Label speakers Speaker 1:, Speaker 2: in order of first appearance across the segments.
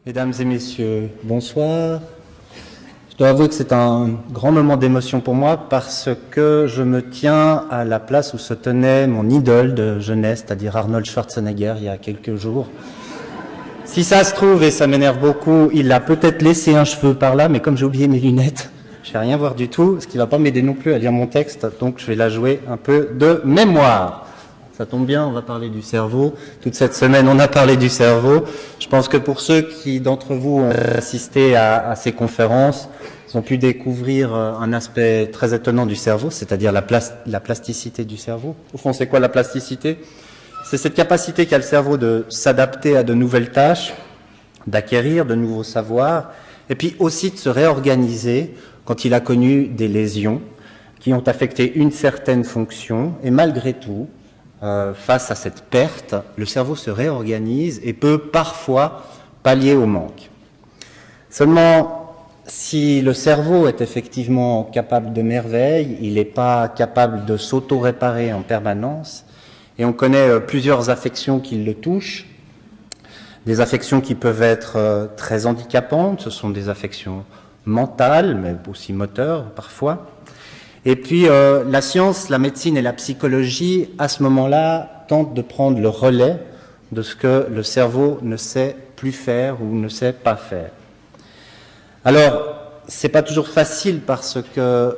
Speaker 1: Mesdames et messieurs, bonsoir. Je dois avouer que c'est un grand moment d'émotion pour moi parce que je me tiens à la place où se tenait mon idole de jeunesse, c'est-à-dire Arnold Schwarzenegger, il y a quelques jours. Si ça se trouve, et ça m'énerve beaucoup, il a peut-être laissé un cheveu par là, mais comme j'ai oublié mes lunettes, je ne vais rien voir du tout, ce qui ne va pas m'aider non plus à lire mon texte, donc je vais la jouer un peu de mémoire. Ça tombe bien, on va parler du cerveau. Toute cette semaine, on a parlé du cerveau. Je pense que pour ceux qui d'entre vous ont assisté à ces conférences, ils ont pu découvrir un aspect très étonnant du cerveau, c'est-à-dire la plasticité du cerveau. Au fond, c'est quoi la plasticité? C'est cette capacité qu'a le cerveau de s'adapter à de nouvelles tâches, d'acquérir de nouveaux savoirs, et puis aussi de se réorganiser quand il a connu des lésions qui ont affecté une certaine fonction, et malgré tout, face à cette perte, le cerveau se réorganise et peut parfois pallier au manque. Seulement, si le cerveau est effectivement capable de merveilles, il n'est pas capable de s'auto-réparer en permanence, et on connaît plusieurs affections qui le touchent, des affections qui peuvent être très handicapantes, ce sont des affections mentales, mais aussi moteurs parfois. Et puis la science, la médecine et la psychologie, à ce moment-là, tentent de prendre le relais de ce que le cerveau ne sait plus faire ou ne sait pas faire. Alors, c'est pas toujours facile parce que,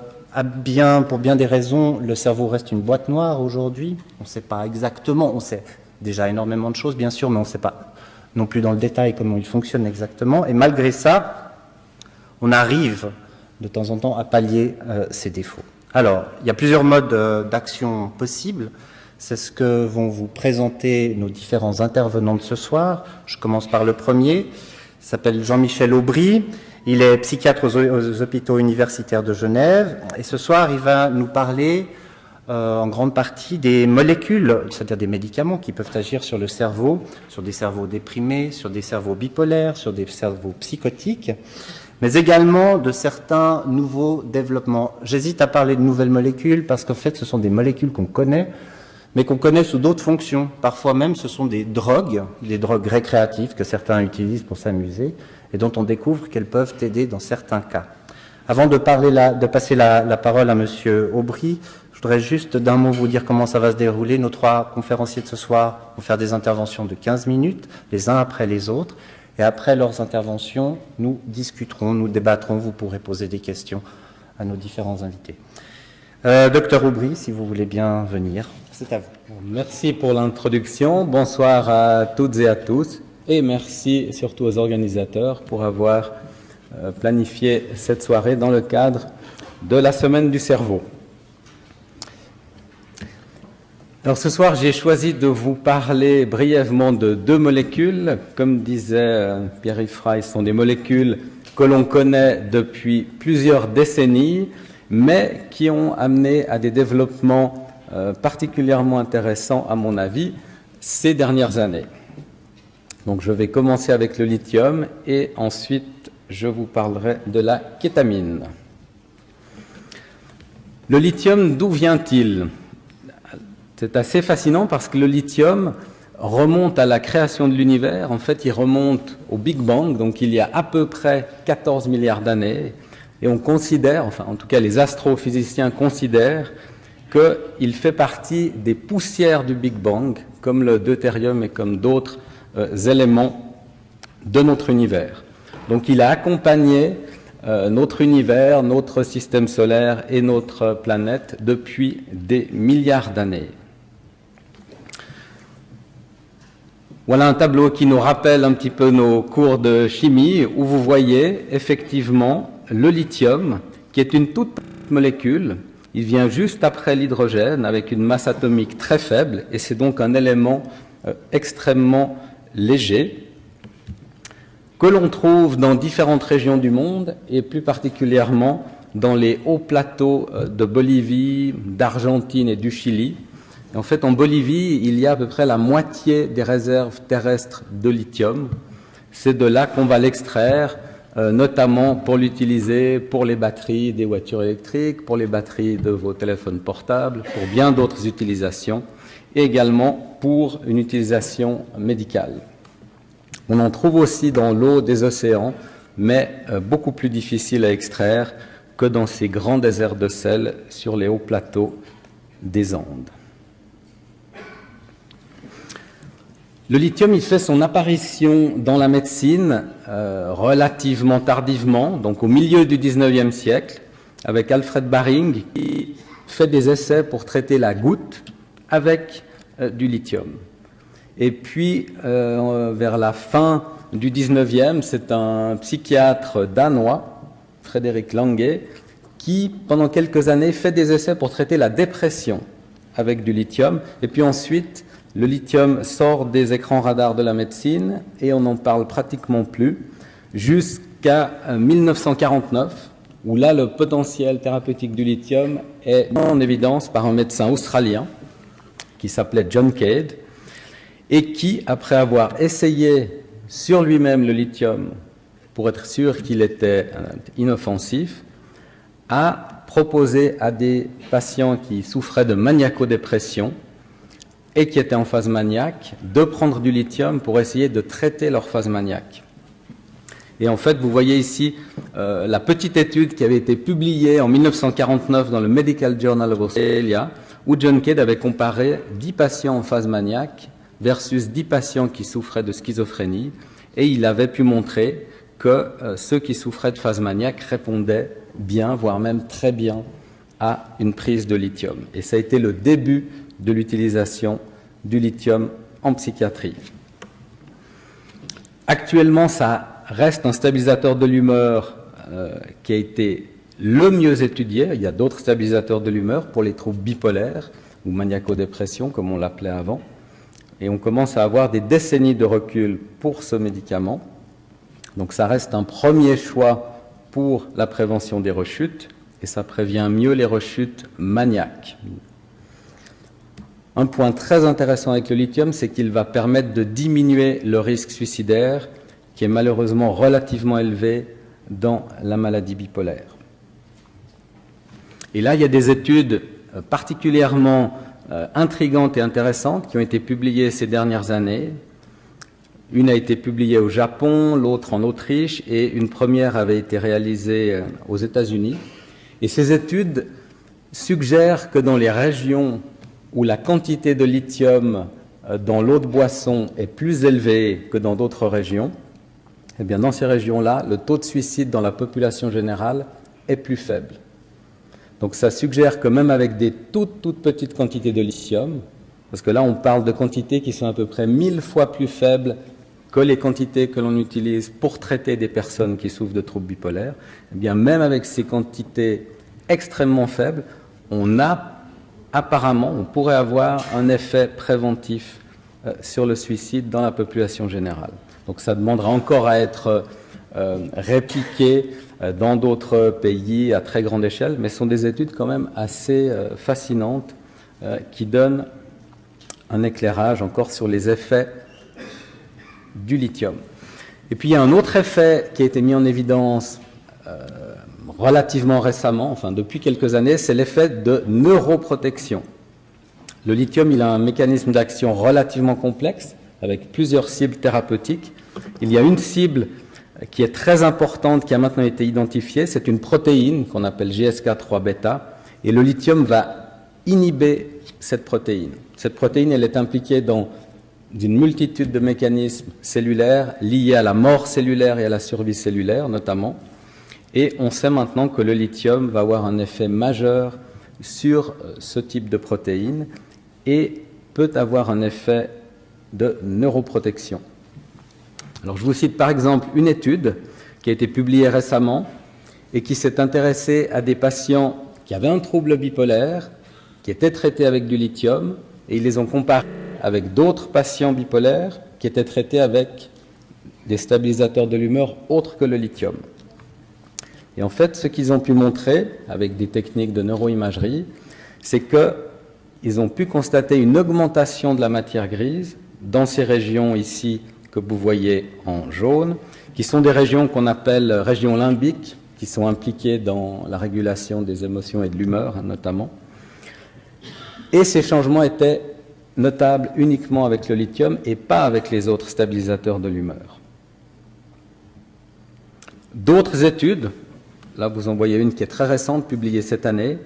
Speaker 1: pour bien des raisons, le cerveau reste une boîte noire aujourd'hui. On ne sait pas exactement, on sait déjà énormément de choses, bien sûr, mais on ne sait pas non plus dans le détail comment il fonctionne exactement. Et malgré ça, on arrive de temps en temps à pallier ces défauts. Alors, il y a plusieurs modes d'action possibles. C'est ce que vont vous présenter nos différents intervenants de ce soir. Je commence par le premier. Il s'appelle Jean-Michel Aubry. Il est psychiatre aux hôpitaux universitaires de Genève. Et ce soir, il va nous parler en grande partie des molécules, c'est-à-dire des médicaments qui peuvent agir sur le cerveau, sur des cerveaux déprimés, sur des cerveaux bipolaires, sur des cerveaux psychotiques, mais également de certains nouveaux développements. J'hésite à parler de nouvelles molécules parce qu'en fait, ce sont des molécules qu'on connaît, mais qu'on connaît sous d'autres fonctions. Parfois même, ce sont des drogues récréatives que certains utilisent pour s'amuser et dont on découvre qu'elles peuvent aider dans certains cas. Avant de passer la parole à Monsieur Aubry, je voudrais juste d'un mot vous dire comment ça va se dérouler. Nos trois conférenciers de ce soir vont faire des interventions de 15 minutes, les uns après les autres. Et après leurs interventions, nous discuterons, nous débattrons, vous pourrez poser des questions à nos différents invités. Docteur Aubry, si vous voulez bien venir, c'est à vous.
Speaker 2: Merci pour l'introduction, bonsoir à toutes et à tous, et merci surtout aux organisateurs pour avoir planifié cette soirée dans le cadre de la Semaine du cerveau. Alors ce soir, j'ai choisi de vous parler brièvement de deux molécules. Comme disait Pierre-Yves Frey, ce sont des molécules que l'on connaît depuis plusieurs décennies, mais qui ont amené à des développements particulièrement intéressants, à mon avis, ces dernières années. Donc je vais commencer avec le lithium et ensuite je vous parlerai de la kétamine. Le lithium, d'où vient-il ? C'est assez fascinant parce que le lithium remonte à la création de l'univers. En fait, il remonte au Big Bang, donc il y a à peu près 14 milliards d'années. Et on considère, enfin en tout cas les astrophysiciens considèrent, qu'il fait partie des poussières du Big Bang, comme le deutérium et comme d'autres éléments de notre univers. Donc il a accompagné notre univers, notre système solaire et notre planète depuis des milliards d'années. Voilà un tableau qui nous rappelle un petit peu nos cours de chimie, où vous voyez effectivement le lithium, qui est une toute petite molécule. Il vient juste après l'hydrogène, avec une masse atomique très faible, et c'est donc un élément extrêmement léger, que l'on trouve dans différentes régions du monde, et plus particulièrement dans les hauts plateaux de Bolivie, d'Argentine et du Chili. Et en fait, en Bolivie, il y a à peu près la moitié des réserves terrestres de lithium. C'est de là qu'on va l'extraire, notamment pour l'utiliser pour les batteries des voitures électriques, pour les batteries de vos téléphones portables, pour bien d'autres utilisations, et également pour une utilisation médicale. On en trouve aussi dans l'eau des océans, mais beaucoup plus difficile à extraire que dans ces grands déserts de sel sur les hauts plateaux des Andes. Le lithium, il fait son apparition dans la médecine relativement tardivement, donc au milieu du 19e siècle, avec Alfred Baring, qui fait des essais pour traiter la goutte avec du lithium. Et puis, vers la fin du 19e, c'est un psychiatre danois, Frédéric Lange, qui, pendant quelques années, fait des essais pour traiter la dépression avec du lithium. Et puis ensuite, le lithium sort des écrans radars de la médecine et on n'en parle pratiquement plus jusqu'à 1949, où là, le potentiel thérapeutique du lithium est mis en évidence par un médecin australien qui s'appelait John Cade et qui, après avoir essayé sur lui-même le lithium pour être sûr qu'il était inoffensif, a proposé à des patients qui souffraient de maniaco-dépression et qui étaient en phase maniaque de prendre du lithium pour essayer de traiter leur phase maniaque. Et en fait, vous voyez ici la petite étude qui avait été publiée en 1949 dans le Medical Journal of Australia, où John Cade avait comparé 10 patients en phase maniaque versus 10 patients qui souffraient de schizophrénie, et il avait pu montrer que ceux qui souffraient de phase maniaque répondaient bien, voire même très bien, à une prise de lithium. Et ça a été le début de l'utilisation du lithium en psychiatrie. Actuellement, ça reste un stabilisateur de l'humeur qui a été le mieux étudié. Il y a d'autres stabilisateurs de l'humeur pour les troubles bipolaires ou maniaco-dépression, comme on l'appelait avant. Et on commence à avoir des décennies de recul pour ce médicament. Donc ça reste un premier choix pour la prévention des rechutes, et ça prévient mieux les rechutes maniaques. Un point très intéressant avec le lithium, c'est qu'il va permettre de diminuer le risque suicidaire, qui est malheureusement relativement élevé dans la maladie bipolaire. Et là, il y a des études particulièrement intrigantes et intéressantes qui ont été publiées ces dernières années. Une a été publiée au Japon, l'autre en Autriche, et une première avait été réalisée aux États-Unis. Et ces études suggèrent que dans les régions où la quantité de lithium dans l'eau de boisson est plus élevée que dans d'autres régions, eh bien dans ces régions-là, le taux de suicide dans la population générale est plus faible. Donc ça suggère que même avec des toutes petites quantités de lithium, parce que là on parle de quantités qui sont à peu près 1000 fois plus faibles que les quantités que l'on utilise pour traiter des personnes qui souffrent de troubles bipolaires, eh bien même avec ces quantités extrêmement faibles, on pourrait avoir un effet préventif sur le suicide dans la population générale. Donc ça demandera encore à être répliqué dans d'autres pays à très grande échelle, mais ce sont des études quand même assez fascinantes qui donnent un éclairage encore sur les effets du lithium. Et puis il y a un autre effet qui a été mis en évidence relativement récemment, enfin depuis quelques années, c'est l'effet de neuroprotection. Le lithium, il a un mécanisme d'action relativement complexe, avec plusieurs cibles thérapeutiques. Il y a une cible qui est très importante, qui a maintenant été identifiée, c'est une protéine qu'on appelle GSK3-bêta, et le lithium va inhiber cette protéine. Cette protéine, elle est impliquée dans une multitude de mécanismes cellulaires liés à la mort cellulaire et à la survie cellulaire notamment. Et on sait maintenant que le lithium va avoir un effet majeur sur ce type de protéines et peut avoir un effet de neuroprotection. Alors je vous cite par exemple une étude qui a été publiée récemment et qui s'est intéressée à des patients qui avaient un trouble bipolaire, qui étaient traités avec du lithium, et ils les ont comparés avec d'autres patients bipolaires qui étaient traités avec des stabilisateurs de l'humeur autres que le lithium. Et en fait, ce qu'ils ont pu montrer avec des techniques de neuroimagerie, c'est qu'ils ont pu constater une augmentation de la matière grise dans ces régions ici que vous voyez en jaune, qui sont des régions qu'on appelle régions limbiques, qui sont impliquées dans la régulation des émotions et de l'humeur notamment. Et ces changements étaient notable uniquement avec le lithium et pas avec les autres stabilisateurs de l'humeur. D'autres études, là vous en voyez une qui est très récente, publiée cette année,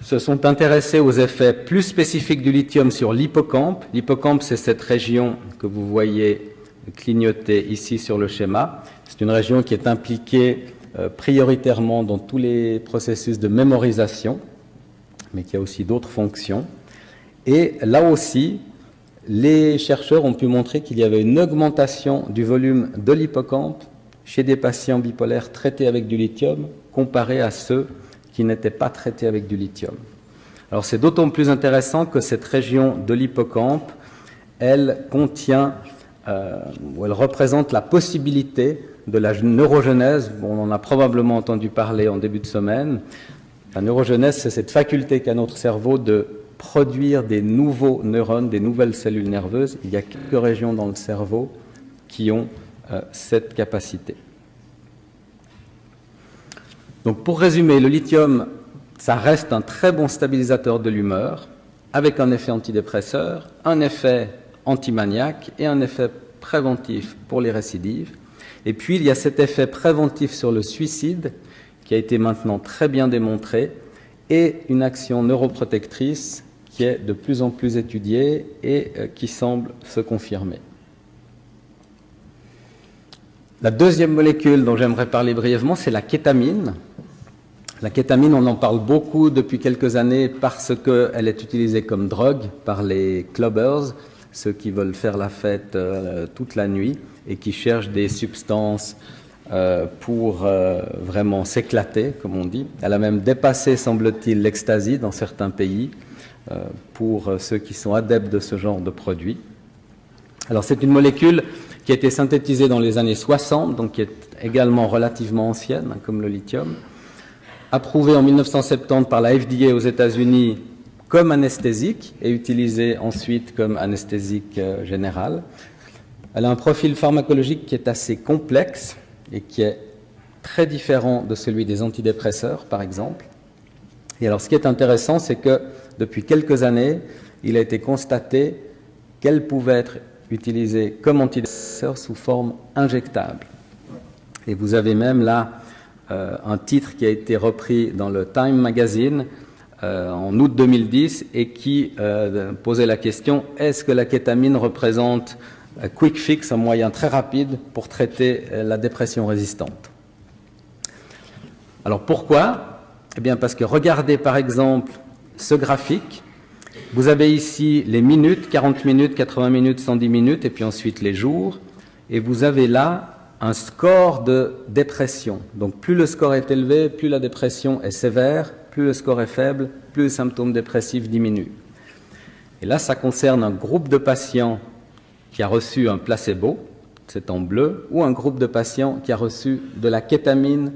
Speaker 2: se sont intéressées aux effets plus spécifiques du lithium sur l'hippocampe. L'hippocampe, c'est cette région que vous voyez clignoter ici sur le schéma. C'est une région qui est impliquée prioritairement dans tous les processus de mémorisation, mais qui a aussi d'autres fonctions. Et là aussi, les chercheurs ont pu montrer qu'il y avait une augmentation du volume de l'hippocampe chez des patients bipolaires traités avec du lithium comparé à ceux qui n'étaient pas traités avec du lithium. Alors c'est d'autant plus intéressant que cette région de l'hippocampe, elle contient, ou elle représente la possibilité de la neurogenèse. On en a probablement entendu parler en début de semaine. La neurogenèse, c'est cette faculté qu'a notre cerveau de produire des nouveaux neurones, des nouvelles cellules nerveuses. Il y a quelques régions dans le cerveau qui ont cette capacité. Donc pour résumer, le lithium, ça reste un très bon stabilisateur de l'humeur, avec un effet antidépresseur, un effet antimaniaque et un effet préventif pour les récidives. Et puis il y a cet effet préventif sur le suicide, qui a été maintenant très bien démontré, et une action neuroprotectrice qui est de plus en plus étudiée et qui semble se confirmer. La deuxième molécule dont j'aimerais parler brièvement, c'est la kétamine. La kétamine, on en parle beaucoup depuis quelques années parce qu'elle est utilisée comme drogue par les clubbers, ceux qui veulent faire la fête toute la nuit et qui cherchent des substances pour vraiment s'éclater, comme on dit. Elle a même dépassé, semble-t-il, l'ecstasy dans certains pays pour ceux qui sont adeptes de ce genre de produits. Alors c'est une molécule qui a été synthétisée dans les années 60, donc qui est également relativement ancienne, comme le lithium, approuvée en 1970 par la FDA aux États-Unis comme anesthésique et utilisée ensuite comme anesthésique générale. Elle a un profil pharmacologique qui est assez complexe et qui est très différent de celui des antidépresseurs, par exemple. Et alors, ce qui est intéressant, c'est que depuis quelques années, il a été constaté qu'elle pouvait être utilisée comme antidépresseur sous forme injectable. Et vous avez même là un titre qui a été repris dans le Time Magazine en août 2010 et qui posait la question: est-ce que la kétamine représente un quick fix, un moyen très rapide pour traiter la dépression résistante? Alors pourquoi? Eh bien parce que regardez par exemple ce graphique. Vous avez ici les minutes, 40 minutes, 80 minutes, 110 minutes, et puis ensuite les jours. Et vous avez là un score de dépression. Donc plus le score est élevé, plus la dépression est sévère, plus le score est faible, plus les symptômes dépressifs diminuent. Et là, ça concerne un groupe de patients qui a reçu un placebo, c'est en bleu, ou un groupe de patients qui a reçu de la kétamine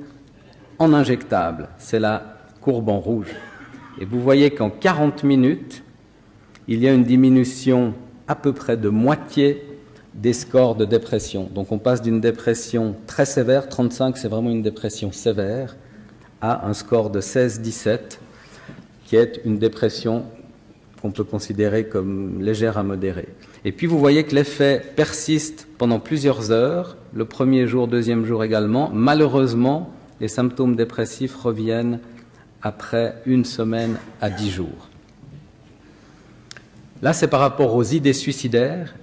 Speaker 2: en injectable, c'est la courbe en rouge. Et vous voyez qu'en 40 minutes, il y a une diminution à peu près de moitié des scores de dépression. Donc on passe d'une dépression très sévère, 35 c'est vraiment une dépression sévère, à un score de 16-17, qui est une dépression qu'on peut considérer comme légère à modérée. Et puis vous voyez que l'effet persiste pendant plusieurs heures, le premier jour, deuxième jour également. Malheureusement, les symptômes dépressifs reviennent après une semaine à 10 jours. Là, c'est par rapport aux idées suicidaires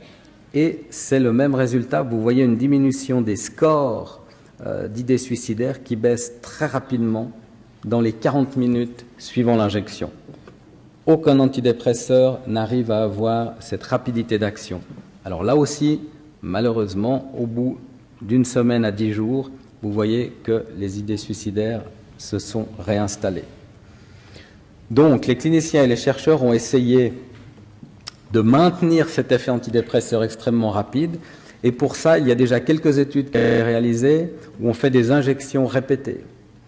Speaker 2: et c'est le même résultat. Vous voyez une diminution des scores d'idées suicidaires qui baissent très rapidement dans les 40 minutes suivant l'injection. Aucun antidépresseur n'arrive à avoir cette rapidité d'action. Alors là aussi, malheureusement, au bout d'une semaine à 10 jours, vous voyez que les idées suicidaires se sont réinstallées. Donc, les cliniciens et les chercheurs ont essayé de maintenir cet effet antidépresseur extrêmement rapide. Et pour ça, il y a déjà quelques études qui ont été réalisées où on fait des injections répétées,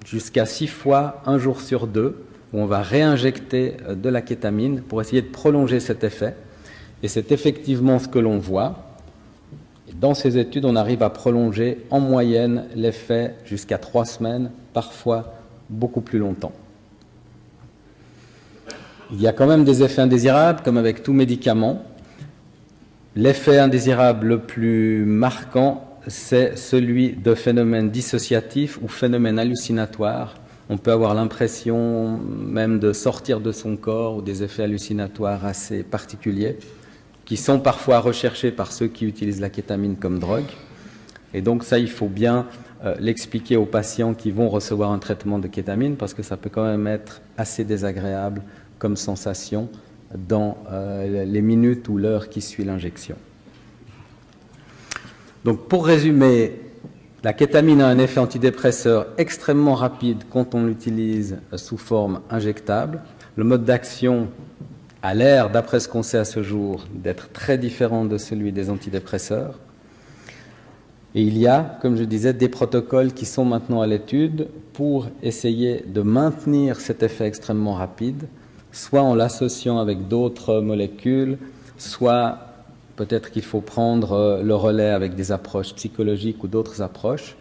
Speaker 2: jusqu'à 6 fois, 1 jour sur 2, où on va réinjecter de la kétamine pour essayer de prolonger cet effet. Et c'est effectivement ce que l'on voit. Et dans ces études, on arrive à prolonger en moyenne l'effet jusqu'à 3 semaines, parfois beaucoup plus longtemps. il y a quand même des effets indésirables, comme avec tout médicament. L'effet indésirable le plus marquant, c'est celui de phénomènes dissociatifs ou phénomènes hallucinatoires. On peut avoir l'impression même de sortir de son corps ou des effets hallucinatoires assez particuliers qui sont parfois recherchés par ceux qui utilisent la kétamine comme drogue. Et donc ça, il faut bien l'expliquer aux patients qui vont recevoir un traitement de kétamine parce que ça peut quand même être assez désagréable comme sensation dans les minutes ou l'heure qui suit l'injection. Donc pour résumer, la kétamine a un effet antidépresseur extrêmement rapide quand on l'utilise sous forme injectable. Le mode d'action a l'air, d'après ce qu'on sait à ce jour, d'être très différent de celui des antidépresseurs. Et il y a, comme je disais, des protocoles qui sont maintenant à l'étude pour essayer de maintenir cet effet extrêmement rapide, soit en l'associant avec d'autres molécules, soit peut-être qu'il faut prendre le relais avec des approches psychologiques ou d'autres approches.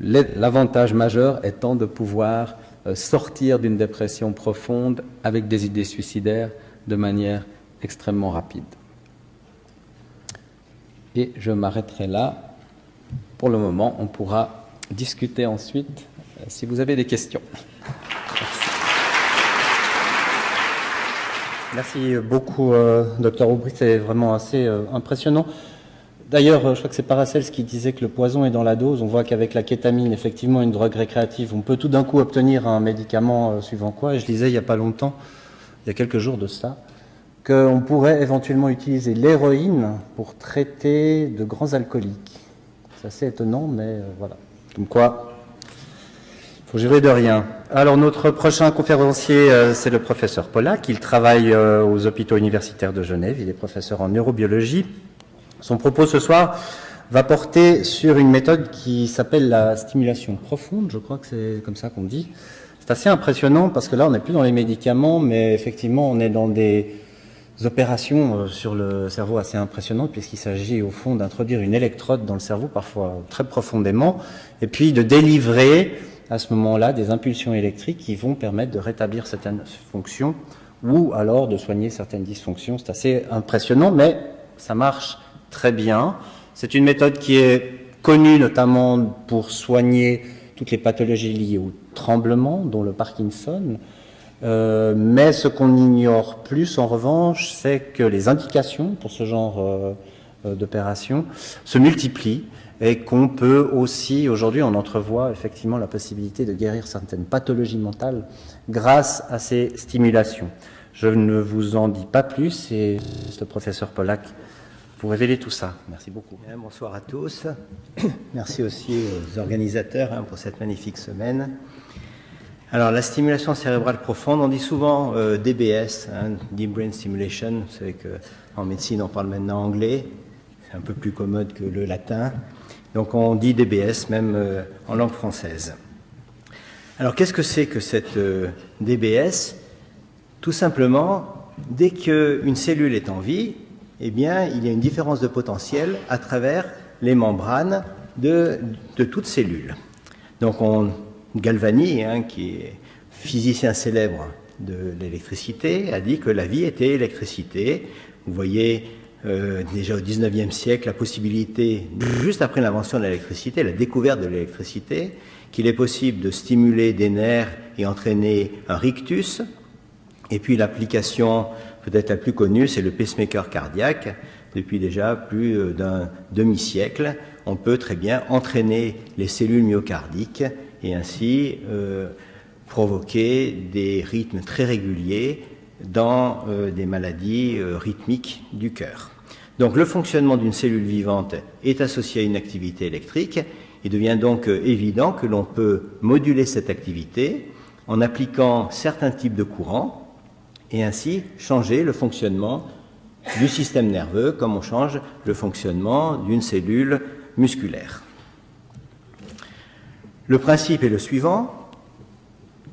Speaker 2: L'avantage majeur étant de pouvoir sortir d'une dépression profonde avec des idées suicidaires de manière extrêmement rapide. Et je m'arrêterai là. Pour le moment, on pourra discuter ensuite si vous avez des questions.
Speaker 1: Merci beaucoup, Dr Aubry, c'est vraiment assez impressionnant. D'ailleurs, je crois que c'est Paracels qui disait que le poison est dans la dose. On voit qu'avec la kétamine, effectivement, une drogue récréative, on peut tout d'un coup obtenir un médicament suivant quoi. Et je lisais il n'y a pas longtemps, il y a quelques jours de ça, qu'on pourrait éventuellement utiliser l'héroïne pour traiter de grands alcooliques. C'est assez étonnant, mais voilà. Comme quoi, il faut gérer de rien. Alors, notre prochain conférencier, c'est le professeur Pollack. Il travaille aux hôpitaux universitaires de Genève. Il est professeur en neurobiologie. Son propos ce soir va porter sur une méthode qui s'appelle la stimulation profonde. Je crois que c'est comme ça qu'on dit. C'est assez impressionnant parce que là, on n'est plus dans les médicaments, mais effectivement, on est dans des opérations sur le cerveau assez impressionnantes puisqu'il s'agit au fond d'introduire une électrode dans le cerveau, parfois très profondément, et puis de délivrer à ce moment-là des impulsions électriques qui vont permettre de rétablir certaines fonctions ou alors de soigner certaines dysfonctions. C'est assez impressionnant, mais ça marche très bien. C'est une méthode qui est connue notamment pour soigner toutes les pathologies liées au tremblement, dont le Parkinson. Mais ce qu'on ignore plus, en revanche, c'est que les indications pour ce genre d'opération se multiplient et qu'on peut aussi, aujourd'hui, on entrevoit effectivement la possibilité de guérir certaines pathologies mentales grâce à ces stimulations. Je ne vous en dis pas plus et le professeur Pollack vous révéler tout ça. Merci beaucoup.
Speaker 3: Bien, bonsoir à tous. Merci aussi aux organisateurs pour cette magnifique semaine. Alors, la stimulation cérébrale profonde, on dit souvent DBS, Deep Brain Stimulation. Vous savez qu'en médecine, on parle maintenant anglais. C'est un peu plus commode que le latin. Donc, on dit DBS, même en langue française. Alors, qu'est-ce que c'est que cette DBS? Tout simplement, dès qu'une cellule est en vie, eh bien, il y a une différence de potentiel à travers les membranes de toute cellule. Donc, Galvani, qui est physicien célèbre de l'électricité, a dit que la vie était électricité. Vous voyez déjà au XIXe siècle la possibilité, juste après l'invention de l'électricité, la découverte de l'électricité, qu'il est possible de stimuler des nerfs et entraîner un rictus. Et puis l'application peut-être la plus connue, c'est le pacemaker cardiaque. Depuis déjà plus d'un demi-siècle, on peut très bien entraîner les cellules myocardiques et ainsi provoquer des rythmes très réguliers dans des maladies rythmiques du cœur. Donc le fonctionnement d'une cellule vivante est associé à une activité électrique. Il devient donc évident que l'on peut moduler cette activité en appliquant certains types de courants et ainsi changer le fonctionnement du système nerveux comme on change le fonctionnement d'une cellule musculaire. Le principe est le suivant.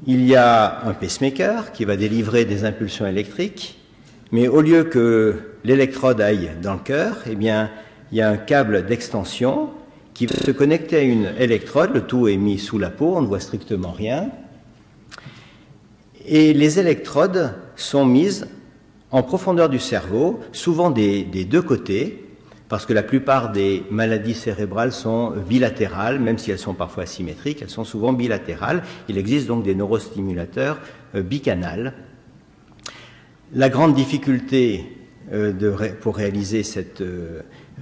Speaker 3: Il y a un pacemaker qui va délivrer des impulsions électriques, mais au lieu que l'électrode aille dans le cœur, eh bien, il y a un câble d'extension qui va se connecter à une électrode. Le tout est mis sous la peau, on ne voit strictement rien. Et les électrodes sont mises en profondeur du cerveau, souvent des deux côtés, parce que la plupart des maladies cérébrales sont bilatérales, même si elles sont parfois asymétriques, elles sont souvent bilatérales. Il existe donc des neurostimulateurs bicanales. La grande difficulté pour réaliser cette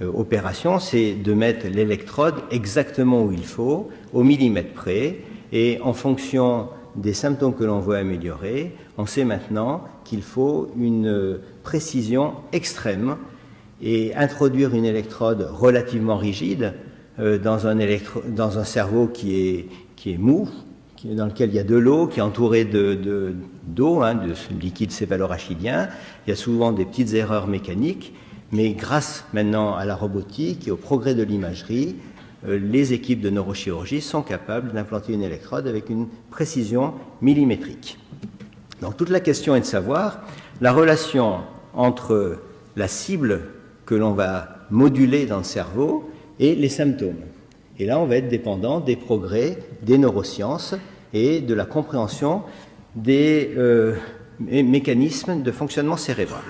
Speaker 3: opération, c'est de mettre l'électrode exactement où il faut, au millimètre près, et en fonction des symptômes que l'on veut améliorer, on sait maintenant qu'il faut une précision extrême et introduire une électrode relativement rigide dans un cerveau qui est mou, dans lequel il y a de l'eau, qui est entouré d'eau, de liquide céphalorachidien. Il y a souvent des petites erreurs mécaniques, mais grâce maintenant à la robotique et au progrès de l'imagerie, les équipes de neurochirurgie sont capables d'implanter une électrode avec une précision millimétrique. Donc toute la question est de savoir la relation entre la cible que l'on va moduler dans le cerveau et les symptômes. Et là, on va être dépendant des progrès des neurosciences et de la compréhension des mécanismes de fonctionnement cérébral.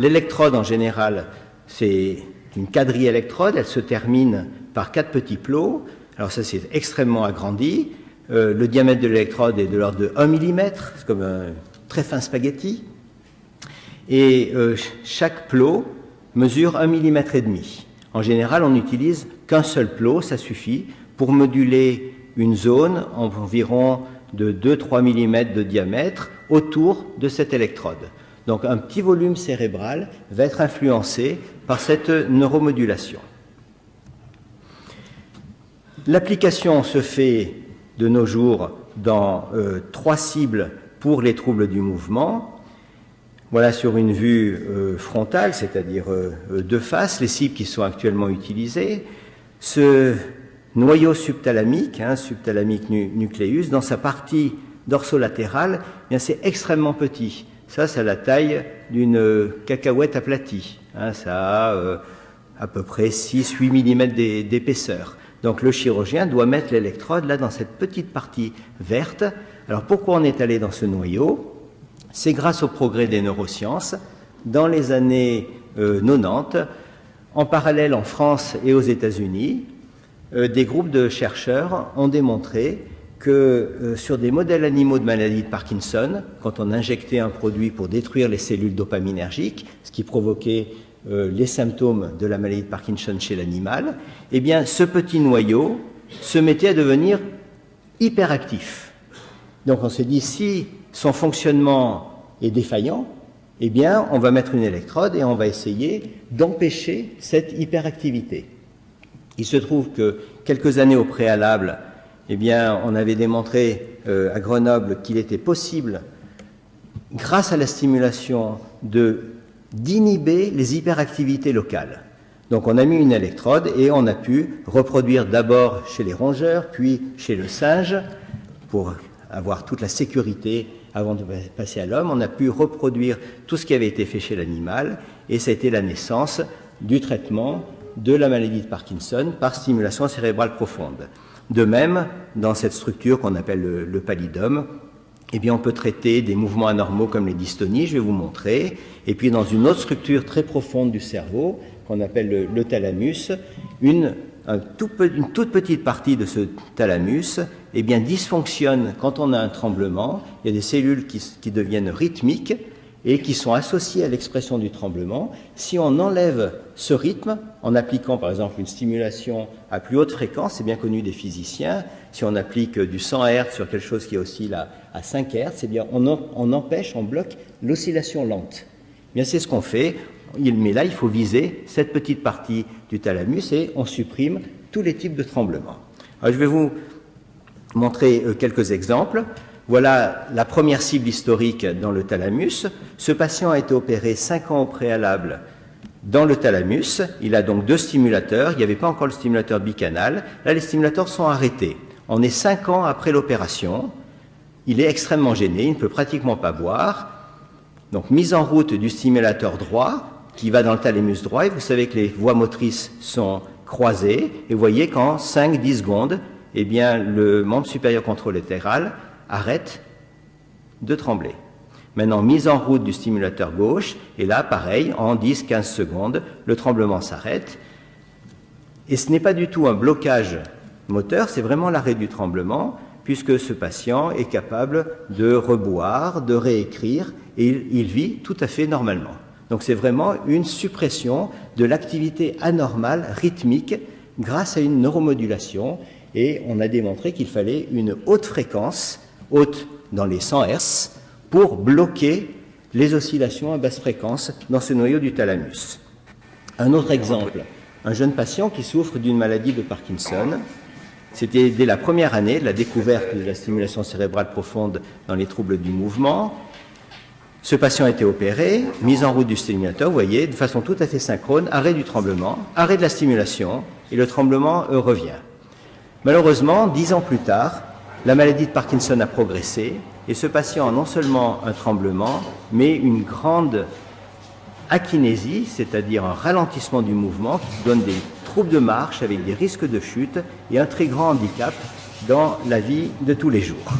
Speaker 3: L'électrode, en général, c'est une quadriélectrode. Elle se termine par 4 petits plots. Alors ça, c'est extrêmement agrandi. Le diamètre de l'électrode est de l'ordre de 1 mm. C'est comme un très fin spaghetti. Et chaque plot mesure 1,5 mm. En général, on n'utilise qu'un seul plot, ça suffit, pour moduler une zone environ de 2-3 mm de diamètre autour de cette électrode. Donc un petit volume cérébral va être influencé par cette neuromodulation. L'application se fait de nos jours dans 3 cibles pour les troubles du mouvement. Voilà sur une vue frontale, c'est-à-dire de face, les cibles qui sont actuellement utilisées. Ce noyau subthalamique, subthalamique nucleus, dans sa partie dorsolatérale, c'est extrêmement petit. Ça, c'est la taille d'une cacahuète aplatie. Ça a à peu près 6-8 mm d'épaisseur. Donc le chirurgien doit mettre l'électrode là dans cette petite partie verte. Alors pourquoi on est allé dans ce noyau ? C'est grâce au progrès des neurosciences. Dans les années 90, en parallèle en France et aux États-Unis, des groupes de chercheurs ont démontré que sur des modèles animaux de maladie de Parkinson, quand on injectait un produit pour détruire les cellules dopaminergiques, ce qui provoquait les symptômes de la maladie de Parkinson chez l'animal, eh bien ce petit noyau se mettait à devenir hyperactif. Donc on s'est dit, si son fonctionnement est défaillant, eh bien on va mettre une électrode et on va essayer d'empêcher cette hyperactivité. Il se trouve que quelques années au préalable, eh bien, on avait démontré à Grenoble qu'il était possible, grâce à la stimulation, d'inhiber les hyperactivités locales. Donc on a mis une électrode et on a pu reproduire d'abord chez les rongeurs, puis chez le singe, pour avoir toute la sécurité avant de passer à l'homme. On a pu reproduire tout ce qui avait été fait chez l'animal et ça a été la naissance du traitement de la maladie de Parkinson par stimulation cérébrale profonde. De même, dans cette structure qu'on appelle le pallidum, eh bien, on peut traiter des mouvements anormaux comme les dystonies, je vais vous montrer. Et puis, dans une autre structure très profonde du cerveau, qu'on appelle le thalamus, une toute petite partie de ce thalamus eh bien, dysfonctionne quand on a un tremblement. Il y a des cellules qui deviennent rythmiques et qui sont associées à l'expression du tremblement. Si on enlève ce rythme, en appliquant par exemple une stimulation à plus haute fréquence, c'est bien connu des physiciens, si on applique du 100 Hz sur quelque chose qui oscille à 5 Hz, eh bien on empêche, on bloque l'oscillation lente. Eh bien c'est ce qu'on fait, mais là il faut viser cette petite partie du thalamus et on supprime tous les types de tremblements. Alors, je vais vous montrer quelques exemples. Voilà la première cible historique dans le thalamus. Ce patient a été opéré 5 ans au préalable dans le thalamus. Il a donc 2 stimulateurs. Il n'y avait pas encore le stimulateur bicanal. Là, les stimulateurs sont arrêtés. On est 5 ans après l'opération. Il est extrêmement gêné. Il ne peut pratiquement pas boire. Donc, mise en route du stimulateur droit qui va dans le thalamus droit. Et vous savez que les voies motrices sont croisées. Et vous voyez qu'en 5-10 secondes, eh bien, le membre supérieur contralatéral arrête de trembler. Maintenant, mise en route du stimulateur gauche, et là, pareil, en 10-15 secondes, le tremblement s'arrête. Et ce n'est pas du tout un blocage moteur, c'est vraiment l'arrêt du tremblement, puisque ce patient est capable de reboire, de réécrire, et il vit tout à fait normalement. Donc c'est vraiment une suppression de l'activité anormale, rythmique, grâce à une neuromodulation, et on a démontré qu'il fallait une haute fréquence, haute dans les 100 Hz, pour bloquer les oscillations à basse fréquence dans ce noyau du thalamus. Un autre exemple, un jeune patient qui souffre d'une maladie de Parkinson. C'était dès la première année de la découverte de la stimulation cérébrale profonde dans les troubles du mouvement. Ce patient a été opéré, mise en route du stimulateur, vous voyez, de façon tout à fait synchrone, arrêt du tremblement, arrêt de la stimulation, et le tremblement revient. Malheureusement, 10 ans plus tard, la maladie de Parkinson a progressé, et ce patient a non seulement un tremblement, mais une grande akinésie, c'est-à-dire un ralentissement du mouvement qui donne des troubles de marche avec des risques de chute et un très grand handicap dans la vie de tous les jours.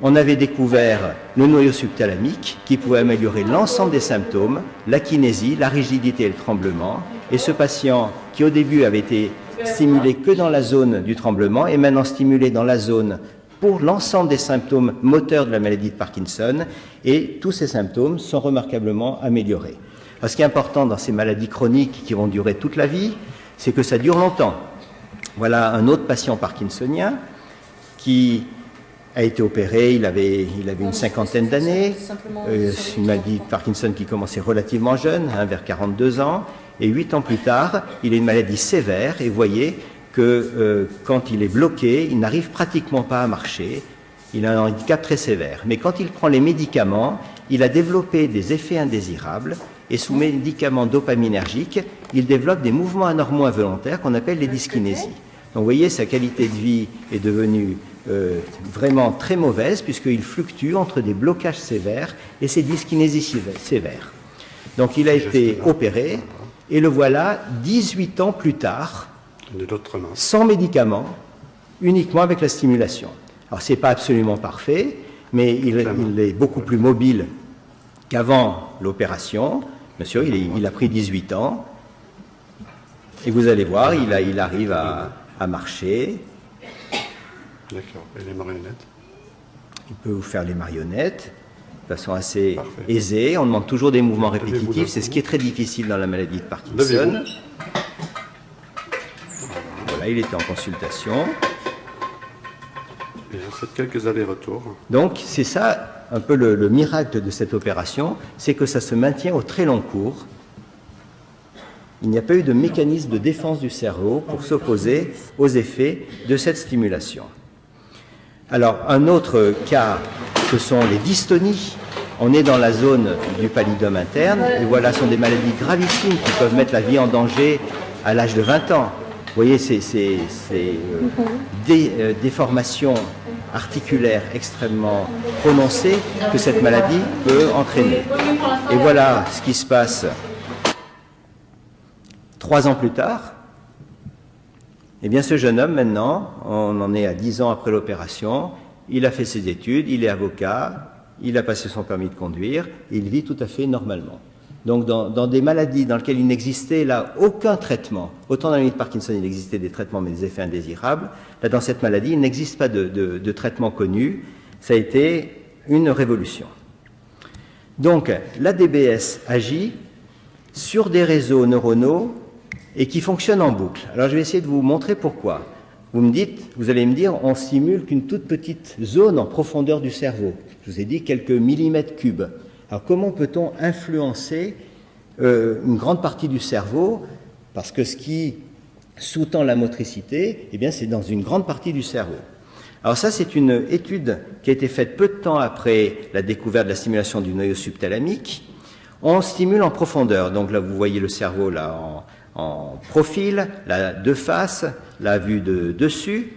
Speaker 3: On avait découvert le noyau subthalamique qui pouvait améliorer l'ensemble des symptômes, l'akinésie, la rigidité et le tremblement. Et ce patient qui au début avait été stimulé que dans la zone du tremblement est maintenant stimulé dans la zone pour l'ensemble des symptômes moteurs de la maladie de Parkinson, et tous ces symptômes sont remarquablement améliorés. Alors, ce qui est important dans ces maladies chroniques qui vont durer toute la vie, c'est que ça dure longtemps. Voilà un autre patient parkinsonien qui a été opéré, il avait une cinquantaine d'années, une maladie de Parkinson qui commençait relativement jeune, vers 42 ans, et 8 ans plus tard, il a une maladie sévère, et vous voyez que quand il est bloqué, il n'arrive pratiquement pas à marcher, il a un handicap très sévère. Mais quand il prend les médicaments, il a développé des effets indésirables, et sous médicaments dopaminergiques, il développe des mouvements anormaux involontaires qu'on appelle les dyskinésies. Donc vous voyez, sa qualité de vie est devenue vraiment très mauvaise, puisqu'il fluctue entre des blocages sévères et ces dyskinésies sévères. Donc il a été opéré, et le voilà 18 ans plus tard, sans médicaments, uniquement avec la stimulation. Alors ce n'est pas absolument parfait, mais il est beaucoup plus mobile qu'avant l'opération. Bien sûr, il a pris 18 ans, et vous allez voir, il arrive à marcher.
Speaker 4: D'accord. Et les marionnettes?
Speaker 3: Il peut vous faire les marionnettes de façon assez aisée. On demande toujours des mouvements répétitifs. C'est ce qui est très difficile dans la maladie de Parkinson. Voilà, il était en consultation.
Speaker 4: Et vous faites quelques allers-retours.
Speaker 3: Donc, c'est ça, un peu le miracle de cette opération, c'est que ça se maintient au très long cours. Il n'y a pas eu de mécanisme de défense du cerveau pour s'opposer aux effets de cette stimulation. Alors, un autre cas, ce sont les dystonies. On est dans la zone du pallidum interne, et voilà, ce sont des maladies gravissimes qui peuvent mettre la vie en danger à l'âge de 20 ans. Vous voyez, ces déformations articulaires extrêmement prononcées que cette maladie peut entraîner. Et voilà ce qui se passe 3 ans plus tard. Eh bien, ce jeune homme, maintenant, on en est à 10 ans après l'opération, il a fait ses études, il est avocat, il a passé son permis de conduire, il vit tout à fait normalement. Donc, dans des maladies dans lesquelles il n'existait là aucun traitement, autant dans la maladie de Parkinson, il existait des traitements, mais des effets indésirables, là, dans cette maladie, il n'existe pas de traitement connu. Ça a été une révolution. Donc, la DBS agit sur des réseaux neuronaux et qui fonctionne en boucle. Alors je vais essayer de vous montrer pourquoi. Vous allez me dire, on stimule qu'une toute petite zone en profondeur du cerveau. Je vous ai dit quelques millimètres cubes. Alors comment peut-on influencer une grande partie du cerveau? Parce que ce qui sous-tend la motricité, eh bien c'est dans une grande partie du cerveau. Alors ça, c'est une étude qui a été faite peu de temps après la découverte de la stimulation du noyau subthalamique. On stimule en profondeur. Donc là, vous voyez le cerveau là en profil, là de face, la vue de dessus.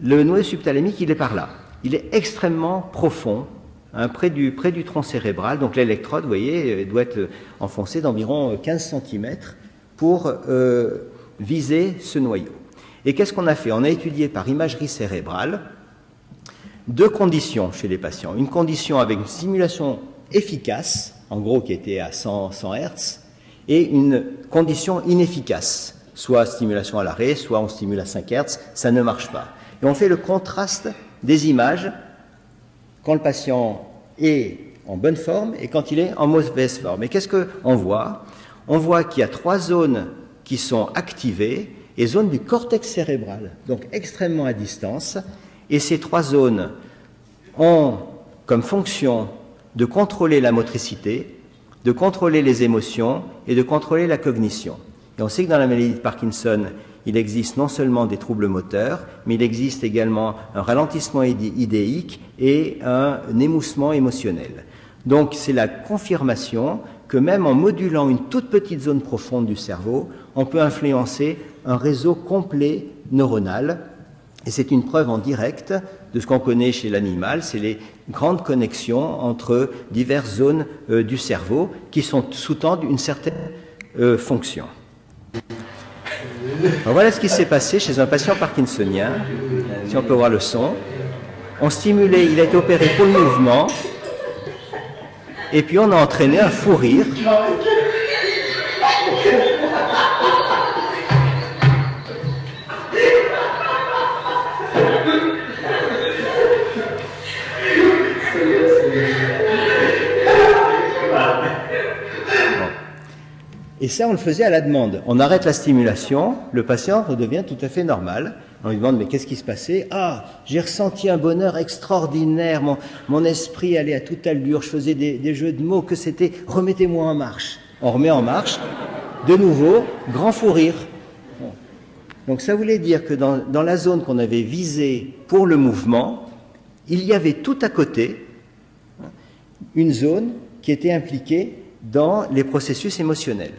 Speaker 3: Le noyau subthalamique, il est par là. Il est extrêmement profond, hein, près du tronc cérébral. Donc l'électrode, vous voyez, doit être enfoncée d'environ 15 cm pour viser ce noyau. Et qu'est-ce qu'on a fait? On a étudié par imagerie cérébrale deux conditions chez les patients. Une condition avec une stimulation efficace, en gros qui était à 100 Hz, et une condition inefficace, soit stimulation à l'arrêt, soit on stimule à 5 Hz, ça ne marche pas. Et on fait le contraste des images quand le patient est en bonne forme et quand il est en mauvaise forme. Et qu'est-ce qu'on voit? On voit qu'il y a trois zones qui sont activées et zones du cortex cérébral, donc extrêmement à distance. Et ces trois zones ont comme fonction de contrôler la motricité, de contrôler les émotions et de contrôler la cognition. Et on sait que dans la maladie de Parkinson, il existe non seulement des troubles moteurs, mais il existe également un ralentissement idéique et un émoussement émotionnel. Donc c'est la confirmation que même en modulant une toute petite zone profonde du cerveau, on peut influencer un réseau complet neuronal. Et c'est une preuve en direct de ce qu'on connaît chez l'animal, c'est les grandes connexions entre diverses zones du cerveau qui sous-tendent une certaine fonction. Alors voilà ce qui s'est passé chez un patient parkinsonien. Si on peut voir le son. On stimulait, il a été opéré pour le mouvement, et puis on a entraîné un fou rire. Et ça, on le faisait à la demande. On arrête la stimulation, le patient redevient tout à fait normal. On lui demande, mais qu'est-ce qui se passait? Ah, j'ai ressenti un bonheur extraordinaire, mon esprit allait à toute allure, je faisais des jeux de mots, que c'était, remettez-moi en marche. On remet en marche, de nouveau, grand fou rire. Donc ça voulait dire que dans la zone qu'on avait visée pour le mouvement, il y avait tout à côté une zone qui était impliquée dans les processus émotionnels.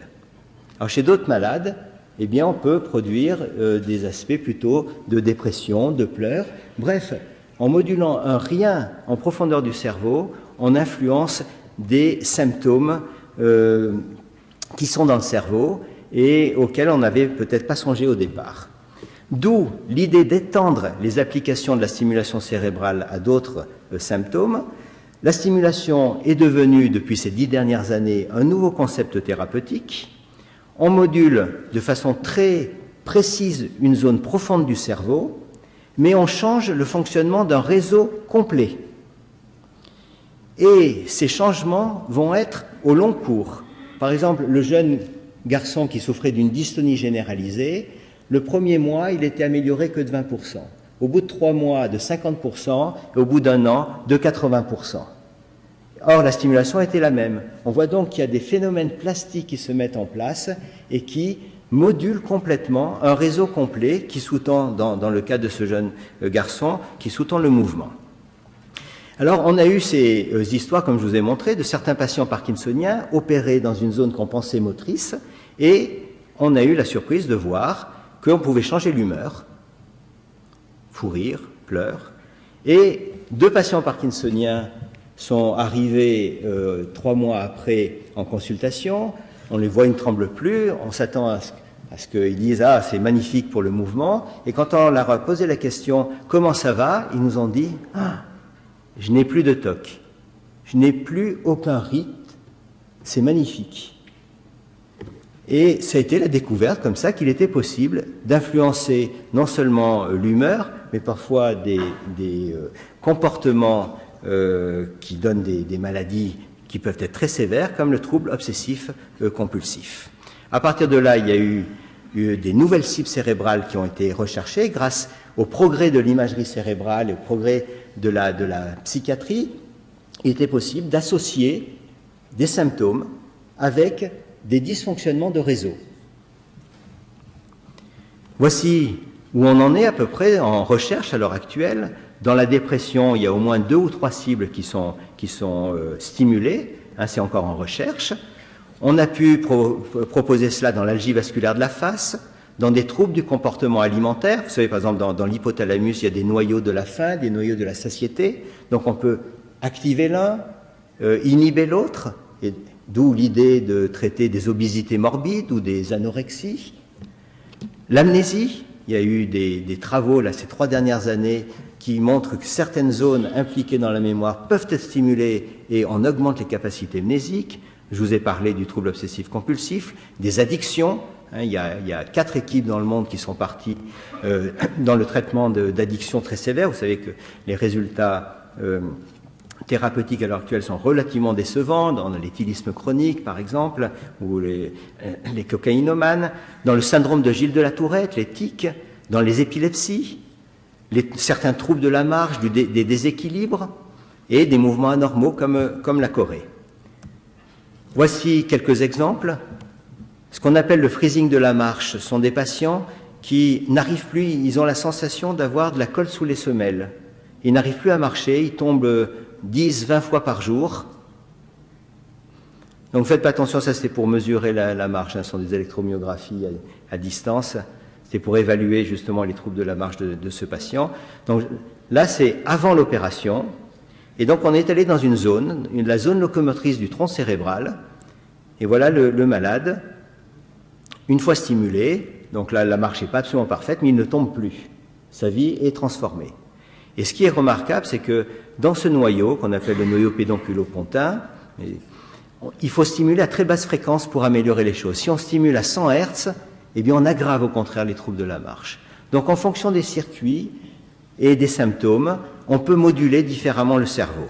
Speaker 3: Alors chez d'autres malades, eh bien, on peut produire des aspects plutôt de dépression, de pleurs. Bref, en modulant un rien en profondeur du cerveau, on influence des symptômes qui sont dans le cerveau et auxquels on n'avait peut-être pas songé au départ. D'où l'idée d'étendre les applications de la stimulation cérébrale à d'autres symptômes. La stimulation est devenue, depuis ces 10 dernières années, un nouveau concept thérapeutique. On module de façon très précise une zone profonde du cerveau, mais on change le fonctionnement d'un réseau complet. Et ces changements vont être au long cours. Par exemple, le jeune garçon qui souffrait d'une dystonie généralisée, le premier mois, il était amélioré que de 20%. Au bout de 3 mois, de 50%, et au bout d'un an, de 80%. Or, la stimulation était la même. On voit donc qu'il y a des phénomènes plastiques qui se mettent en place et qui modulent complètement un réseau complet qui sous-tend, dans le cas de ce jeune garçon, qui sous-tend le mouvement. Alors, on a eu ces histoires, comme je vous ai montré, de certains patients parkinsoniens opérés dans une zone qu'on pensait motrice, et on a eu la surprise de voir qu'on pouvait changer l'humeur, fou rire, pleurs, et 2 patients parkinsoniens sont arrivés 3 mois après en consultation, on les voit, ils ne tremblent plus, on s'attend à ce qu'ils disent « Ah, c'est magnifique pour le mouvement », et quand on leur a posé la question « Comment ça va ?», ils nous ont dit « Ah, je n'ai plus de TOC, je n'ai plus aucun rythme, c'est magnifique ». Et ça a été la découverte comme ça qu'il était possible d'influencer non seulement l'humeur, mais parfois des comportements qui donnent des maladies qui peuvent être très sévères, comme le trouble obsessif compulsif. À partir de là, il y a eu des nouvelles cibles cérébrales qui ont été recherchées grâce au progrès de l'imagerie cérébrale et au progrès de la psychiatrie. Il était possible d'associer des symptômes avec des dysfonctionnements de réseau. Voici où on en est à peu près en recherche à l'heure actuelle. Dans la dépression, il y a au moins 2 ou 3 cibles qui sont stimulées, hein, c'est encore en recherche. On a pu proposer cela dans l'algie vasculaire de la face, dans des troubles du comportement alimentaire. Vous savez, par exemple, dans l'hypothalamus, il y a des noyaux de la faim, des noyaux de la satiété. Donc on peut activer l'un, inhiber l'autre, et d'où l'idée de traiter des obésités morbides ou des anorexies. L'amnésie, il y a eu des travaux là, ces 3 dernières années qui montrent que certaines zones impliquées dans la mémoire peuvent être stimulées et on augmente les capacités mnésiques. Je vous ai parlé du trouble obsessif-compulsif, des addictions. Il y a 4 équipes dans le monde qui sont parties dans le traitement d'addictions très sévères. Vous savez que les résultats thérapeutiques à l'heure actuelle sont relativement décevants, dans l'éthylisme chronique par exemple, ou les cocaïnomanes, dans le syndrome de Gilles de la Tourette, les tics, dans les épilepsies, certains troubles de la marche, des déséquilibres et des mouvements anormaux comme la chorée. Voici quelques exemples. Ce qu'on appelle le freezing de la marche, ce sont des patients qui n'arrivent plus, ils ont la sensation d'avoir de la colle sous les semelles. Ils n'arrivent plus à marcher, ils tombent 10, 20 fois par jour. Donc faites pas attention, ça c'est pour mesurer la marche, ce sont des électromyographies à distance. C'est pour évaluer justement les troubles de la marche de ce patient. Donc là c'est avant l'opération. Et donc on est allé dans une zone, la zone locomotrice du tronc cérébral. Et voilà le malade. Une fois stimulé, donc là la marche n'est pas absolument parfaite, mais il ne tombe plus. Sa vie est transformée. Et ce qui est remarquable, c'est que dans ce noyau, qu'on appelle le noyau pédonculopontin, il faut stimuler à très basse fréquence pour améliorer les choses. Si on stimule à 100 Hz, eh bien on aggrave au contraire les troubles de la marche. Donc en fonction des circuits et des symptômes, on peut moduler différemment le cerveau.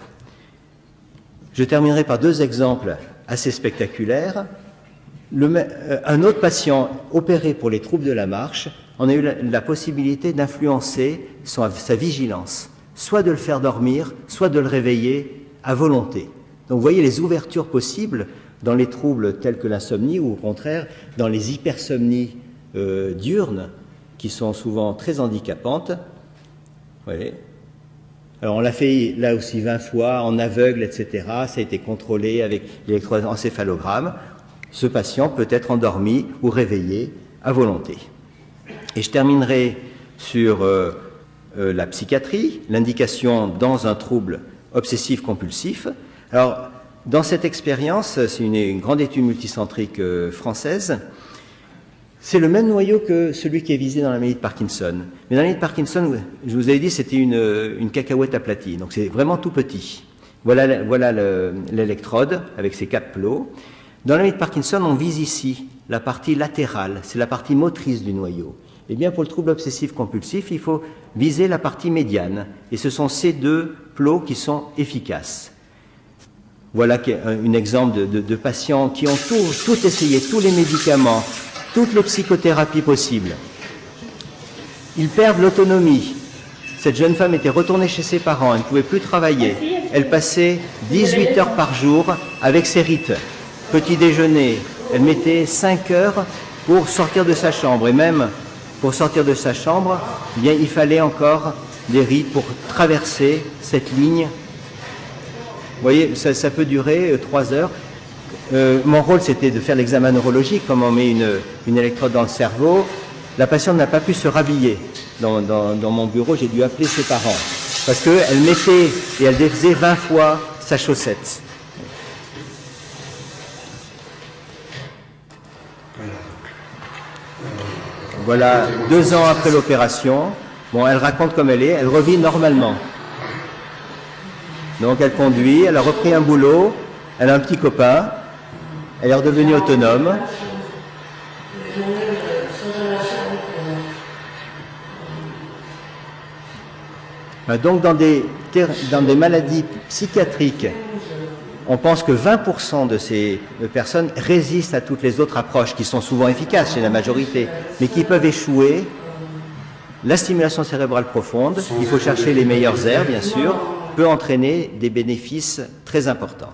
Speaker 3: Je terminerai par 2 exemples assez spectaculaires. Un autre patient opéré pour les troubles de la marche, on a eu la possibilité d'influencer sa vigilance, soit de le faire dormir, soit de le réveiller à volonté. Donc vous voyez les ouvertures possibles dans les troubles tels que l'insomnie ou au contraire dans les hypersomnies diurnes qui sont souvent très handicapantes. Vous voyez. Alors on l'a fait là aussi 20 fois en aveugle, etc. Ça a été contrôlé avec l'électroencéphalogramme. Ce patient peut être endormi ou réveillé à volonté. Et je terminerai sur la psychiatrie, l'indication dans un trouble obsessif-compulsif. Alors, dans cette expérience, c'est une grande étude multicentrique française, c'est le même noyau que celui qui est visé dans la maladie de Parkinson. Mais dans la maladie de Parkinson, je vous avais dit, c'était une cacahuète aplatie, donc c'est vraiment tout petit. Voilà l'électrode avec ses 4 plots. Dans la maladie de Parkinson, on vise ici la partie latérale, c'est la partie motrice du noyau. Eh bien, pour le trouble obsessif-compulsif, il faut viser la partie médiane. Et ce sont ces 2 plots qui sont efficaces. Voilà un exemple de patients qui ont tout essayé, tous les médicaments, toutes les psychothérapies possibles. Ils perdent l'autonomie. Cette jeune femme était retournée chez ses parents, elle ne pouvait plus travailler. Elle passait 18 heures par jour avec ses rites. Petit déjeuner, elle mettait 5 heures pour sortir de sa chambre. Et même pour sortir de sa chambre, eh bien, il fallait encore des rites pour traverser cette ligne. Vous voyez, ça peut durer 3 heures. Mon rôle, c'était de faire l'examen neurologique, comme on met une électrode dans le cerveau. La patiente n'a pas pu se rhabiller. Dans mon bureau, j'ai dû appeler ses parents. Parce qu'elle mettait et elle défaisait 20 fois sa chaussette. Voilà, 2 ans après l'opération. Bon, elle raconte comme elle est, elle revit normalement. Donc elle conduit, elle a repris un boulot, elle a un petit copain, elle est redevenue autonome. Donc dans des maladies psychiatriques, on pense que 20% de ces personnes résistent à toutes les autres approches qui sont souvent efficaces chez la majorité, mais qui peuvent échouer. La stimulation cérébrale profonde, il faut chercher les meilleures aires, bien sûr, peut entraîner des bénéfices très importants.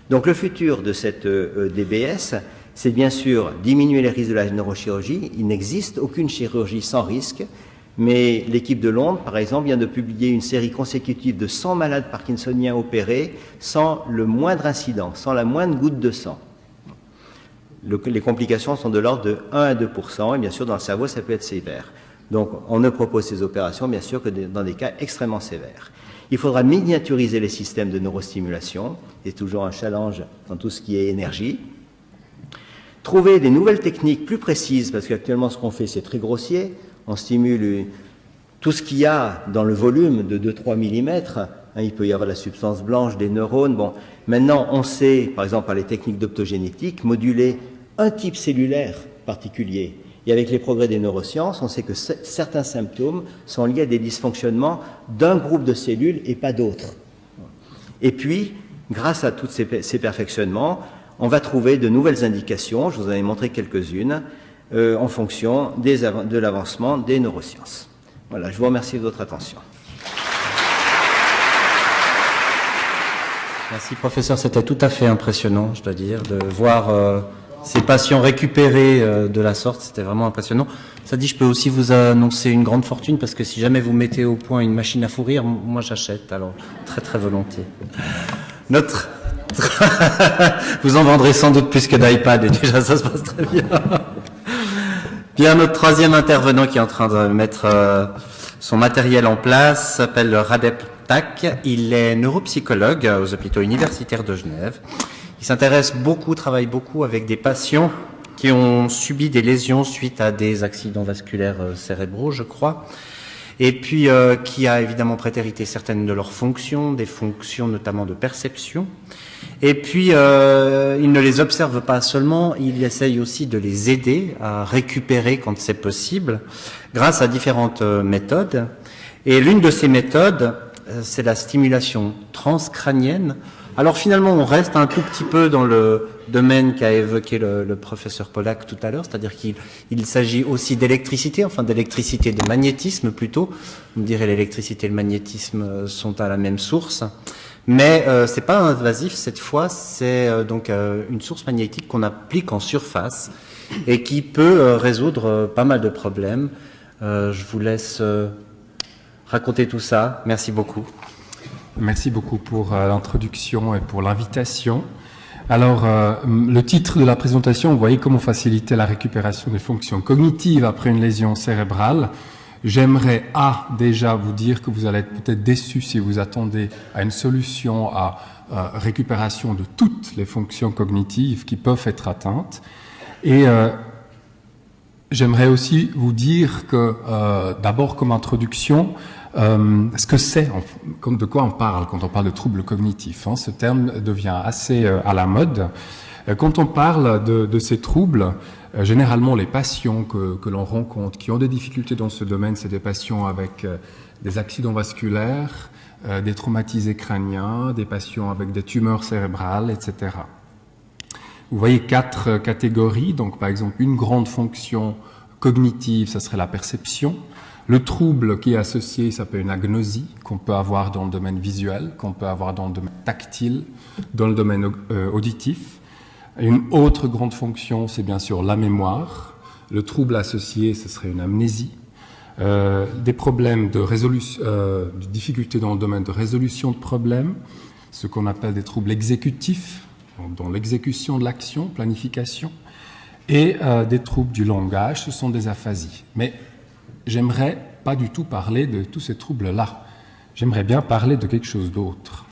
Speaker 3: Donc le futur de cette DBS, c'est bien sûr diminuer les risques de la neurochirurgie. Il n'existe aucune chirurgie sans risque, mais l'équipe de Londres, par exemple, vient de publier une série consécutive de 100 malades parkinsoniens opérés sans le moindre incident, sans la moindre goutte de sang. Les complications sont de l'ordre de 1 à 2%, et bien sûr dans le cerveau ça peut être sévère. Donc on ne propose ces opérations bien sûr que dans des cas extrêmement sévères. Il faudra miniaturiser les systèmes de neurostimulation, c'est toujours un challenge dans tout ce qui est énergie. Trouver des nouvelles techniques plus précises, parce qu'actuellement ce qu'on fait c'est très grossier, on stimule Tout ce qu'il y a dans le volume de 2-3 mm, il peut y avoir la substance blanche des neurones. Bon, maintenant, on sait, par exemple, par les techniques d'optogénétique, moduler un type cellulaire particulier. Et avec les progrès des neurosciences, on sait que certains symptômes sont liés à des dysfonctionnements d'un groupe de cellules et pas d'autres. Et puis, grâce à tous ces perfectionnements, on va trouver de nouvelles indications, je vous en ai montré quelques-unes, en fonction de l'avancement des neurosciences. Voilà, je vous remercie de votre attention.
Speaker 1: Merci professeur, c'était tout à fait impressionnant, je dois dire, de voir ces patients récupérés de la sorte, c'était vraiment impressionnant. Ça dit, je peux aussi vous annoncer une grande fortune, parce que si jamais vous mettez au point une machine à fourrir, moi j'achète, alors très très volontiers. Vous en vendrez sans doute plus que d'iPad, et déjà ça se passe très bien. Bien, notre troisième intervenant qui est en train de mettre son matériel en place s'appelle Radep Tak. Il est neuropsychologue aux hôpitaux universitaires de Genève. Il s'intéresse beaucoup, travaille beaucoup avec des patients qui ont subi des lésions suite à des accidents vasculaires cérébraux, je crois. Et puis qui a évidemment prétérité certaines de leurs fonctions, des fonctions notamment de perception. Et puis il ne les observe pas seulement, il essaye aussi de les aider à récupérer quand c'est possible, grâce à différentes méthodes. Et l'une de ces méthodes, c'est la stimulation transcrânienne. Alors finalement, on reste un tout petit peu dans le domaine qu'a évoqué le professeur Pollack tout à l'heure, c'est-à-dire qu'il s'agit aussi d'électricité, enfin d'électricité de magnétisme plutôt. On dirait l'électricité et le magnétisme sont à la même source. Mais c'est pas invasif cette fois, c'est donc une source magnétique qu'on applique en surface et qui peut résoudre pas mal de problèmes. Je vous laisse raconter tout ça. Merci beaucoup.
Speaker 5: Merci beaucoup pour l'introduction et pour l'invitation. Alors, le titre de la présentation, vous voyez comment faciliter la récupération des fonctions cognitives après une lésion cérébrale. J'aimerais déjà vous dire que vous allez être peut-être déçus si vous attendez à une solution à récupération de toutes les fonctions cognitives qui peuvent être atteintes. Et j'aimerais aussi vous dire que, d'abord comme introduction, ce que c'est, de quoi on parle quand on parle de troubles cognitifs. Ce terme devient assez à la mode. Quand on parle de ces troubles, généralement les patients que l'on rencontre qui ont des difficultés dans ce domaine, c'est des patients avec des accidents vasculaires, des traumatisés crâniens, des patients avec des tumeurs cérébrales, etc. Vous voyez 4 catégories. Donc par exemple, une grande fonction cognitive, ça serait la perception. Le trouble qui est associé s'appelle une agnosie, qu'on peut avoir dans le domaine visuel, qu'on peut avoir dans le domaine tactile, dans le domaine auditif. Une autre grande fonction, c'est bien sûr la mémoire. Le trouble associé, ce serait une amnésie. Des problèmes de résolution, de difficultés dans le domaine de résolution de problèmes, ce qu'on appelle des troubles exécutifs, dans l'exécution de l'action, planification, et des troubles du langage, ce sont des aphasies. Mais j'aimerais pas du tout parler de tous ces troubles-là. J'aimerais bien parler de quelque chose d'autre.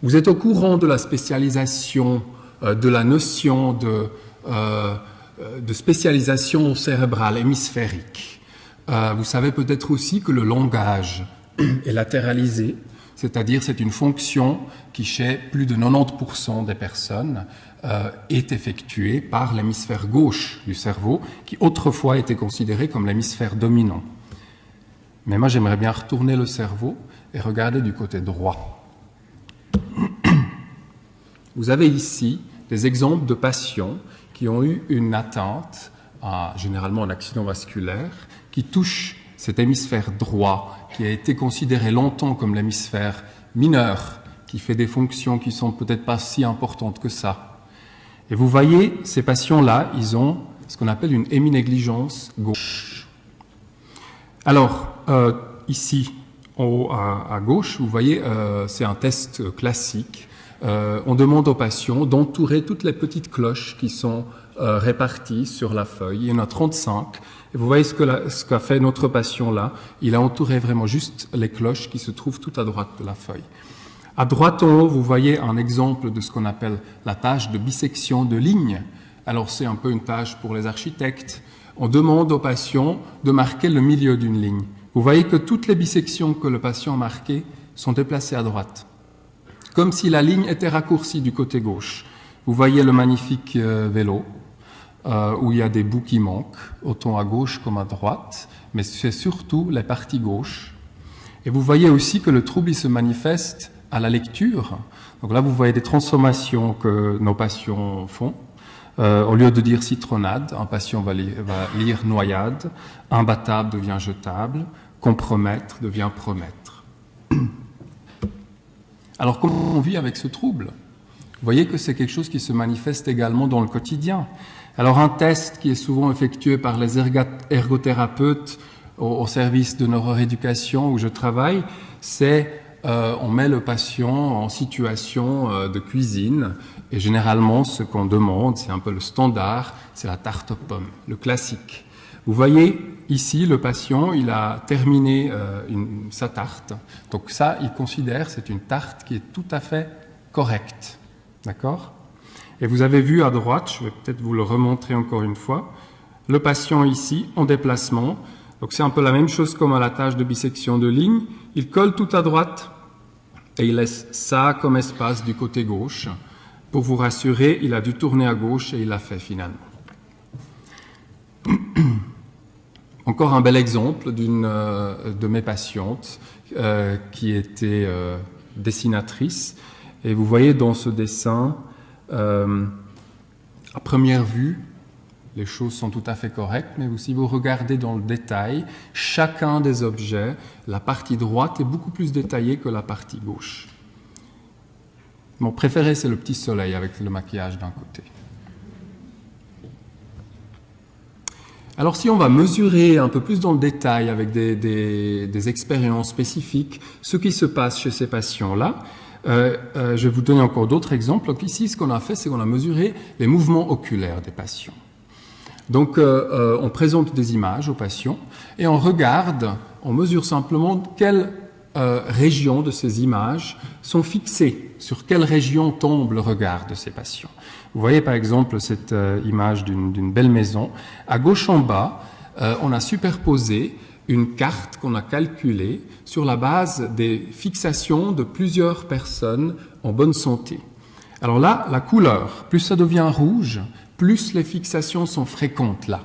Speaker 5: Vous êtes au courant de la spécialisation, de la notion de spécialisation cérébrale hémisphérique. Vous savez peut-être aussi que le langage est latéralisé, c'est-à-dire c'est une fonction qui, chez plus de 90% des personnes, est effectuée par l'hémisphère gauche du cerveau, qui autrefois était considéré comme l'hémisphère dominant. Mais moi, j'aimerais bien retourner le cerveau et regarder du côté droit. Vous avez ici des exemples de patients qui ont eu une atteinte, généralement un accident vasculaire, qui touche cet hémisphère droit, qui a été considéré longtemps comme l'hémisphère mineur, qui fait des fonctions qui sont peut-être pas si importantes que ça. Et vous voyez, ces patients-là, ils ont ce qu'on appelle une héminégligence gauche. Alors, ici, à gauche, vous voyez, c'est un test classique. On demande aux patients d'entourer toutes les petites cloches qui sont réparties sur la feuille. Il y en a 35. Et vous voyez ce qu'a fait notre patient-là. Il a entouré vraiment juste les cloches qui se trouvent tout à droite de la feuille. À droite en haut, vous voyez un exemple de ce qu'on appelle la tâche de bisection de ligne. Alors c'est un peu une tâche pour les architectes on demande au patient de marquer le milieu d'une ligne. Vous voyez que toutes les bisections que le patient a marquées sont déplacées à droite, comme si la ligne était raccourcie du côté gauche. Vous voyez le magnifique vélo, où il y a des bouts qui manquent, autant à gauche comme à droite, mais c'est surtout les parties gauches. Et vous voyez aussi que le trouble il se manifeste à la lecture. Donc là, vous voyez des transformations que nos patients font. Au lieu de dire citronnade, un patient va lire noyade, imbattable devient jetable, compromettre devient promettre. Alors, comment on vit avec ce trouble? Vous voyez que c'est quelque chose qui se manifeste également dans le quotidien. Alors, un test qui est souvent effectué par les ergothérapeutes au service de neurorééducation où je travaille, c'est on met le patient en situation de cuisine et généralement ce qu'on demande, c'est un peu le standard, c'est la tarte aux pommes, le classique. Vous voyez ici le patient, il a terminé sa tarte, donc ça il considère c'est une tarte qui est tout à fait correcte, d'accord? Et vous avez vu à droite, je vais peut-être vous le remontrer encore une fois, le patient ici en déplacement. Donc c'est un peu la même chose comme à la tâche de bisection de ligne. Il colle tout à droite et il laisse ça comme espace du côté gauche. Pour vous rassurer, il a dû tourner à gauche et il l'a fait finalement. Encore un bel exemple d'une de mes patientes qui était dessinatrice. Et vous voyez dans ce dessin, à première vue, les choses sont tout à fait correctes, mais si vous regardez dans le détail, chacun des objets, la partie droite est beaucoup plus détaillée que la partie gauche. Mon préféré, c'est le petit soleil avec le maquillage d'un côté. Alors, si on va mesurer un peu plus dans le détail avec des expériences spécifiques, ce qui se passe chez ces patients-là, je vais vous donner encore d'autres exemples. Donc ici, ce qu'on a fait, c'est qu'on a mesuré les mouvements oculaires des patients. Donc, on présente des images aux patients et on regarde, on mesure simplement quelles régions de ces images sont fixées, sur quelle région tombe le regard de ces patients. Vous voyez par exemple cette image d'une belle maison. À gauche en bas, on a superposé une carte qu'on a calculée sur la base des fixations de plusieurs personnes en bonne santé. Alors là, la couleur, plus ça devient rouge, plus les fixations sont fréquentes là.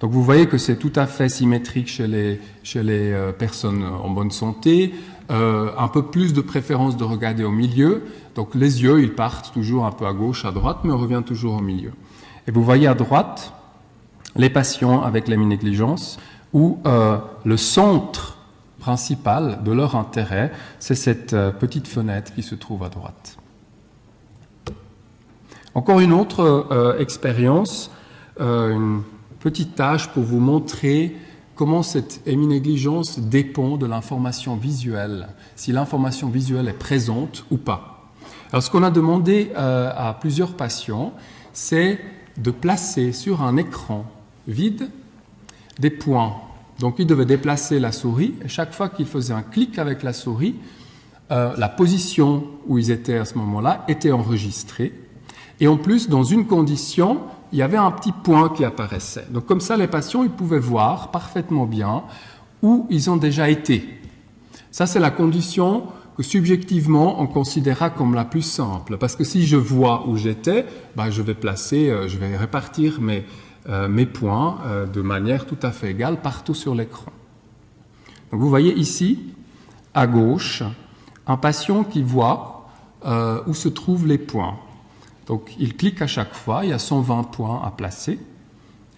Speaker 5: Donc vous voyez que c'est tout à fait symétrique chez les personnes en bonne santé, un peu plus de préférence de regarder au milieu. Donc les yeux, ils partent toujours un peu à gauche, à droite, mais on revient toujours au milieu. Et vous voyez à droite les patients avec l'héminégligence où le centre principal de leur intérêt, c'est cette petite fenêtre qui se trouve à droite. Encore une autre expérience, une petite tâche pour vous montrer comment cette héminégligence dépend de l'information visuelle, si l'information visuelle est présente ou pas. Alors ce qu'on a demandé à plusieurs patients, c'est de placer sur un écran vide des points. Donc ils devaient déplacer la souris et chaque fois qu'ils faisaient un clic avec la souris, la position où ils étaient à ce moment-là était enregistrée. Et en plus, dans une condition, il y avait un petit point qui apparaissait. Donc comme ça, les patients ils pouvaient voir parfaitement bien où ils ont déjà été. Ça, c'est la condition que subjectivement, on considérera comme la plus simple. Parce que si je vois où j'étais, je vais répartir mes points de manière tout à fait égale partout sur l'écran. Donc vous voyez ici, à gauche, un patient qui voit où se trouvent les points. Donc il clique à chaque fois, il y a 120 points à placer,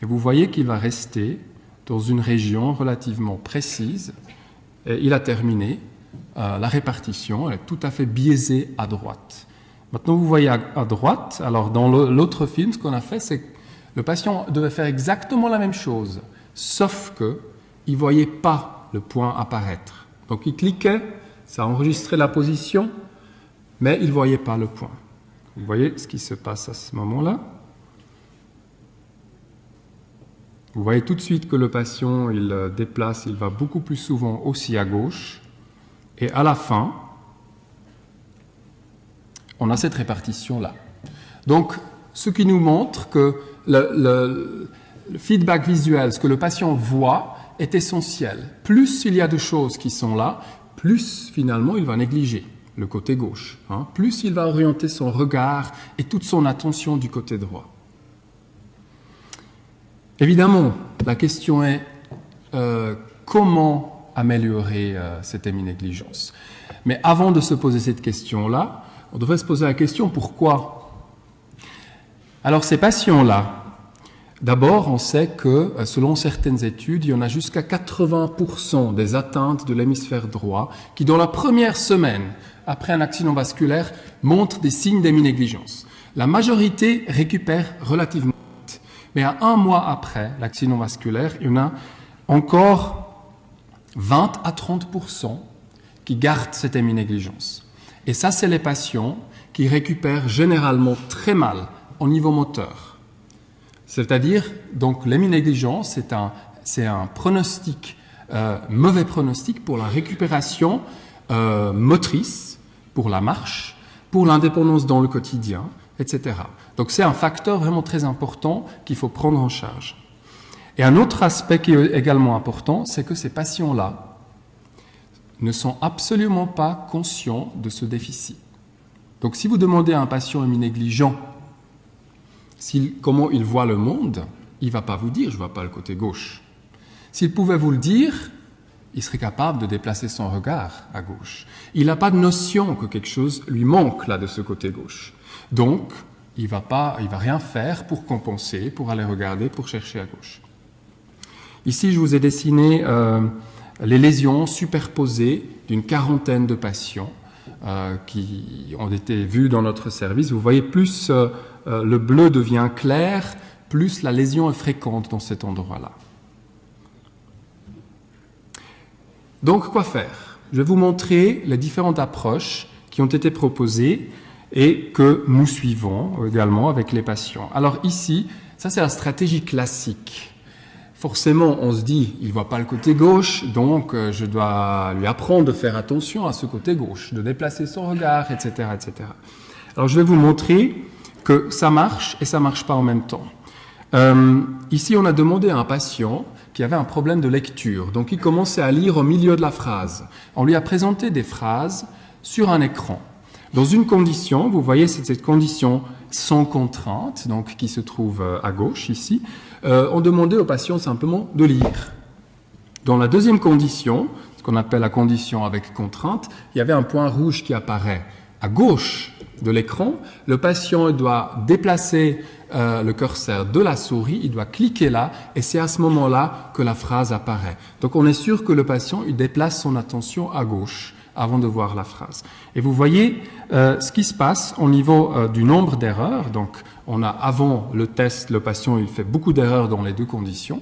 Speaker 5: et vous voyez qu'il va rester dans une région relativement précise, et il a terminé, la répartition elle est tout à fait biaisée à droite. Maintenant vous voyez à droite, alors dans l'autre film, ce qu'on a fait, c'est que le patient devait faire exactement la même chose, sauf qu'il ne voyait pas le point apparaître. Donc il cliquait, ça enregistrait la position, mais il ne voyait pas le point. Vous voyez ce qui se passe à ce moment-là. Vous voyez tout de suite que le patient, il déplace, il va beaucoup plus souvent aussi à gauche. Et à la fin, on a cette répartition-là. Donc, ce qui nous montre que le feedback visuel, ce que le patient voit, est essentiel. Plus il y a de choses qui sont là, plus finalement il va négliger le côté gauche. Plus il va orienter son regard et toute son attention du côté droit. Évidemment, la question est comment améliorer cette héminégligence. Mais avant de se poser cette question-là, on devrait se poser la question pourquoi. Alors ces patients-là, d'abord, on sait que, selon certaines études, il y en a jusqu'à 80% des atteintes de l'hémisphère droit qui, dans la première semaine après un accident vasculaire, montrent des signes d'héminégligence. La majorité récupère relativement vite. Mais à 1 mois après l'accident vasculaire, il y en a encore 20 à 30% qui gardent cette héminégligence. Et ça, c'est les patients qui récupèrent généralement très mal au niveau moteur. C'est-à-dire, donc, l'héminégligence, c'est un pronostic, mauvais pronostic pour la récupération motrice, pour la marche, pour l'indépendance dans le quotidien, etc. Donc, c'est un facteur vraiment très important qu'il faut prendre en charge. Et un autre aspect qui est également important, c'est que ces patients-là ne sont absolument pas conscients de ce déficit. Donc, si vous demandez à un patient héminégligent comment il voit le monde, il ne va pas vous dire « je ne vois pas le côté gauche ». S'il pouvait vous le dire, il serait capable de déplacer son regard à gauche. Il n'a pas de notion que quelque chose lui manque là de ce côté gauche. Donc, il va rien faire pour compenser, pour aller regarder, pour chercher à gauche. Ici, je vous ai dessiné les lésions superposées d'une quarantaine de patients qui ont été vus dans notre service. Vous voyez, plus le bleu devient clair, plus la lésion est fréquente dans cet endroit-là. Donc, quoi faire? Je vais vous montrer les différentes approches qui ont été proposées et que nous suivons également avec les patients. Alors ici, ça c'est la stratégie classique. Forcément, on se dit, il ne voit pas le côté gauche, donc je dois lui apprendre de faire attention à ce côté gauche, de déplacer son regard, etc., etc. Alors, je vais vous montrer que ça marche et ça ne marche pas en même temps. Ici, on a demandé à un patient qui avait un problème de lecture, donc il commençait à lire au milieu de la phrase. On lui a présenté des phrases sur un écran. Dans une condition, vous voyez, c'est cette condition sans contrainte, donc qui se trouve à gauche ici, on demandait au patient simplement de lire. Dans la deuxième condition, ce qu'on appelle la condition avec contrainte, il y avait un point rouge qui apparaît à gauche de l'écran. Le patient doit déplacer le curseur de la souris, il doit cliquer là, et c'est à ce moment-là que la phrase apparaît. Donc on est sûr que le patient il déplace son attention à gauche avant de voir la phrase. Et vous voyez ce qui se passe au niveau du nombre d'erreurs. Donc, on a avant le test, le patient il fait beaucoup d'erreurs dans les deux conditions.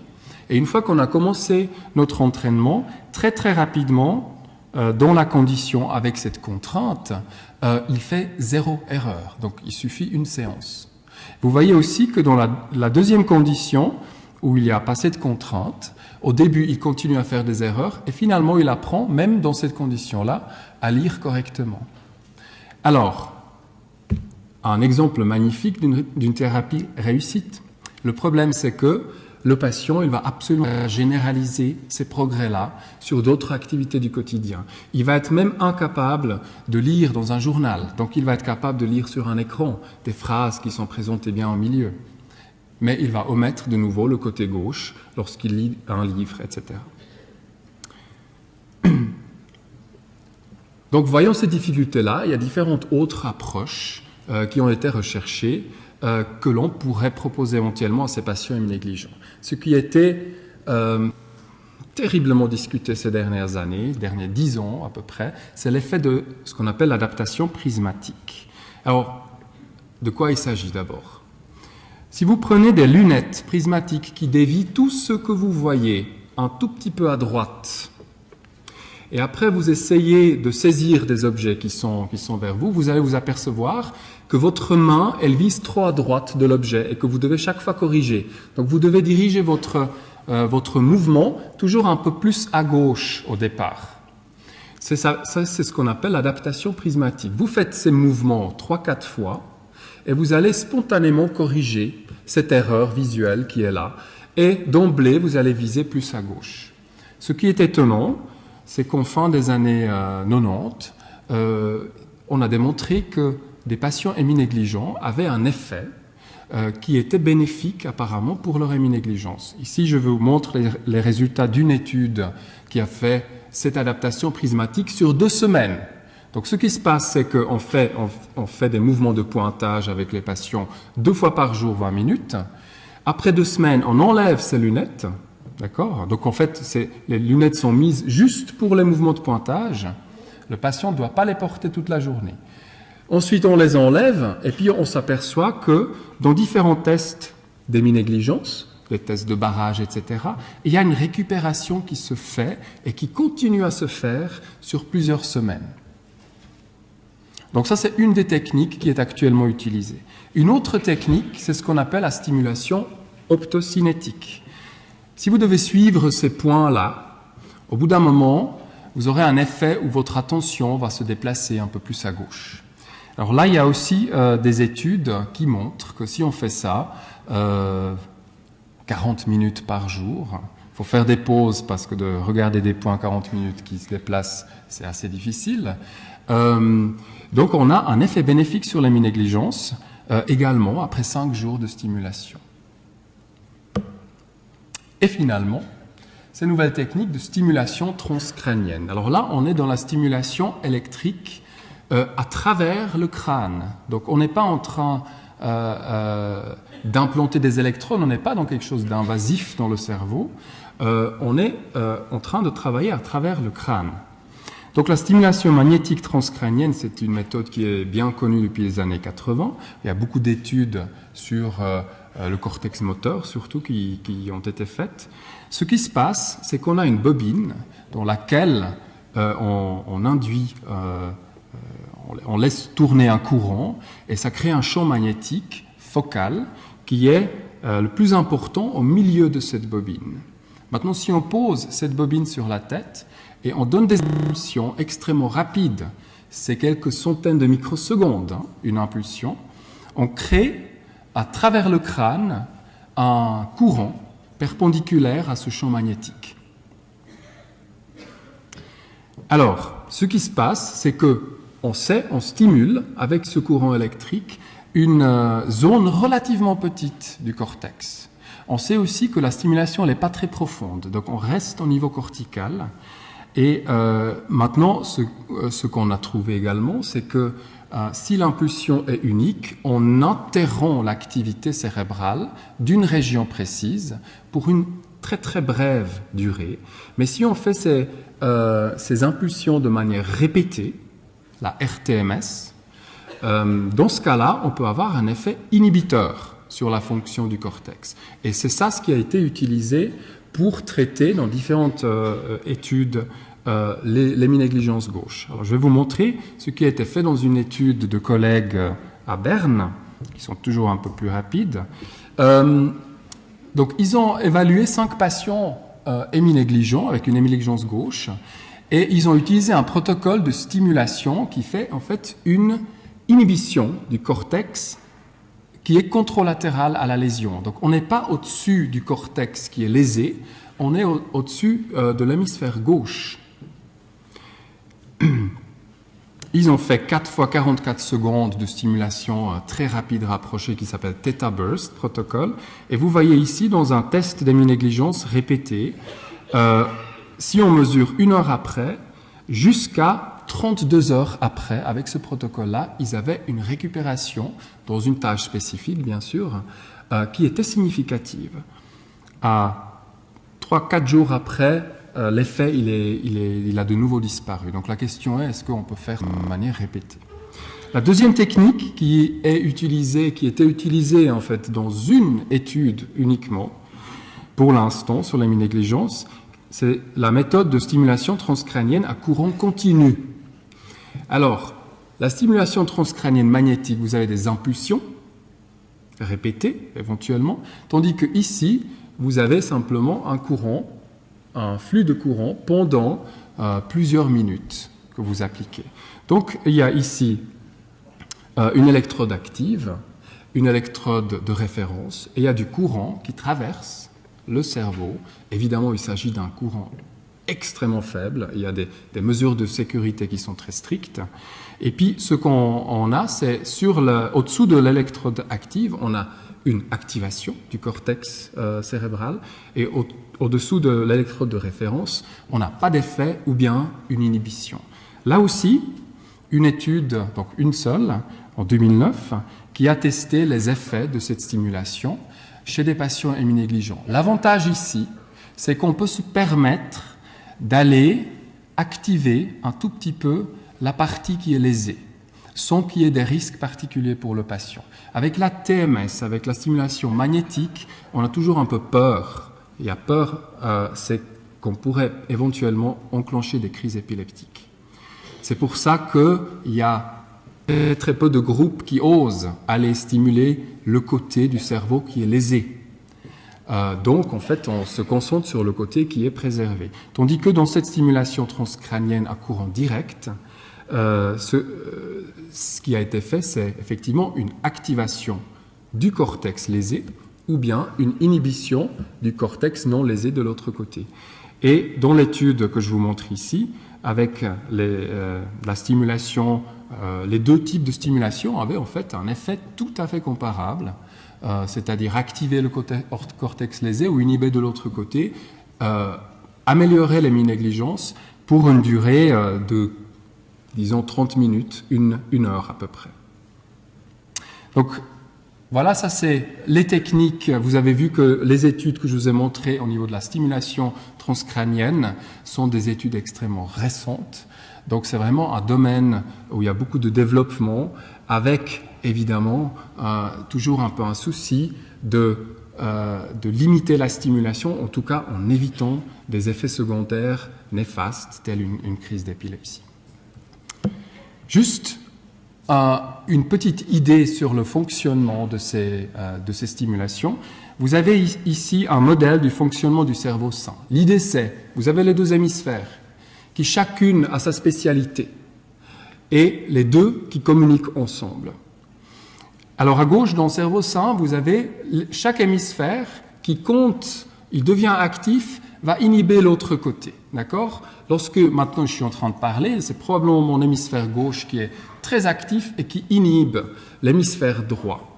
Speaker 5: Et une fois qu'on a commencé notre entraînement, très très rapidement, dans la condition avec cette contrainte, il fait 0 erreur. Donc, il suffit une séance. Vous voyez aussi que dans la deuxième condition, où il n'y a pas cette contrainte, au début, il continue à faire des erreurs et finalement, il apprend, même dans cette condition-là, à lire correctement. Alors, un exemple magnifique d'une thérapie réussite. Le problème, c'est que le patient, il va absolument généraliser ces progrès-là sur d'autres activités du quotidien. Il va être même incapable de lire dans un journal. Donc, il va être capable de lire sur un écran des phrases qui sont présentées bien au milieu. Mais il va omettre de nouveau le côté gauche lorsqu'il lit un livre, etc. Donc, voyant ces difficultés-là, il y a différentes autres approches qui ont été recherchées que l'on pourrait proposer éventuellement à ces patients héminégligents. Ce qui a été terriblement discuté ces dernières années, derniers 10 ans à peu près, c'est l'effet de ce qu'on appelle l'adaptation prismatique. Alors, de quoi il s'agit d'abord ? Si vous prenez des lunettes prismatiques qui dévient tout ce que vous voyez un tout petit peu à droite, et après vous essayez de saisir des objets qui sont vers vous, vous allez vous apercevoir que votre main, elle vise trop à droite de l'objet et que vous devez chaque fois corriger. Donc vous devez diriger votre mouvement toujours un peu plus à gauche au départ. C'est ce qu'on appelle l'adaptation prismatique. Vous faites ces mouvements 3-4 fois, et vous allez spontanément corriger cette erreur visuelle qui est là. et d'emblée, vous allez viser plus à gauche. Ce qui est étonnant, c'est qu'en fin des années 90, on a démontré que des patients héminégligents avaient un effet qui était bénéfique apparemment pour leur héminégligence. Ici, je vous montre les résultats d'une étude qui a fait cette adaptation prismatique sur 2 semaines. Donc ce qui se passe, c'est qu'on fait des mouvements de pointage avec les patients 2 fois par jour, 20 minutes. Après 2 semaines, on enlève ces lunettes. D'accord? Donc en fait, les lunettes sont mises juste pour les mouvements de pointage. Le patient ne doit pas les porter toute la journée. Ensuite, on les enlève et puis on s'aperçoit que dans différents tests d'héminégligence, les tests de barrage, etc., il y a une récupération qui se fait et qui continue à se faire sur plusieurs semaines. Donc ça, c'est une des techniques qui est actuellement utilisée. Une autre technique, c'est ce qu'on appelle la stimulation optocinétique. Si vous devez suivre ces points-là, au bout d'un moment, vous aurez un effet où votre attention va se déplacer un peu plus à gauche. Alors là, il y a aussi des études qui montrent que si on fait ça, 40 minutes par jour, il faut faire des pauses parce que de regarder des points 40 minutes qui se déplacent, c'est assez difficile. Donc on a un effet bénéfique sur l'héminégligence également après 5 jours de stimulation. Et finalement, ces nouvelles techniques de stimulation transcrânienne. Alors là, on est dans la stimulation électrique à travers le crâne. Donc on n'est pas en train d'implanter des électrodes, on n'est pas dans quelque chose d'invasif dans le cerveau, on est en train de travailler à travers le crâne. Donc la stimulation magnétique transcrânienne, c'est une méthode qui est bien connue depuis les années 80. Il y a beaucoup d'études sur le cortex moteur, surtout, qui ont été faites. Ce qui se passe, c'est qu'on a une bobine dans laquelle on induit, on laisse tourner un courant et ça crée un champ magnétique focal qui est le plus important au milieu de cette bobine. Maintenant, si on pose cette bobine sur la tête et on donne des impulsions extrêmement rapides, c'est quelques centaines de microsecondes, une impulsion, on crée à travers le crâne un courant perpendiculaire à ce champ magnétique. Alors, ce qui se passe, c'est que on stimule avec ce courant électrique une zone relativement petite du cortex. On sait aussi que la stimulation n'est pas très profonde, donc on reste au niveau cortical. Et maintenant, ce qu'on a trouvé également, c'est que si l'impulsion est unique, on interrompt l'activité cérébrale d'une région précise pour une très très brève durée. Mais si on fait ces impulsions de manière répétée, la RTMS, dans ce cas-là, on peut avoir un effet inhibiteur sur la fonction du cortex. Et c'est ça ce qui a été utilisé pour traiter dans différentes études l'héminégligence gauche. Alors, je vais vous montrer ce qui a été fait dans une étude de collègues à Berne, qui sont toujours un peu plus rapides. Donc, ils ont évalué 5 patients héminégligents avec une héminégligence gauche et ils ont utilisé un protocole de stimulation qui fait en fait une inhibition du cortex qui est contralatérale à la lésion. Donc, on n'est pas au-dessus du cortex qui est lésé, on est au-dessus de l'hémisphère gauche. Ils ont fait 4 fois 44 secondes de stimulation très rapide rapprochée qui s'appelle Theta Burst protocole. Et vous voyez ici, dans un test d'héminégligence répété, si on mesure 1 heure après, jusqu'à 32 heures après, avec ce protocole-là, ils avaient une récupération, dans une tâche spécifique bien sûr, qui était significative. À 3-4 jours après, l'effet il a de nouveau disparu. Donc la question est, est-ce qu'on peut faire de manière répétée? La deuxième technique qui était utilisée en fait dans une étude uniquement, pour l'instant, sur l'héminégligence, c'est la méthode de stimulation transcrânienne à courant continu. Alors, la stimulation transcrânienne magnétique, vous avez des impulsions répétées éventuellement, tandis que ici, vous avez simplement un courant, un flux de courant pendant plusieurs minutes que vous appliquez. Donc, il y a ici une électrode active, une électrode de référence, et il y a du courant qui traverse le cerveau. Évidemment, il s'agit d'un courant extrêmement faible. Il y a des mesures de sécurité qui sont très strictes. Et puis, ce qu'on a, c'est au-dessous de l'électrode active, on a une activation du cortex cérébral, et au-dessous de l'électrode de référence, on n'a pas d'effet ou bien une inhibition. Là aussi, une étude, donc une seule, en 2009, qui a testé les effets de cette stimulation chez des patients héminégligents. L'avantage ici, c'est qu'on peut se permettre d'aller activer un tout petit peu la partie qui est lésée, sans qu'il y ait des risques particuliers pour le patient. Avec la TMS, avec la stimulation magnétique, on a toujours un peu peur. Il y a peur, c'est qu'on pourrait éventuellement enclencher des crises épileptiques. C'est pour ça qu'il y a très peu de groupes qui osent aller stimuler le côté du cerveau qui est lésé. Donc, en fait, on se concentre sur le côté qui est préservé. Tandis que dans cette stimulation transcrânienne à courant direct, ce qui a été fait, c'est effectivement une activation du cortex lésé ou bien une inhibition du cortex non lésé de l'autre côté. Et dans l'étude que je vous montre ici, avec la stimulation, les deux types de stimulation avaient en fait un effet tout à fait comparable, c'est-à-dire activer le cortex lésé ou inhiber de l'autre côté, améliorer l'héminégligence pour une durée de, disons, 30 minutes, une heure à peu près. Donc, voilà, ça c'est les techniques. Vous avez vu que les études que je vous ai montrées au niveau de la stimulation transcrânienne sont des études extrêmement récentes. Donc c'est vraiment un domaine où il y a beaucoup de développement, avec évidemment toujours un peu un souci de limiter la stimulation, en tout cas en évitant des effets secondaires néfastes, tels une crise d'épilepsie. Juste une petite idée sur le fonctionnement de ces stimulations. Vous avez ici un modèle du fonctionnement du cerveau sain. L'idée c'est, vous avez les deux hémisphères qui chacune a sa spécialité et les deux qui communiquent ensemble. Alors à gauche, dans le cerveau sain, vous avez chaque hémisphère qui compte, il devient actif, va inhiber l'autre côté. D'accord ? Lorsque maintenant je suis en train de parler, c'est probablement mon hémisphère gauche qui est très actif et qui inhibe l'hémisphère droit.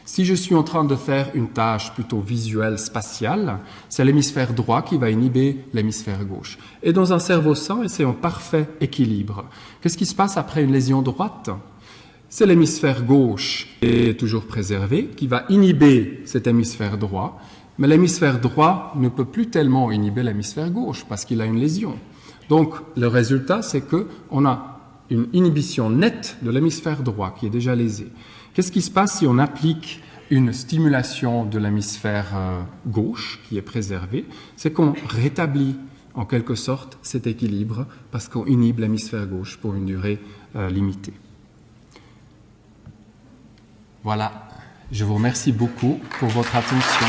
Speaker 5: Si je suis en train de faire une tâche plutôt visuelle, spatiale, c'est l'hémisphère droit qui va inhiber l'hémisphère gauche. Et dans un cerveau sain, c'est en parfait équilibre. Qu'est-ce qui se passe après une lésion droite ? C'est l'hémisphère gauche qui est toujours préservé, qui va inhiber cet hémisphère droit, mais l'hémisphère droit ne peut plus tellement inhiber l'hémisphère gauche parce qu'il a une lésion. Donc, le résultat, c'est qu'on a une inhibition nette de l'hémisphère droit qui est déjà lésé. Qu'est-ce qui se passe si on applique une stimulation de l'hémisphère gauche qui est préservé? C'est qu'on rétablit en quelque sorte cet équilibre parce qu'on inhibe l'hémisphère gauche pour une durée limitée. Voilà, je vous remercie beaucoup pour votre attention.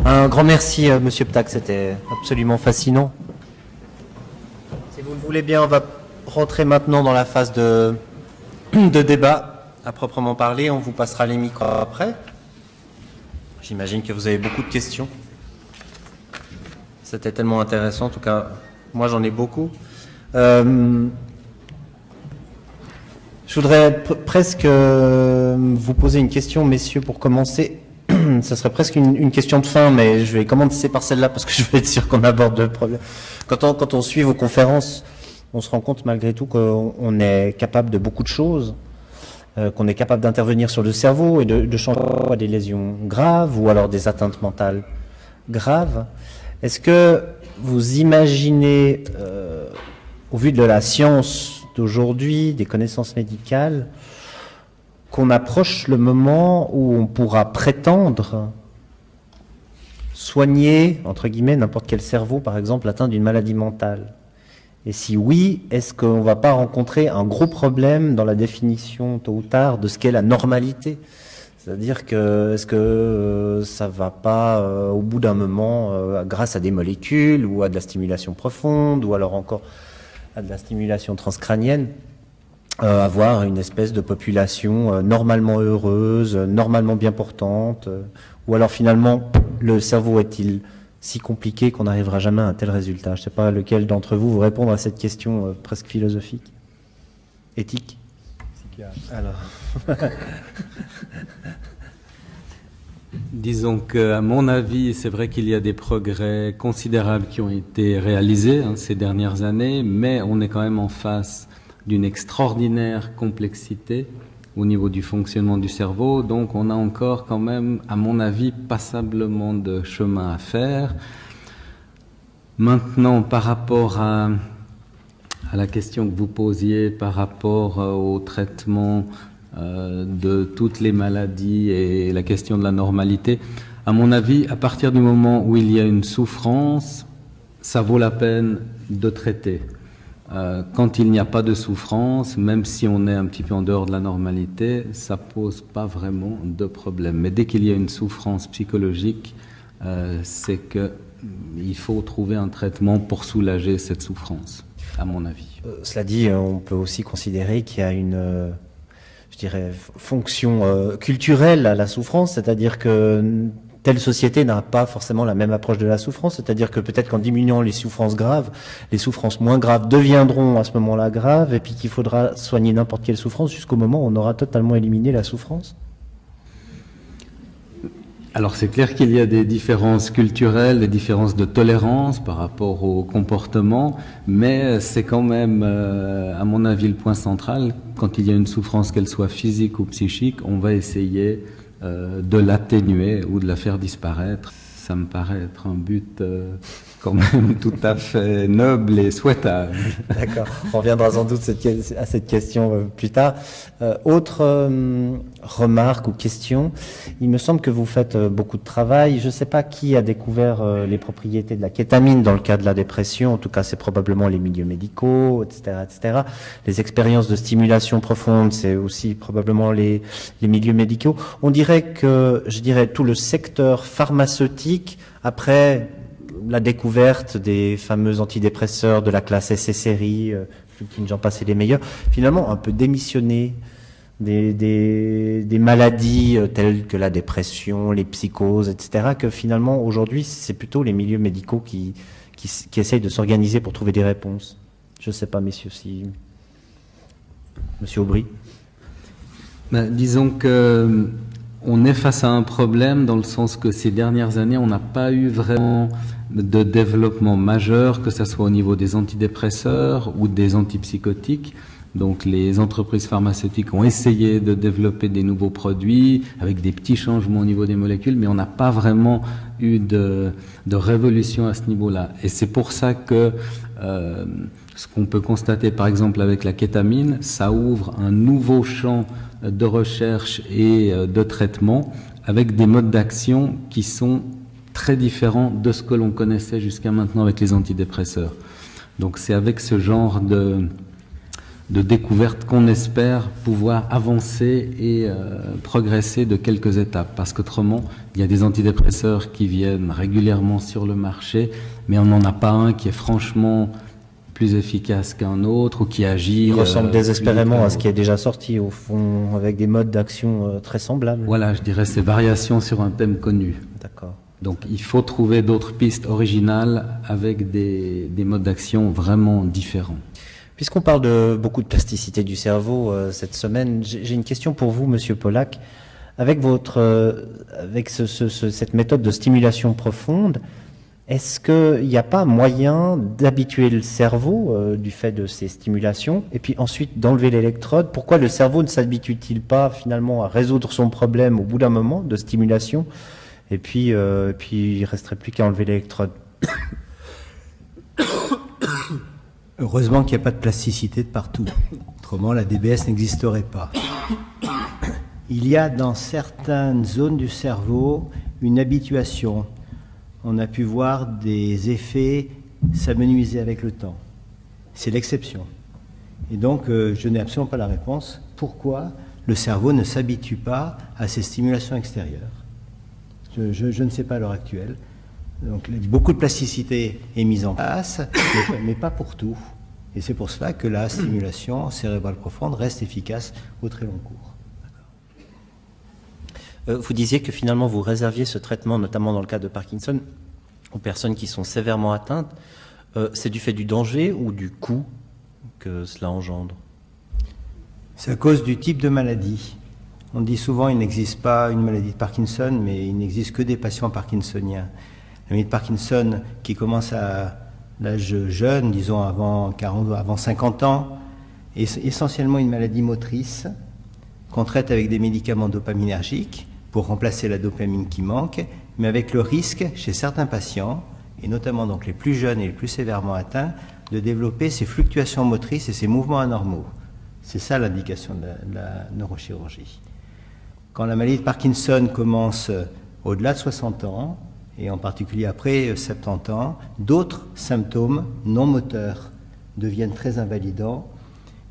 Speaker 1: Un grand merci, Monsieur Ptak, c'était absolument fascinant. Si vous le voulez bien, on va rentrer maintenant dans la phase de débat à proprement parler. On vous passera les micros après. J'imagine que vous avez beaucoup de questions. C'était tellement intéressant, en tout cas, moi j'en ai beaucoup. Je voudrais presque vous poser une question, messieurs, pour commencer. Ça serait presque une question de fin, mais je vais commencer par celle-là parce que je veux être sûr qu'on aborde le problème. Quand on suit vos conférences, on se rend compte malgré tout qu'on est capable de beaucoup de choses, qu'on est capable d'intervenir sur le cerveau et de changer des lésions graves ou alors des atteintes mentales graves. Est-ce que vous imaginez, au vu de la science d'aujourd'hui, des connaissances médicales, qu'on approche le moment où on pourra prétendre soigner, entre guillemets, n'importe quel cerveau, par exemple, atteint d'une maladie mentale? Et si oui, est-ce qu'on ne va pas rencontrer un gros problème dans la définition, tôt ou tard, de ce qu'est la normalité? C'est-à-dire que est-ce que ça va pas au bout d'un moment, grâce à des molécules ou à de la stimulation profonde ou alors encore à de la stimulation transcrânienne, avoir une espèce de population normalement heureuse, normalement bien portante, ou alors finalement le cerveau est-il si compliqué qu'on n'arrivera jamais à un tel résultat? Je ne sais pas lequel d'entre vous vous répondre à cette question presque philosophique, éthique. Alors.
Speaker 2: Disons qu'à mon avis, c'est vrai qu'il y a des progrès considérables qui ont été réalisés ces dernières années, mais on est quand même en face d'une extraordinaire complexité au niveau du fonctionnement du cerveau, donc on a encore quand même, à mon avis, passablement de chemin à faire. Maintenant, par rapport à la question que vous posiez par rapport au traitement de toutes les maladies et la question de la normalité, à mon avis, à partir du moment où il y a une souffrance, ça vaut la peine de traiter. Quand il n'y a pas de souffrance, même si on est un petit peu en dehors de la normalité, ça pose pas vraiment de problème. Mais dès qu'il y a une souffrance psychologique, c'est que il faut trouver un traitement pour soulager cette souffrance, à mon avis.
Speaker 1: Cela dit, on peut aussi considérer qu'il y a une, je dirais, fonction culturelle à la souffrance, c'est-à-dire que telle société n'a pas forcément la même approche de la souffrance, c'est-à-dire que peut-être qu'en diminuant les souffrances graves, les souffrances moins graves deviendront à ce moment-là graves, et puis qu'il faudra soigner n'importe quelle souffrance jusqu'au moment où on aura totalement éliminé la souffrance.
Speaker 2: Alors c'est clair qu'il y a des différences culturelles, des différences de tolérance par rapport au comportement, mais c'est quand même, à mon avis, le point central. Quand il y a une souffrance, qu'elle soit physique ou psychique, on va essayer de l'atténuer ou de la faire disparaître. Ça me paraît être un but quand même tout à fait noble et souhaitable.
Speaker 1: D'accord, on reviendra sans doute à cette question plus tard. Autre remarque ou question, il me semble que vous faites beaucoup de travail. Je ne sais pas qui a découvert les propriétés de la kétamine dans le cas de la dépression. En tout cas, c'est probablement les milieux médicaux, etc., etc. Les expériences de stimulation profonde, c'est aussi probablement les milieux médicaux. On dirait que, je dirais, tout le secteur pharmaceutique, après la découverte des fameux antidépresseurs de la classe SSRI, j'en passais les meilleurs, finalement un peu démissionné des maladies telles que la dépression, les psychoses, etc., que finalement aujourd'hui c'est plutôt les milieux médicaux qui essayent de s'organiser pour trouver des réponses. Je ne sais pas, messieurs, si... Monsieur Aubry.
Speaker 2: Disons que on est face à un problème dans le sens que ces dernières années, on n'a pas eu vraiment de développement majeur, que ce soit au niveau des antidépresseurs ou des antipsychotiques. Donc les entreprises pharmaceutiques ont essayé de développer des nouveaux produits avec des petits changements au niveau des molécules, mais on n'a pas vraiment eu de révolution à ce niveau-là. Et c'est pour ça que ce qu'on peut constater par exemple avec la kétamine, ça ouvre un nouveau champ de recherche et de traitement avec des modes d'action qui sont très différents de ce que l'on connaissait jusqu'à maintenant avec les antidépresseurs. Donc c'est avec ce genre de découverte qu'on espère pouvoir avancer et progresser de quelques étapes. Parce qu'autrement, il y a des antidépresseurs qui viennent régulièrement sur le marché, mais on n'en a pas un qui est franchement plus efficace qu'un autre ou qui agit...
Speaker 1: Il ressemble désespérément à ce qui est déjà sorti, au fond, avec des modes d'action très semblables.
Speaker 2: Voilà, je dirais ces variations sur un thème connu.
Speaker 1: D'accord.
Speaker 2: Donc il faut trouver d'autres pistes originales avec des modes d'action vraiment différents.
Speaker 1: Puisqu'on parle de beaucoup de plasticité du cerveau cette semaine, j'ai une question pour vous, Monsieur Pollack. Avec cette méthode de stimulation profonde, est-ce qu'il n'y a pas moyen d'habituer le cerveau du fait de ces stimulations et puis ensuite d'enlever l'électrode? Pourquoi le cerveau ne s'habitue-t-il pas finalement à résoudre son problème au bout d'un moment de stimulation et puis il ne resterait plus qu'à enlever l'électrode?
Speaker 6: Heureusement qu'il n'y a pas de plasticité de partout. Autrement, la DBS n'existerait pas. Il y a dans certaines zones du cerveau une habituation. On a pu voir des effets s'amenuiser avec le temps. C'est l'exception. Et donc, je n'ai absolument pas la réponse. Pourquoi le cerveau ne s'habitue pas à ces stimulations extérieures. Je ne sais pas à l'heure actuelle. Donc, beaucoup de plasticité est mise en place, mais pas pour tout. Et c'est pour cela que la stimulation cérébrale profonde reste efficace au très long cours.
Speaker 1: Vous disiez que finalement vous réserviez ce traitement, notamment dans le cas de Parkinson, aux personnes qui sont sévèrement atteintes. C'est du fait du danger ou du coût que cela engendre?
Speaker 6: C'est à cause du type de maladie. On dit souvent qu'il n'existe pas une maladie de Parkinson, mais il n'existe que des patients parkinsoniens. La maladie de Parkinson qui commence à l'âge jeune, disons avant 40, avant 50 ans, est essentiellement une maladie motrice qu'on traite avec des médicaments dopaminergiques pour remplacer la dopamine qui manque, mais avec le risque chez certains patients, et notamment donc les plus jeunes et les plus sévèrement atteints, de développer ces fluctuations motrices et ces mouvements anormaux. C'est ça l'indication de la neurochirurgie. Quand la maladie de Parkinson commence au-delà de 60 ans, et en particulier après 70 ans, d'autres symptômes non moteurs deviennent très invalidants.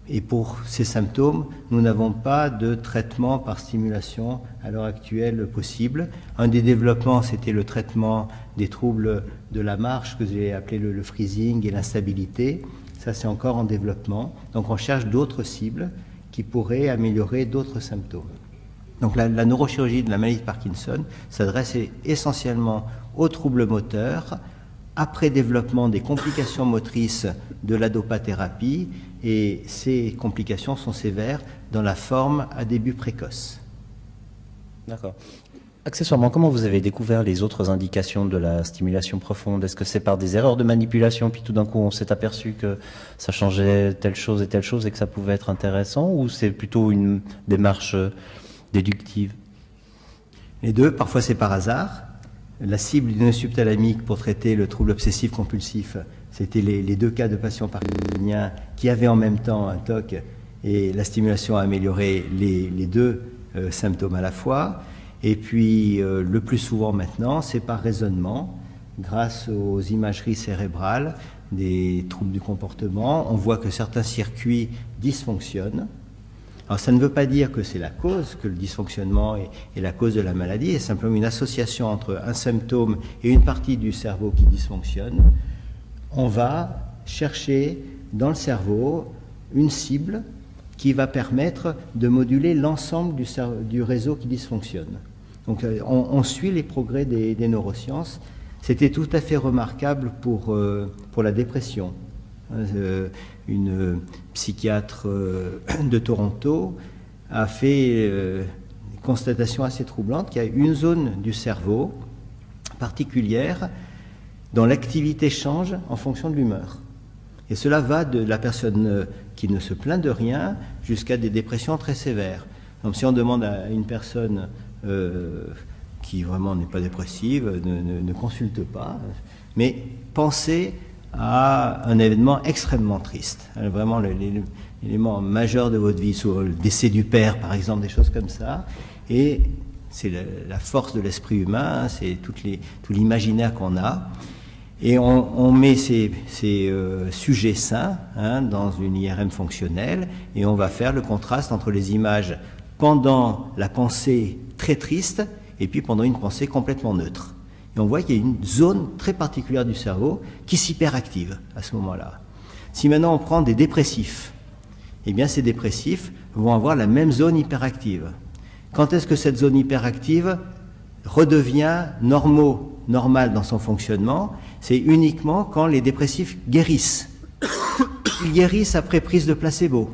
Speaker 6: Et pour ces symptômes, nous n'avons pas de traitement par stimulation à l'heure actuelle possible. Un des développements, c'était le traitement des troubles de la marche, que j'ai appelé le freezing et l'instabilité. Ça, c'est encore en développement. Donc, on cherche d'autres cibles qui pourraient améliorer d'autres symptômes. Donc, la neurochirurgie de la maladie de Parkinson s'adresse essentiellement aux troubles moteurs, après développement des complications motrices de la dopathérapie, et ces complications sont sévères dans la forme à début précoce.
Speaker 1: D'accord. Accessoirement, comment vous avez découvert les autres indications de la stimulation profonde? Est-ce que c'est par des erreurs de manipulation, puis tout d'un coup on s'est aperçu que ça changeait telle chose et que ça pouvait être intéressant, ou c'est plutôt une démarche déductive?
Speaker 6: Les deux, parfois c'est par hasard. La cible du nœud subthalamique pour traiter le trouble obsessif compulsif, c'était les deux cas de patients parkinsoniens qui avaient en même temps un TOC, et la stimulation a amélioré les deux symptômes à la fois. Et puis le plus souvent maintenant, c'est par raisonnement, grâce aux imageries cérébrales des troubles du comportement. On voit que certains circuits dysfonctionnent. Alors ça ne veut pas dire que c'est la cause, que le dysfonctionnement est la cause de la maladie, c'est simplement une association entre un symptôme et une partie du cerveau qui dysfonctionne. On va chercher dans le cerveau une cible qui va permettre de moduler l'ensemble du réseau qui dysfonctionne. Donc on suit les progrès des neurosciences. C'était tout à fait remarquable pour la dépression. Une psychiatre de Toronto a fait une constatation assez troublante qu'il y a une zone du cerveau particulière dont l'activité change en fonction de l'humeur. Et cela va de la personne qui ne se plaint de rien jusqu'à des dépressions très sévères. Donc si on demande à une personne qui vraiment n'est pas dépressive, ne consulte pas, mais pensez à un événement extrêmement triste, vraiment l'élément majeur de votre vie, sur le décès du père par exemple, des choses comme ça, et c'est la force de l'esprit humain, c'est tout l'imaginaire qu'on a, et on met ces sujets sains dans une IRM fonctionnelle, et on va faire le contraste entre les images pendant la pensée très triste et puis pendant une pensée complètement neutre. Et on voit qu'il y a une zone très particulière du cerveau qui s'hyperactive à ce moment-là. Si maintenant on prend des dépressifs, eh bien ces dépressifs vont avoir la même zone hyperactive. Quand est-ce que cette zone hyperactive redevient normale dans son fonctionnement? C'est uniquement quand les dépressifs guérissent. Ils guérissent après prise de placebo.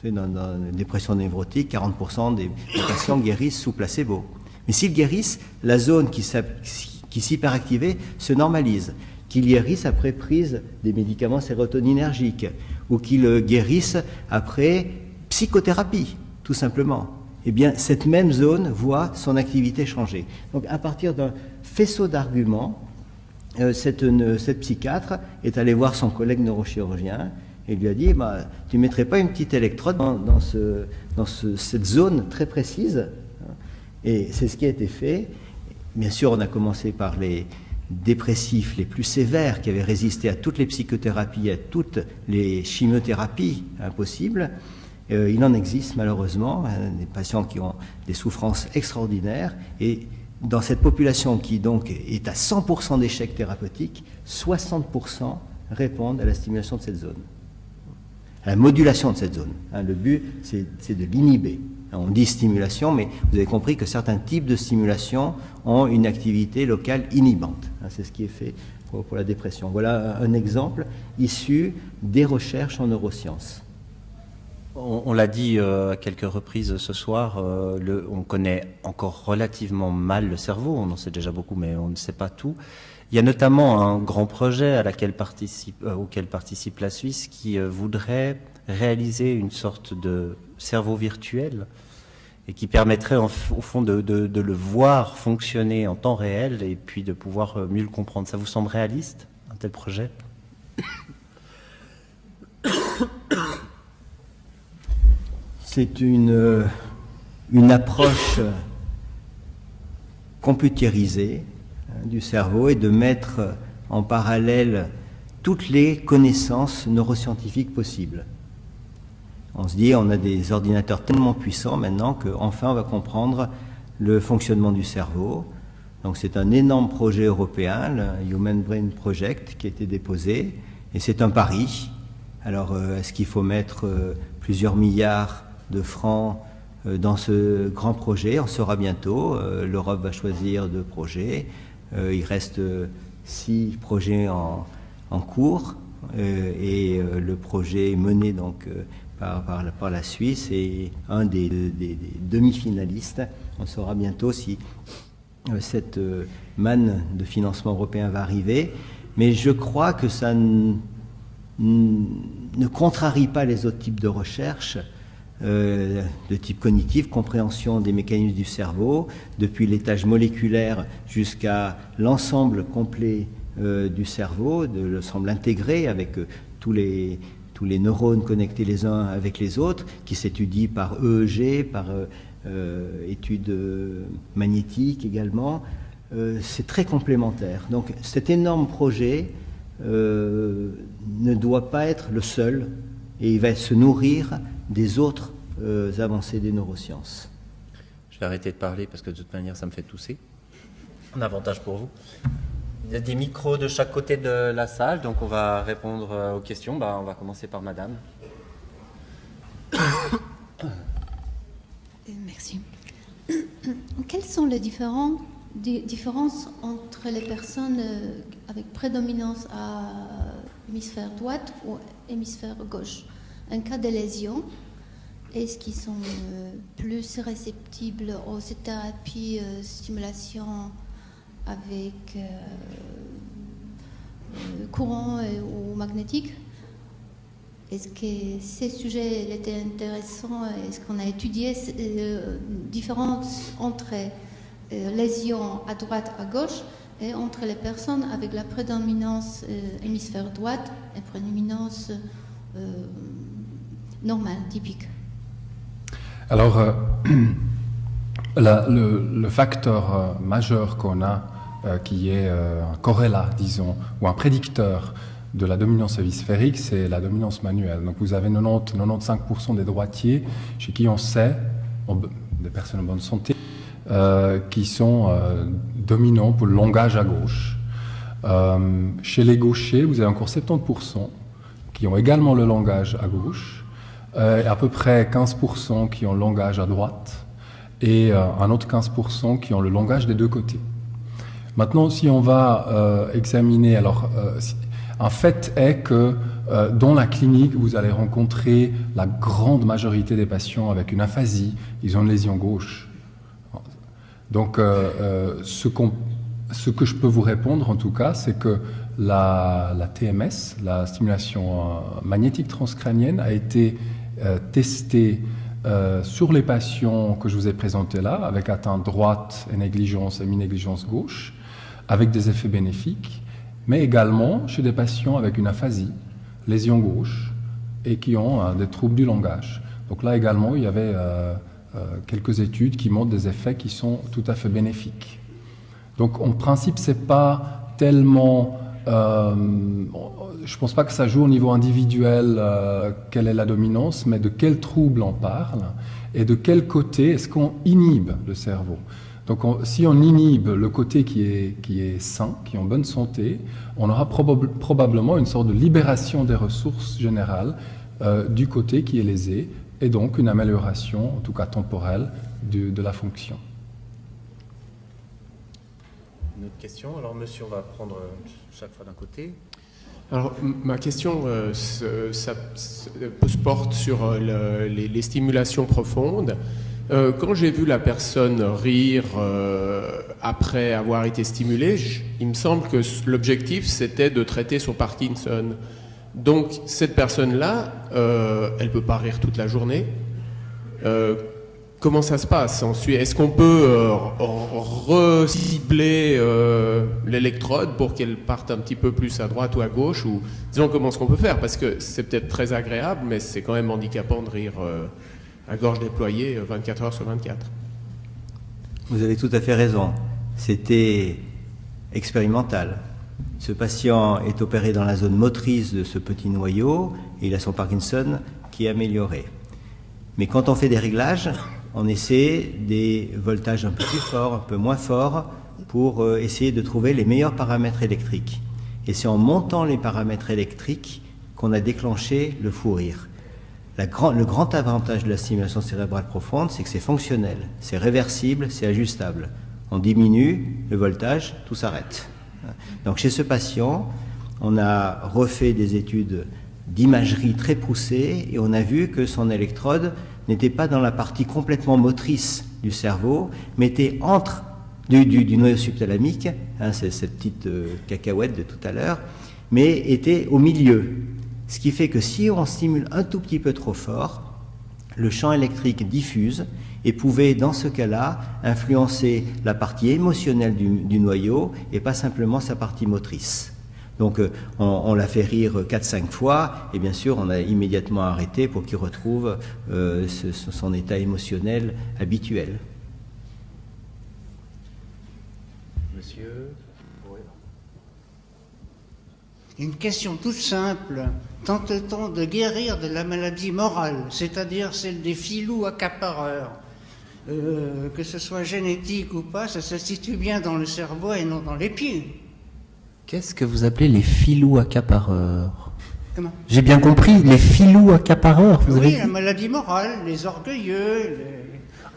Speaker 6: Dans une dépression névrotique, 40% des patients guérissent sous placebo. Mais s'ils guérissent, la zone qui s'hyperactivait se normalise. Qu'ils guérissent après prise des médicaments sérotoninergiques ou qu'ils guérissent après psychothérapie, tout simplement. Eh bien, cette même zone voit son activité changer. Donc, à partir d'un faisceau d'arguments, cette psychiatre est allée voir son collègue neurochirurgien et lui a dit tu ne mettrais pas une petite électrode dans cette zone très précise? Et c'est ce qui a été fait. Bien sûr, on a commencé par les dépressifs les plus sévères qui avaient résisté à toutes les psychothérapies, à toutes les chimiothérapies possibles. Il en existe malheureusement, des patients qui ont des souffrances extraordinaires, et dans cette population qui donc est à 100% d'échec thérapeutique, 60% répondent à la stimulation de cette zone, à la modulation de cette zone. Le but, c'est de l'inhiber. On dit stimulation, mais vous avez compris que certains types de stimulation ont une activité locale inhibante. C'est ce qui est fait pour la dépression. Voilà un exemple issu des recherches en neurosciences.
Speaker 1: On l'a dit à quelques reprises ce soir, on connaît encore relativement mal le cerveau, on en sait déjà beaucoup, mais on ne sait pas tout. Il y a notamment un grand projet auquel participe la Suisse qui voudrait réaliser une sorte de cerveau virtuel et qui permettrait au fond de le voir fonctionner en temps réel et puis de pouvoir mieux le comprendre. Ça vous semble réaliste, un tel projet ?
Speaker 6: C'est une approche computérisée du cerveau et de mettre en parallèle toutes les connaissances neuroscientifiques possibles. On se dit, on a des ordinateurs tellement puissants maintenant qu'enfin on va comprendre le fonctionnement du cerveau. Donc c'est un énorme projet européen, le Human Brain Project, qui a été déposé, et c'est un pari. Alors est-ce qu'il faut mettre plusieurs milliards de francs dans ce grand projet? On saura bientôt. L'Europe va choisir 2 projets. Il reste 6 projets en cours, et le projet est mené donc par la Suisse et un des demi-finalistes. On saura bientôt si cette manne de financement européen va arriver, mais je crois que ça ne contrarie pas les autres types de recherche de type cognitif, compréhension des mécanismes du cerveau, depuis l'étage moléculaire jusqu'à l'ensemble complet du cerveau, de l'ensemble intégré avec tous les neurones connectés les uns avec les autres, qui s'étudient par EEG, par études magnétiques également. C'est très complémentaire. Donc cet énorme projet ne doit pas être le seul, et il va se nourrir des autres avancées des neurosciences.
Speaker 1: Je vais arrêter de parler parce que de toute manière ça me fait tousser. Un avantage pour vous. Il y a des micros de chaque côté de la salle, donc on va répondre aux questions. On va commencer par madame.
Speaker 7: Merci. Quelles sont les différences entre les personnes avec prédominance à hémisphère droite ou hémisphère gauche? En cas de lésion, est-ce qu'ils sont plus réceptibles aux thérapies stimulation avec courant ou magnétique? Est-ce que ces sujets étaient intéressants? Est-ce qu'on a étudié différence entre lésions à droite, à gauche, et entre les personnes avec la prédominance hémisphère droite et prédominance normale, typique?
Speaker 5: Alors, le facteur majeur qu'on a, qui est un corrélat, disons, ou un prédicteur de la dominance hémisphérique, c'est la dominance manuelle. Donc vous avez 90-95% des droitiers chez qui on sait, des personnes en bonne santé, qui sont dominants pour le langage à gauche. Chez les gauchers, vous avez encore 70% qui ont également le langage à gauche, et à peu près 15% qui ont le langage à droite, et un autre 15% qui ont le langage des deux côtés. Maintenant, si on va examiner, alors un fait est que dans la clinique, vous allez rencontrer la grande majorité des patients avec une aphasie, ils ont une lésion gauche. Donc, ce que je peux vous répondre, en tout cas, c'est que la TMS, la stimulation magnétique transcrânienne, a été testée sur les patients que je vous ai présentés là, avec atteinte droite et négligence et mi-négligence gauche, avec des effets bénéfiques, mais également chez des patients avec une aphasie, lésion gauche, et qui ont des troubles du langage. Donc là également, il y avait quelques études qui montrent des effets qui sont tout à fait bénéfiques. Donc en principe, ce n'est pas tellement je pense pas que ça joue au niveau individuel quelle est la dominance, mais de quel trouble on parle et de quel côté est-ce qu'on inhibe le cerveau. Donc si on inhibe le côté qui est sain, qui est en bonne santé, on aura probablement une sorte de libération des ressources générales du côté qui est lésé, et donc une amélioration, en tout cas temporelle, de la fonction.
Speaker 1: Une autre question. Alors monsieur, on va prendre chaque fois d'un côté.
Speaker 8: Alors ma question se porte sur les stimulations profondes. Quand j'ai vu la personne rire après avoir été stimulée, il me semble que l'objectif c'était de traiter son Parkinson. Donc cette personne-là, elle ne peut pas rire toute la journée. Comment ça se passe ensuite? Est-ce qu'on peut recibler l'électrode pour qu'elle parte un petit peu plus à droite ou à gauche, ou disons comment est-ce qu'on peut faire? Parce que c'est peut-être très agréable, mais c'est quand même handicapant de rire à gorge déployée 24 heures sur 24.
Speaker 6: Vous avez tout à fait raison. C'était expérimental. Ce patient est opéré dans la zone motrice de ce petit noyau et il a son Parkinson qui est amélioré. Mais quand on fait des réglages, on essaie des voltages un peu plus forts, un peu moins forts, pour essayer de trouver les meilleurs paramètres électriques. Et c'est en montant les paramètres électriques qu'on a déclenché le fou rire. Le grand avantage de la stimulation cérébrale profonde, c'est que c'est fonctionnel, c'est réversible, c'est ajustable. On diminue le voltage, tout s'arrête. Donc chez ce patient, on a refait des études d'imagerie très poussées et on a vu que son électrode n'était pas dans la partie complètement motrice du cerveau, mais était entre du noyau subthalamique, hein, c'est cette petite cacahuète de tout à l'heure, mais était au milieu. Ce qui fait que si on stimule un tout petit peu trop fort, le champ électrique diffuse et pouvait, dans ce cas-là, influencer la partie émotionnelle du noyau et pas simplement sa partie motrice. Donc on l'a fait rire 4-5 fois et bien sûr on a immédiatement arrêté pour qu'il retrouve son état émotionnel habituel.
Speaker 1: Monsieur, oui.
Speaker 9: Une question toute simple. Tente-t-on de guérir de la maladie morale, c'est-à-dire celle des filous accapareurs? Que ce soit génétique ou pas, ça se situe bien dans le cerveau et non dans les pieds.
Speaker 1: Qu'est-ce que vous appelez les filous accapareurs?
Speaker 9: Comment?
Speaker 1: J'ai bien compris, les filous accapareurs, vous avez
Speaker 9: Oui,
Speaker 1: dit?
Speaker 9: la maladie morale, les orgueilleux,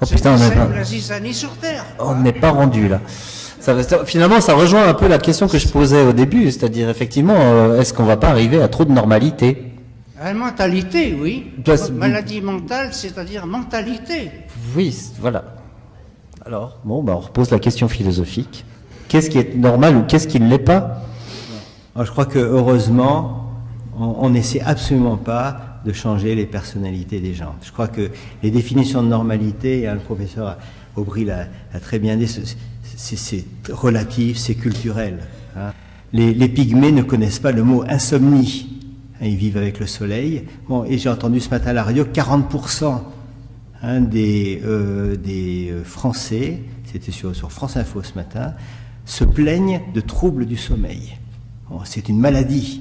Speaker 1: Oh putain,
Speaker 9: la zizanie sur Terre.
Speaker 1: On n'est pas rendu là. Finalement, ça rejoint un peu la question que je posais au début, c'est-à-dire effectivement, est-ce qu'on va pas arriver à trop de normalité?
Speaker 9: La mentalité, oui. Maladie mentale, c'est-à-dire mentalité.
Speaker 1: Oui, voilà. Alors, bon, on repose la question philosophique. Qu'est-ce qui est normal ou qu'est-ce qui ne l'est pas?
Speaker 6: Alors, je crois que heureusement, on n'essaie absolument pas de changer les personnalités des gens. Je crois que les définitions de normalité, hein, le professeur Aubry l'a très bien dit, c'est relatif, c'est culturel. Hein. Les pygmées ne connaissent pas le mot insomnie. Hein, ils vivent avec le soleil. Bon, et j'ai entendu ce matin à la radio, 40% hein, des Français, c'était sur France Info ce matin, se plaignent de troubles du sommeil. Bon, c'est une maladie.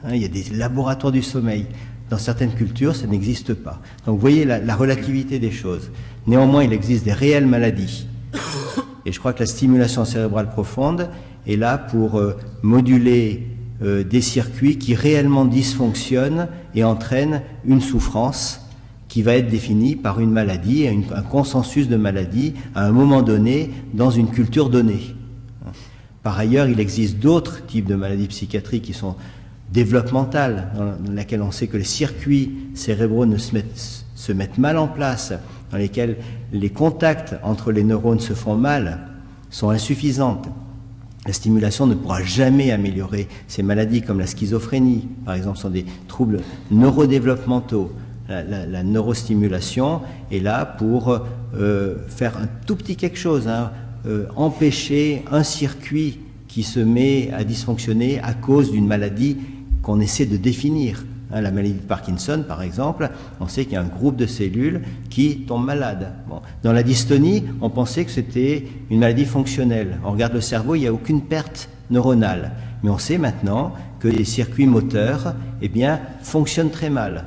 Speaker 6: Hein, il y a des laboratoires du sommeil. Dans certaines cultures, ça n'existe pas. Donc vous voyez la relativité des choses. Néanmoins, il existe des réelles maladies. Et je crois que la stimulation cérébrale profonde est là pour moduler des circuits qui réellement dysfonctionnent et entraînent une souffrance qui va être définie par une maladie, un consensus de maladies à un moment donné dans une culture donnée. Par ailleurs, il existe d'autres types de maladies psychiatriques qui sont développementales, dans lesquelles on sait que les circuits cérébraux se mettent mal en place, dans lesquels les contacts entre les neurones se font mal, sont insuffisantes. La stimulation ne pourra jamais améliorer ces maladies comme la schizophrénie, par exemple, sont des troubles neurodéveloppementaux. La neurostimulation est là pour faire un tout petit quelque chose, hein, empêcher un circuit qui se met à dysfonctionner à cause d'une maladie qu'on essaie de définir. Hein, la maladie de Parkinson, par exemple, on sait qu'il y a un groupe de cellules qui tombent malades. Bon. Dans la dystonie, on pensait que c'était une maladie fonctionnelle. On regarde le cerveau, il n'y a aucune perte neuronale. Mais on sait maintenant que les circuits moteurs, eh bien, fonctionnent très mal.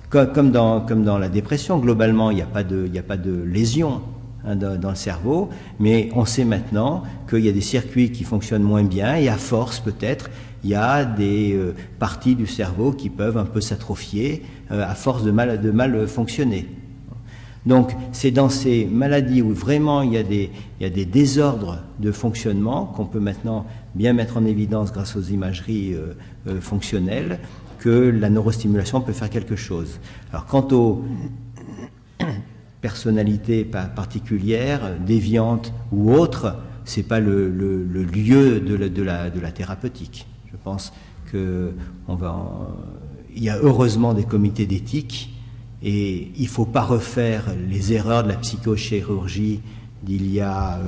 Speaker 6: Comme dans la dépression, globalement, il n'y a pas de lésion dans le cerveau, mais on sait maintenant qu'il y a des circuits qui fonctionnent moins bien, et à force, peut-être, il y a des parties du cerveau qui peuvent un peu s'atrophier à force de mal fonctionner. Donc, c'est dans ces maladies où vraiment il y a des désordres de fonctionnement qu'on peut maintenant bien mettre en évidence grâce aux imageries fonctionnelles que la neurostimulation peut faire quelque chose. Alors, quant aux personnalités particulières, déviantes ou autres, c'est pas le lieu de la thérapeutique. Je pense que il y a heureusement des comités d'éthique. Et il ne faut pas refaire les erreurs de la psychochirurgie d'il y a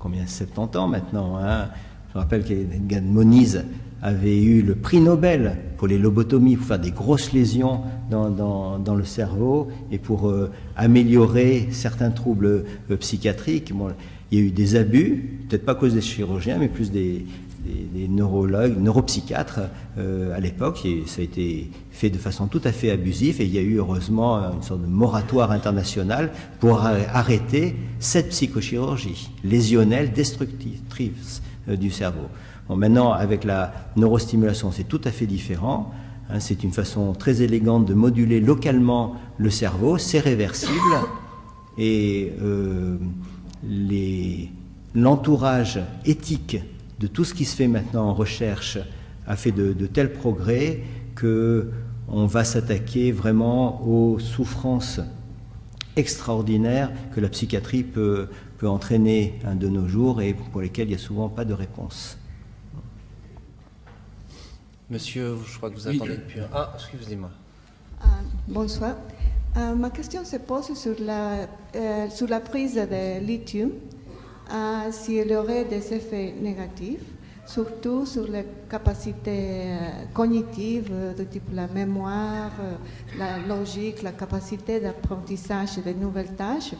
Speaker 6: 70 ans maintenant. Hein. Je me rappelle qu'Edgar Moniz avait eu le prix Nobel pour les lobotomies, pour faire des grosses lésions dans le cerveau et pour améliorer certains troubles psychiatriques. Bon, il y a eu des abus, peut-être pas à cause des chirurgiens, mais plus des neurologues, neuropsychiatres à l'époque, et ça a été fait de façon tout à fait abusive, et il y a eu heureusement une sorte de moratoire international pour arrêter cette psychochirurgie lésionnelle destructrice du cerveau. Bon, maintenant, avec la neurostimulation, c'est tout à fait différent. Hein, c'est une façon très élégante de moduler localement le cerveau, c'est réversible, et l'entourage éthique de tout ce qui se fait maintenant en recherche a fait de tels progrès qu'on va s'attaquer vraiment aux souffrances extraordinaires que la psychiatrie peut entraîner de nos jours et pour lesquelles il n'y a souvent pas de réponse.
Speaker 1: Monsieur, je crois que vous attendez depuis... Ah, excusez-moi.
Speaker 10: Bonsoir. Ma question se pose sur la prise de lithium. S'il y aurait des effets négatifs, surtout sur les capacités cognitives de type la mémoire, la logique, la capacité d'apprentissage de nouvelles tâches.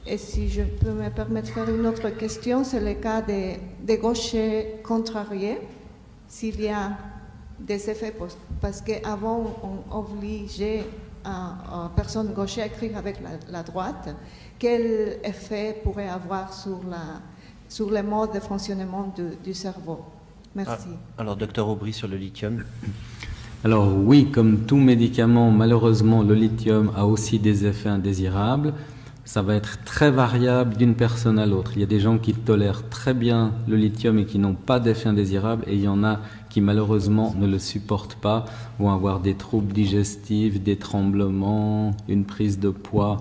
Speaker 10: Et si je peux me permettre de faire une autre question, c'est le cas des gauchers contrariés, s'il y a des effets, parce qu'avant on obligeait une personne gaucher à écrire avec la droite. Quel effet pourrait avoir sur le mode de fonctionnement du cerveau? Merci.
Speaker 1: Alors, docteur Aubry, sur le lithium.
Speaker 2: Alors oui, comme tout médicament, malheureusement, le lithium a aussi des effets indésirables. Ça va être très variable d'une personne à l'autre. Il y a des gens qui tolèrent très bien le lithium et qui n'ont pas d'effets indésirables, et il y en a qui malheureusement ne le supportent pas, vont avoir des troubles digestifs, des tremblements, une prise de poids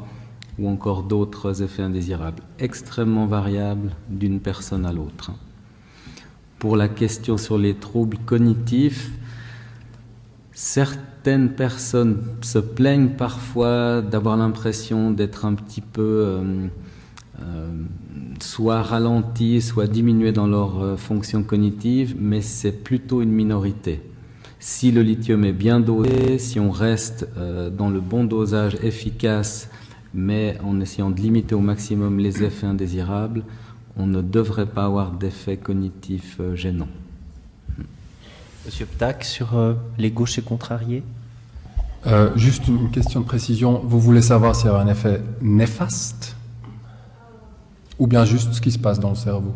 Speaker 2: ou encore d'autres effets indésirables. Extrêmement variable d'une personne à l'autre. Pour la question sur les troubles cognitifs, certaines personnes se plaignent parfois d'avoir l'impression d'être un petit peu soit ralenties, soit diminuées dans leur fonction cognitive, mais c'est plutôt une minorité. Si le lithium est bien dosé, si on reste dans le bon dosage efficace, mais en essayant de limiter au maximum les effets indésirables, on ne devrait pas avoir d'effets cognitifs gênants.
Speaker 1: Monsieur Ptak, sur les gauchers contrariés.
Speaker 5: Juste une question de précision. Vous voulez savoir s'il y a un effet néfaste ou bien juste ce qui se passe dans le cerveau?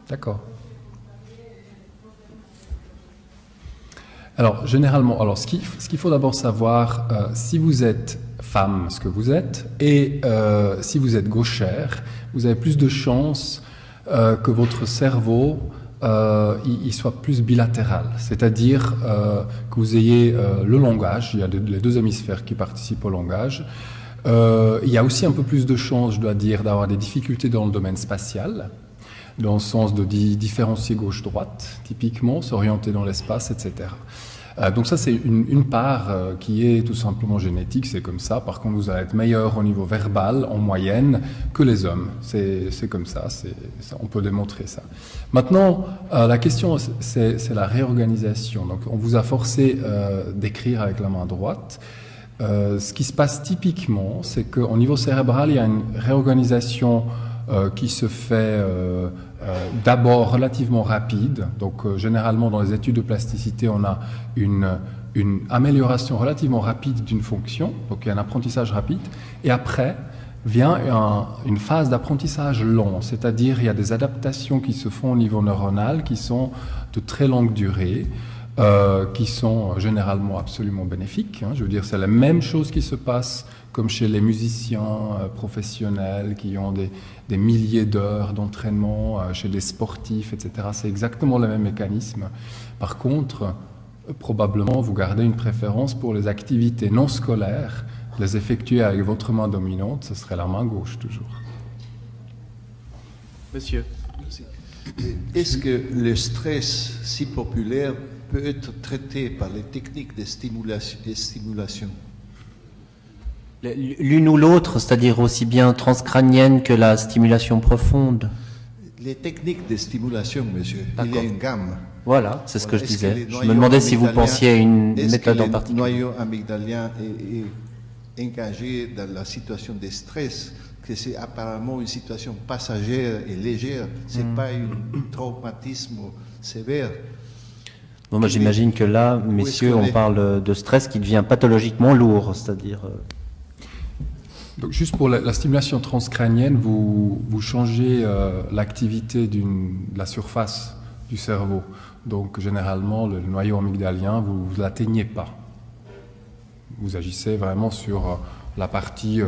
Speaker 5: D'accord. Alors, généralement, ce qu'il faut d'abord savoir, si vous êtes femme, ce que vous êtes, et si vous êtes gauchère, vous avez plus de chances que votre cerveau il soit plus bilatéral, c'est-à-dire que vous ayez le langage, il y a les deux hémisphères qui participent au langage. Il y a aussi un peu plus de chances, je dois dire, d'avoir des difficultés dans le domaine spatial, dans le sens de différencier gauche-droite, typiquement, s'orienter dans l'espace, etc. Donc ça, c'est une part qui est tout simplement génétique, c'est comme ça. Par contre, vous allez être meilleur au niveau verbal, en moyenne, que les hommes. C'est comme ça, on peut démontrer ça. Maintenant, la question, c'est la réorganisation. Donc, on vous a forcé d'écrire avec la main droite. Ce qui se passe typiquement, c'est qu'au niveau cérébral, il y a une réorganisation qui se fait d'abord relativement rapide. Donc généralement dans les études de plasticité, on a une amélioration relativement rapide d'une fonction, donc il y a un apprentissage rapide, et après vient une phase d'apprentissage long, c'est-à-dire il y a des adaptations qui se font au niveau neuronal qui sont de très longue durée, qui sont généralement absolument bénéfiques. Je veux dire, c'est la même chose qui se passe comme chez les musiciens professionnels qui ont des milliers d'heures d'entraînement, chez des sportifs, etc. C'est exactement le même mécanisme. Par contre, probablement, vous gardez une préférence pour les activités non scolaires, les effectuer avec votre main dominante, ce serait la main gauche toujours.
Speaker 8: Monsieur.
Speaker 11: Est-ce que le stress si populaire peut être traité par les techniques de stimulation?
Speaker 1: L'une ou l'autre, c'est-à-dire aussi bien transcrânienne que la stimulation profonde.
Speaker 11: Les techniques de stimulation, monsieur, il y a une gamme.
Speaker 1: Voilà, c'est ce que je disais. Je me demandais si vous pensiez à une méthode en particulier.
Speaker 11: Le noyau amygdalien est engagé dans la situation de stress, que c'est apparemment une situation passagère et légère, c'est pas un traumatisme sévère.
Speaker 1: Bon, moi j'imagine que là, messieurs, on parle de stress qui devient pathologiquement lourd, c'est-à-dire...
Speaker 5: Donc juste pour la stimulation transcrânienne, vous changez l'activité de la surface du cerveau. Donc généralement, le noyau amygdalien, vous ne l'atteignez pas. Vous agissez vraiment sur la partie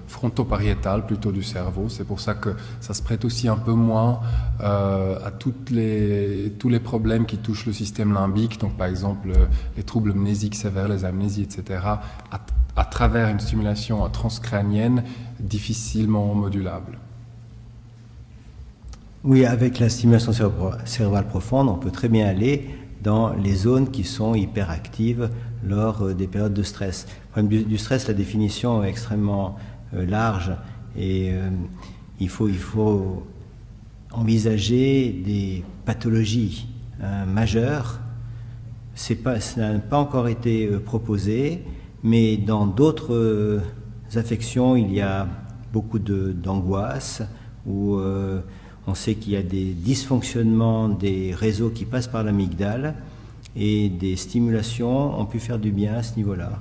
Speaker 5: fronto-pariétale plutôt du cerveau. C'est pour ça que ça se prête aussi un peu moins à tous les problèmes qui touchent le système limbique. Donc par exemple, les troubles mnésiques sévères, les amnésies, etc. À travers une stimulation transcrânienne difficilement modulable.
Speaker 6: Oui, avec la stimulation cérébrale profonde, on peut très bien aller dans les zones qui sont hyperactives lors des périodes de stress. Le problème du stress, la définition est extrêmement large et il faut envisager des pathologies majeures. Ça n'a pas encore été proposé, mais dans d'autres affections, il y a beaucoup d'angoisse où on sait qu'il y a des dysfonctionnements des réseaux qui passent par l'amygdale et des stimulations ont pu faire du bien à ce niveau-là.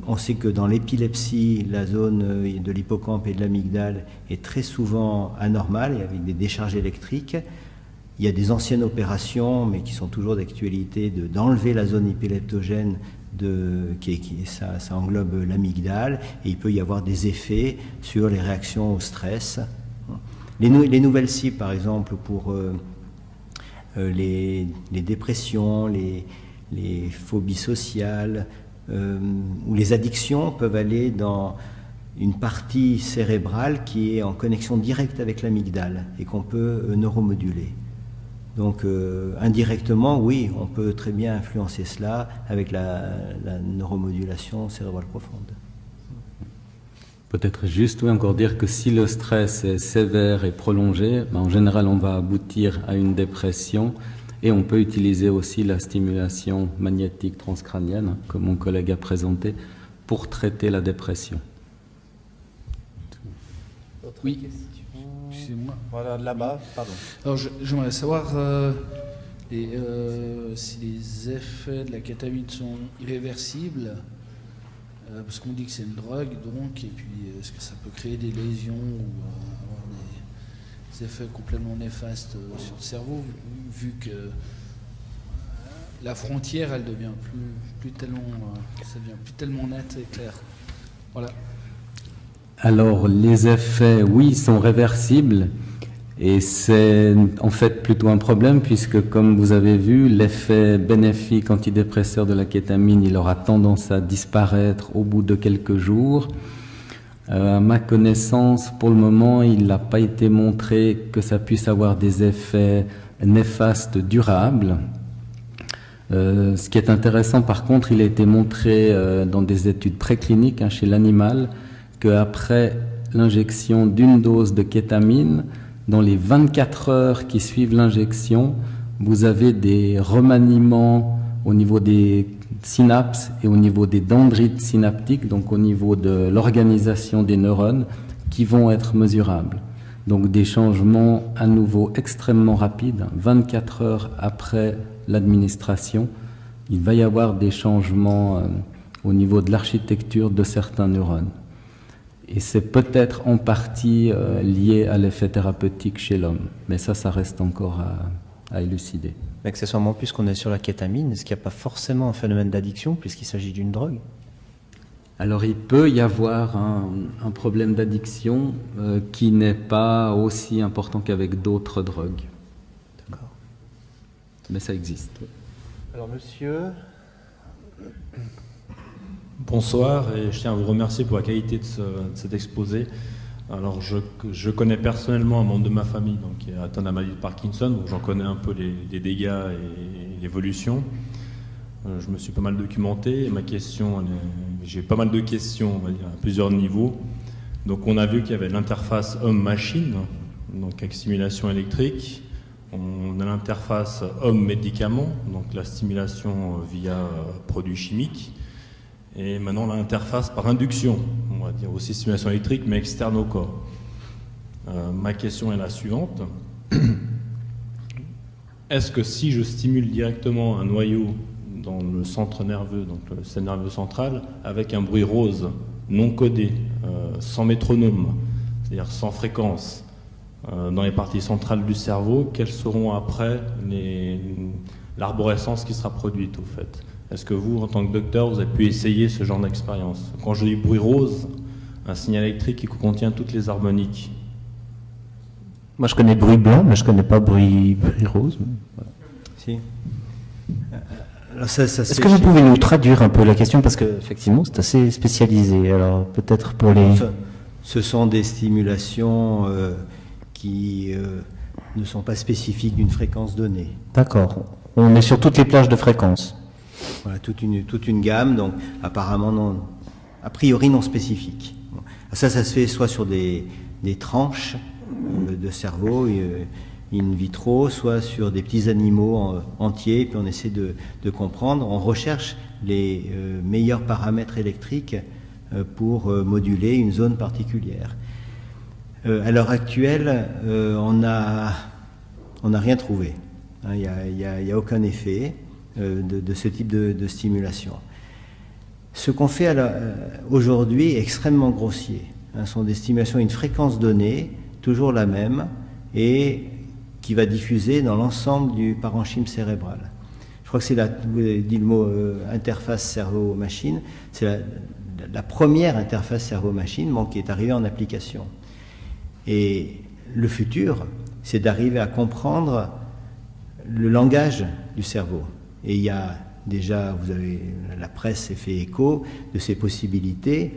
Speaker 6: On sait que dans l'épilepsie, la zone de l'hippocampe et de l'amygdale est très souvent anormale et avec des décharges électriques. Il y a des anciennes opérations, mais qui sont toujours d'actualité, d'enlever la zone épileptogène, ça englobe l'amygdale, et il peut y avoir des effets sur les réactions au stress. Les nouvelles cibles, par exemple, pour les dépressions, les phobies sociales ou les addictions peuvent aller dans une partie cérébrale qui est en connexion directe avec l'amygdale et qu'on peut neuromoduler. Donc indirectement, oui, on peut très bien influencer cela avec la neuromodulation cérébrale profonde.
Speaker 2: Peut-être juste encore dire que si le stress est sévère et prolongé, en général on va aboutir à une dépression et on peut utiliser aussi la stimulation magnétique transcrânienne, comme mon collègue a présenté, pour traiter la dépression.
Speaker 12: Oui. Excusez-moi.
Speaker 1: Voilà, là-bas, pardon.
Speaker 12: Alors j'aimerais savoir si les effets de la kétamine sont irréversibles. Parce qu'on dit que c'est une drogue, donc, et puis est-ce que ça peut créer des lésions ou avoir des effets complètement néfastes sur le cerveau, vu que la frontière, elle devient plus tellement nette et claire. Voilà.
Speaker 2: Alors, les effets, oui, sont réversibles, et c'est en fait plutôt un problème, puisque comme vous avez vu, l'effet bénéfique antidépresseur de la kétamine, il aura tendance à disparaître au bout de quelques jours. À ma connaissance, pour le moment, il n'a pas été montré que ça puisse avoir des effets néfastes durables. Ce qui est intéressant, par contre, il a été montré dans des études précliniques chez l'animal, qu'après l'injection d'une dose de kétamine, dans les 24 heures qui suivent l'injection, vous avez des remaniements au niveau des synapses et au niveau des dendrites synaptiques, donc au niveau de l'organisation des neurones, qui vont être mesurables. Donc des changements à nouveau extrêmement rapides, 24 heures après l'administration, il va y avoir des changements au niveau de l'architecture de certains neurones. Et c'est peut-être en partie lié à l'effet thérapeutique chez l'homme, mais ça reste encore à élucider.
Speaker 3: Mais accessoirement, puisqu'on est sur la kétamine, est-ce qu'il n'y a pas forcément un phénomène d'addiction puisqu'il s'agit d'une drogue?
Speaker 2: Alors il peut y avoir un problème d'addiction qui n'est pas aussi important qu'avec d'autres drogues.
Speaker 3: D'accord.
Speaker 2: Mais ça existe.
Speaker 3: Alors monsieur...
Speaker 13: Bonsoir, et je tiens à vous remercier pour la qualité de cet exposé. Alors je connais personnellement un membre de ma famille donc, qui est atteint de la maladie de Parkinson, donc j'en connais un peu les dégâts et l'évolution. Je me suis pas mal documenté et ma question, j'ai pas mal de questions, on va dire, à plusieurs niveaux. Donc on a vu qu'il y avait l'interface homme-machine, donc avec stimulation électrique. On a l'interface homme-médicament, donc la stimulation via produits chimiques. Et maintenant l'interface par induction, on va dire aussi stimulation électrique mais externe au corps. Ma question est la suivante. Est-ce que si je stimule directement un noyau dans le centre nerveux, donc le système nerveux central, avec un bruit rose non codé, sans métronome, c'est-à-dire sans fréquence, dans les parties centrales du cerveau, quelles seront après l'arborescence qui sera produite au fait? Est-ce que vous, en tant que docteur, vous avez pu essayer ce genre d'expérience? Quand je dis bruit rose, un signal électrique qui contient toutes les harmoniques.
Speaker 3: Moi je connais bruit blanc, mais je connais pas bruit rose. Voilà. Si. Est-ce que vous pouvez nous traduire un peu la question, parce qu'effectivement c'est assez spécialisé. Alors peut-être pour les...
Speaker 6: Ce sont des stimulations qui ne sont pas spécifiques d'une fréquence donnée.
Speaker 3: D'accord. On est sur toutes les plages de fréquences.
Speaker 6: Voilà, toute une gamme, donc apparemment non, a priori non spécifique. Bon. Ça se fait soit sur des tranches de cerveau in vitro, soit sur des petits animaux entiers, puis on essaie de comprendre, on recherche les meilleurs paramètres électriques pour moduler une zone particulière. À l'heure actuelle, on n'a rien trouvé. Il n'y a aucun effet de ce type de stimulation. Ce qu'on fait aujourd'hui est extrêmement grossier. Ce sont des stimulations à une fréquence donnée, toujours la même, et qui va diffuser dans l'ensemble du parenchyme cérébral. Je crois que c'est vous avez dit le mot interface cerveau-machine, c'est la première interface cerveau-machine qui est arrivée en application. Et le futur, c'est d'arriver à comprendre le langage du cerveau. Et il y a déjà, la presse s'est fait écho de ces possibilités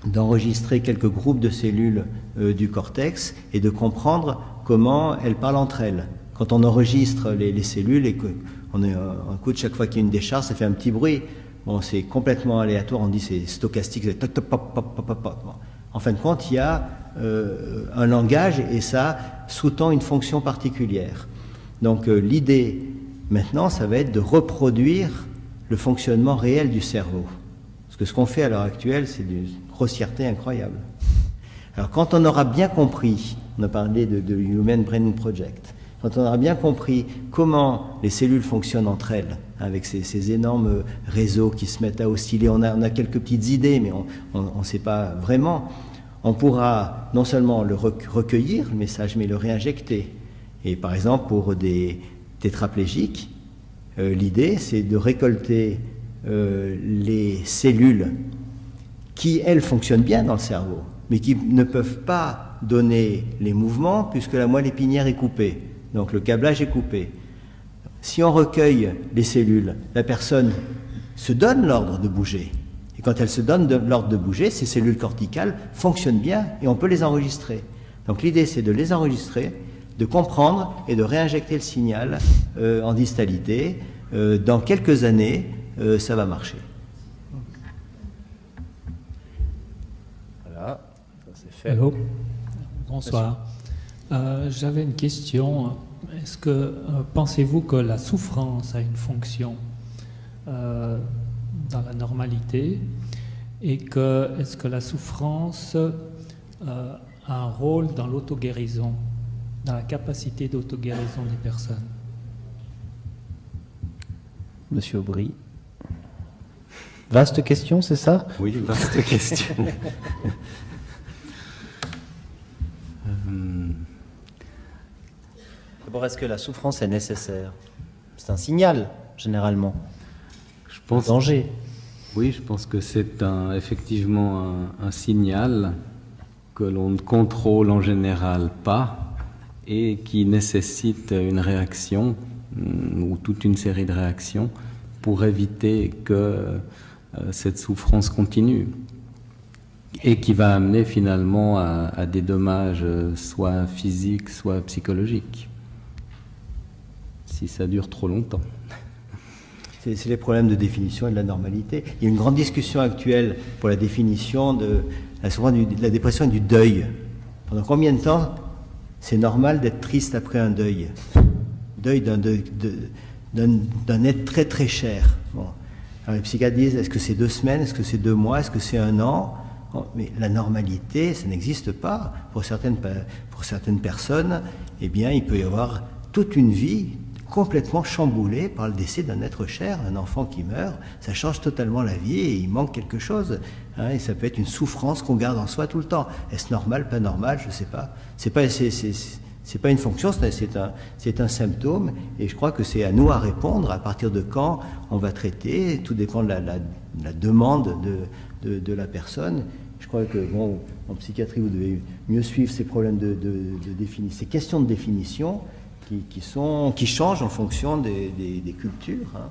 Speaker 6: d'enregistrer quelques groupes de cellules du cortex et de comprendre comment elles parlent entre elles. Quand on enregistre les cellules et qu'on écoute chaque fois qu'il y a une décharge, ça fait un petit bruit. Bon, c'est complètement aléatoire, on dit c'est stochastique, c'est toc, toc, pop, pop, pop, pop. Bon. En fin de compte, il y a un langage et ça sous-tend une fonction particulière. Donc l'idée maintenant, ça va être de reproduire le fonctionnement réel du cerveau. Parce que ce qu'on fait à l'heure actuelle, c'est d'une grossièreté incroyable. Alors quand on aura bien compris, on a parlé de Human Brain Project, quand on aura bien compris comment les cellules fonctionnent entre elles, avec ces énormes réseaux qui se mettent à osciller, on a quelques petites idées, mais on ne sait pas vraiment, on pourra non seulement le recueillir, le message, mais le réinjecter. Et par exemple, pour des tétraplégiques, l'idée c'est de récolter les cellules qui, elles, fonctionnent bien dans le cerveau, mais qui ne peuvent pas donner les mouvements puisque la moelle épinière est coupée, donc le câblage est coupé. Si on recueille les cellules, la personne se donne l'ordre de bouger. Et quand elle se donne l'ordre de bouger, ces cellules corticales fonctionnent bien et on peut les enregistrer. Donc l'idée c'est de les enregistrer, de comprendre et de réinjecter le signal en distalité. Dans quelques années, ça va marcher.
Speaker 3: Voilà, ça c'est fait.
Speaker 14: Hello. Bonsoir. J'avais une question. Est-ce que pensez-vous que la souffrance a une fonction dans la normalité et est-ce que la souffrance un rôle dans l'auto-guérison, dans la capacité d'auto-guérison des personnes?
Speaker 1: Monsieur Aubry. Vaste question, c'est ça?
Speaker 2: Oui, vaste question.
Speaker 1: D'abord, est-ce que la souffrance est nécessaire? C'est un signal, généralement.
Speaker 2: Je pense,
Speaker 1: danger.
Speaker 2: Oui, je pense que c'est effectivement un signal que l'on ne contrôle en général pas et qui nécessite une réaction ou toute une série de réactions pour éviter que cette souffrance continue et qui va amener finalement à des dommages soit physiques, soit psychologiques, si ça dure trop longtemps.
Speaker 6: C'est les problèmes de définition et de la normalité. Il y a une grande discussion actuelle pour la définition de la dépression et du deuil. Pendant combien de temps c'est normal d'être triste après un deuil? Deuil d'un être très très cher. Bon. Alors les psychiatres disent, est-ce que c'est 2 semaines, est-ce que c'est 2 mois, est-ce que c'est 1 an? Bon, mais la normalité, ça n'existe pas. Pour certaines personnes, eh bien, il peut y avoir toute une vie complètement chamboulée par le décès d'un être cher, un enfant qui meurt. Ça change totalement la vie et il manque quelque chose. Hein, et ça peut être une souffrance qu'on garde en soi tout le temps. Est-ce normal, pas normal? Je ne sais pas. C'est pas une fonction, c'est un symptôme, et je crois que c'est à nous à répondre à partir de quand on va traiter. Tout dépend de la demande de la personne. Je crois que, bon, en psychiatrie, vous devez mieux suivre ces problèmes de définition, ces questions de définition qui changent en fonction des cultures. Hein.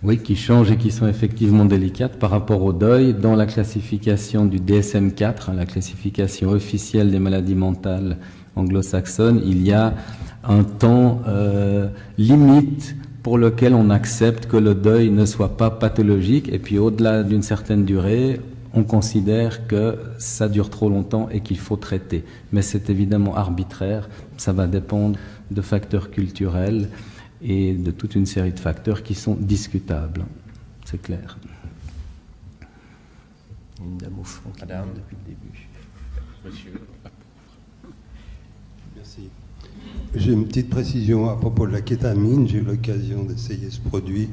Speaker 2: Oui, qui changent et qui sont effectivement délicates par rapport au deuil. Dans la classification du DSM-4, la classification officielle des maladies mentales anglo-saxonne, il y a un temps limite pour lequel on accepte que le deuil ne soit pas pathologique, et puis au-delà d'une certaine durée, on considère que ça dure trop longtemps et qu'il faut traiter. Mais c'est évidemment arbitraire, ça va dépendre de facteurs culturels et de toute une série de facteurs qui sont discutables, c'est clair.
Speaker 6: Une dame au fond qui demande depuis le début.
Speaker 15: Monsieur.
Speaker 16: Merci. J'ai une petite précision à propos de la kétamine. J'ai eu l'occasion d'essayer ce produit,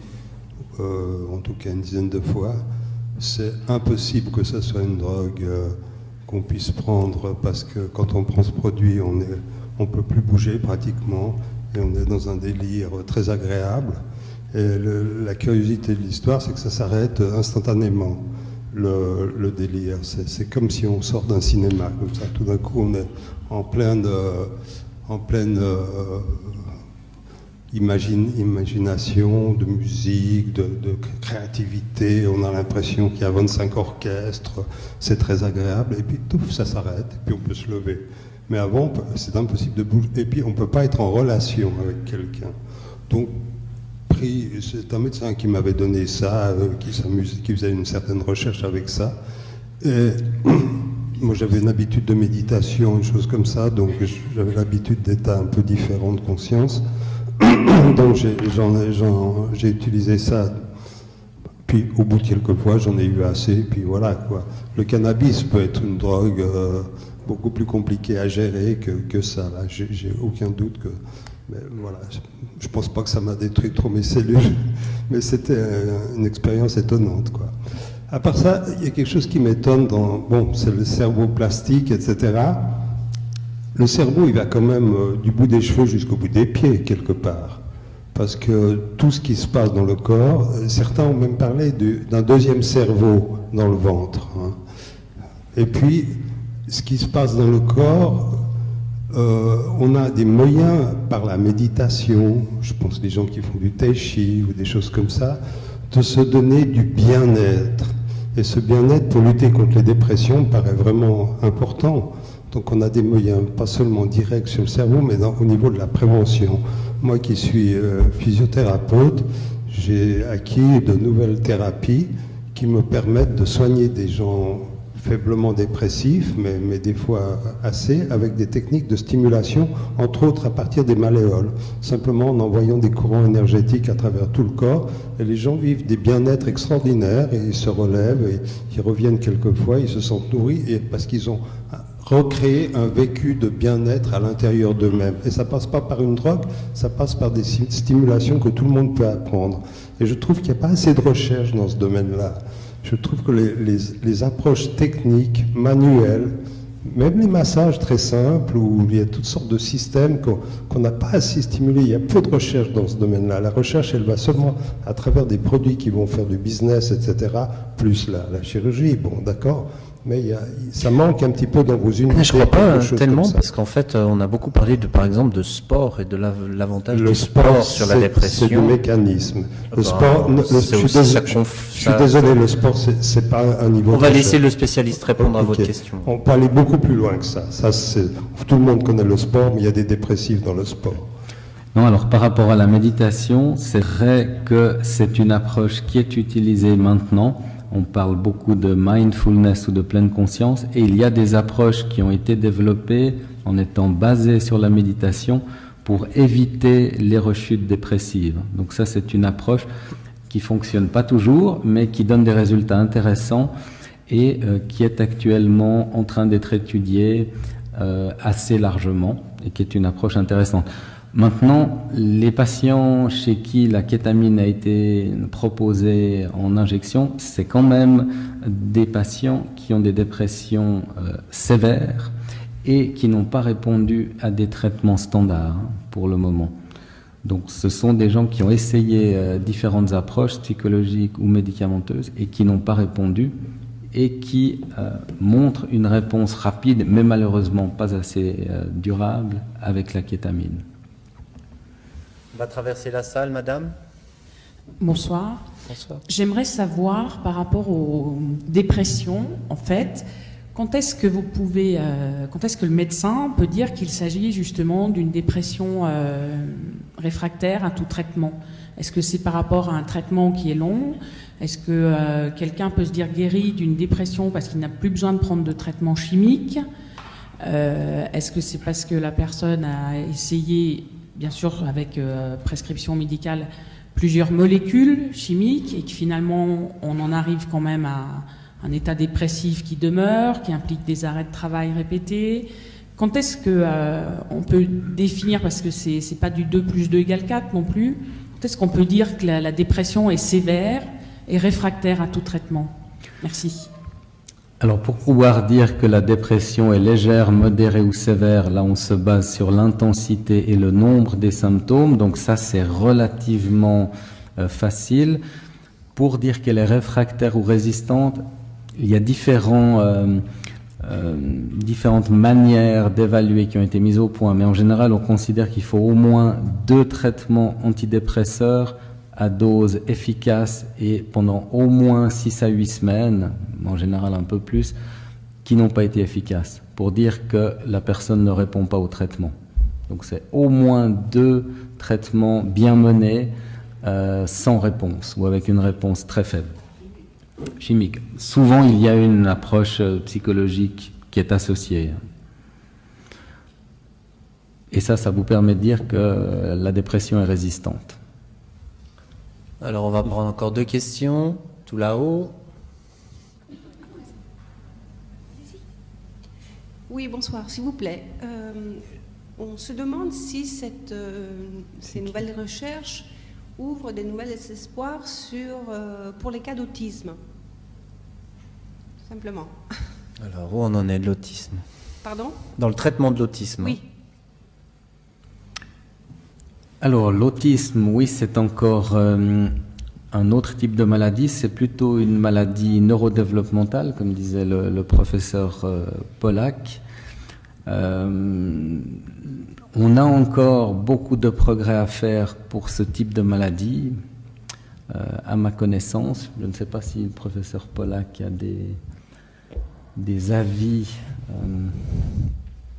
Speaker 16: en tout cas une dizaine de fois. C'est impossible que ça soit une drogue qu'on puisse prendre, parce que quand on prend ce produit, on ne peut plus bouger pratiquement, et on est dans un délire très agréable. Et la curiosité de l'histoire, c'est que ça s'arrête instantanément, le délire. C'est comme si on sort d'un cinéma, comme ça. Tout d'un coup, on est en pleine imagination, de musique, de créativité. On a l'impression qu'il y a 25 orchestres, c'est très agréable, et puis tout, ça s'arrête, et puis on peut se lever. Mais avant, c'est impossible de bouger, et puis on ne peut pas être en relation avec quelqu'un. Donc, c'est un médecin qui m'avait donné ça, qui faisait une certaine recherche avec ça. Et moi, j'avais une habitude de méditation, une chose comme ça, donc j'avais l'habitude d'état un peu différent de conscience. Donc j'ai utilisé ça, puis au bout de quelques fois j'en ai eu assez, puis voilà quoi. Le cannabis peut être une drogue beaucoup plus compliquée à gérer que ça, là. J'ai aucun doute que... Mais voilà, je pense pas que ça m'a détruit trop mes cellules, mais c'était une expérience étonnante, quoi. À part ça, il y a quelque chose qui m'étonne bon, c'est le cerveau plastique, etc. Le cerveau, il va quand même du bout des cheveux jusqu'au bout des pieds, quelque part. Parce que tout ce qui se passe dans le corps, certains ont même parlé d'un deuxième cerveau dans le ventre. Hein. Et puis, ce qui se passe dans le corps, on a des moyens par la méditation, je pense les gens qui font du tai chi ou des choses comme ça, de se donner du bien-être. Et ce bien-être, pour lutter contre les dépressions, paraît vraiment important. Donc on a des moyens, pas seulement directs sur le cerveau, mais au niveau de la prévention. Moi qui suis physiothérapeute, j'ai acquis de nouvelles thérapies qui me permettent de soigner des gens faiblement dépressifs, mais des fois assez, avec des techniques de stimulation, entre autres à partir des malléoles, simplement en envoyant des courants énergétiques à travers tout le corps, et les gens vivent des bien-être extraordinaires, et ils se relèvent, et ils reviennent quelquefois, ils se sentent nourris, et parce qu'ils ont recréer un vécu de bien-être à l'intérieur d'eux-mêmes. Et ça passe pas par une drogue, ça passe par des stimulations que tout le monde peut apprendre. Et je trouve qu'il n'y a pas assez de recherche dans ce domaine-là. Je trouve que les approches techniques, manuelles, même les massages très simples, où il y a toutes sortes de systèmes qu'on n'a pas assez stimulés. Il y a peu de recherche dans ce domaine-là. La recherche, elle va seulement à travers des produits qui vont faire du business, etc., plus la chirurgie. Bon, d'accord. Mais ça manque un petit peu dans vos unités.
Speaker 1: Je ne crois pas tellement, parce qu'en fait, on a beaucoup parlé, par exemple, de sport et de l'avantage du sport sur la dépression.
Speaker 16: C'est du mécanisme. Le sport, je suis désolé, le sport, c'est pas un niveau.
Speaker 1: On va laisser le spécialiste répondre à votre question.
Speaker 16: On peut aller beaucoup plus loin que ça. Tout le monde connaît le sport, mais il y a des dépressifs dans le sport.
Speaker 2: Non, alors par rapport à la méditation, c'est vrai que c'est une approche qui est utilisée maintenant. On parle beaucoup de mindfulness ou de pleine conscience, et il y a des approches qui ont été développées en étant basées sur la méditation pour éviter les rechutes dépressives. Donc ça, c'est une approche qui fonctionne pas toujours, mais qui donne des résultats intéressants et qui est actuellement en train d'être étudiée assez largement et qui est une approche intéressante. Maintenant, les patients chez qui la kétamine a été proposée en injection, c'est quand même des patients qui ont des dépressions sévères et qui n'ont pas répondu à des traitements standards pour le moment. Donc ce sont des gens qui ont essayé différentes approches psychologiques ou médicamenteuses et qui n'ont pas répondu et qui montrent une réponse rapide, mais malheureusement pas assez durable avec la kétamine.
Speaker 1: On va traverser la salle, madame.
Speaker 15: Bonsoir.
Speaker 1: Bonsoir.
Speaker 15: J'aimerais savoir, par rapport aux dépressions, en fait, quand est-ce que le médecin peut dire qu'il s'agit justement d'une dépression réfractaire à tout traitement? Est-ce que c'est par rapport à un traitement qui est long? Est-ce que quelqu'un peut se dire guéri d'une dépression parce qu'il n'a plus besoin de prendre de traitement chimique? Est-ce que c'est parce que la personne a essayé, bien sûr avec prescription médicale, plusieurs molécules chimiques et que finalement on en arrive quand même à un état dépressif qui demeure, qui implique des arrêts de travail répétés? Quand est-ce que on peut définir, parce que c'est pas du 2 + 2 = 4 non plus, quand est-ce qu'on peut dire que la dépression est sévère et réfractaire à tout traitement? Merci.
Speaker 2: Alors pour pouvoir dire que la dépression est légère, modérée ou sévère, là on se base sur l'intensité et le nombre des symptômes, donc ça c'est relativement facile. Pour dire qu'elle est réfractaire ou résistante, il y a différentes manières d'évaluer qui ont été mises au point, mais en général on considère qu'il faut au moins 2 traitements antidépresseurs à dose efficace et pendant au moins 6 à 8 semaines, en général un peu plus, qui n'ont pas été efficaces, pour dire que la personne ne répond pas au traitement. Donc c'est au moins 2 traitements bien menés, sans réponse, ou avec une réponse très faible. Chimique. Souvent il y a une approche psychologique qui est associée. Et ça vous permet de dire que la dépression est résistante.
Speaker 1: Alors on va prendre encore 2 questions, tout là-haut.
Speaker 17: Oui, bonsoir, s'il vous plaît. On se demande si ces nouvelles recherches ouvrent des nouveaux espoirs pour les cas d'autisme. Simplement.
Speaker 1: Alors où on en est de l'autisme?
Speaker 17: Pardon?
Speaker 1: Dans le traitement de l'autisme.
Speaker 17: Oui.
Speaker 2: Alors l'autisme, oui, c'est encore un autre type de maladie, c'est plutôt une maladie neurodéveloppementale, comme disait le professeur Pollack. On a encore beaucoup de progrès à faire pour ce type de maladie, à ma connaissance. Je ne sais pas si le professeur Pollack a des avis.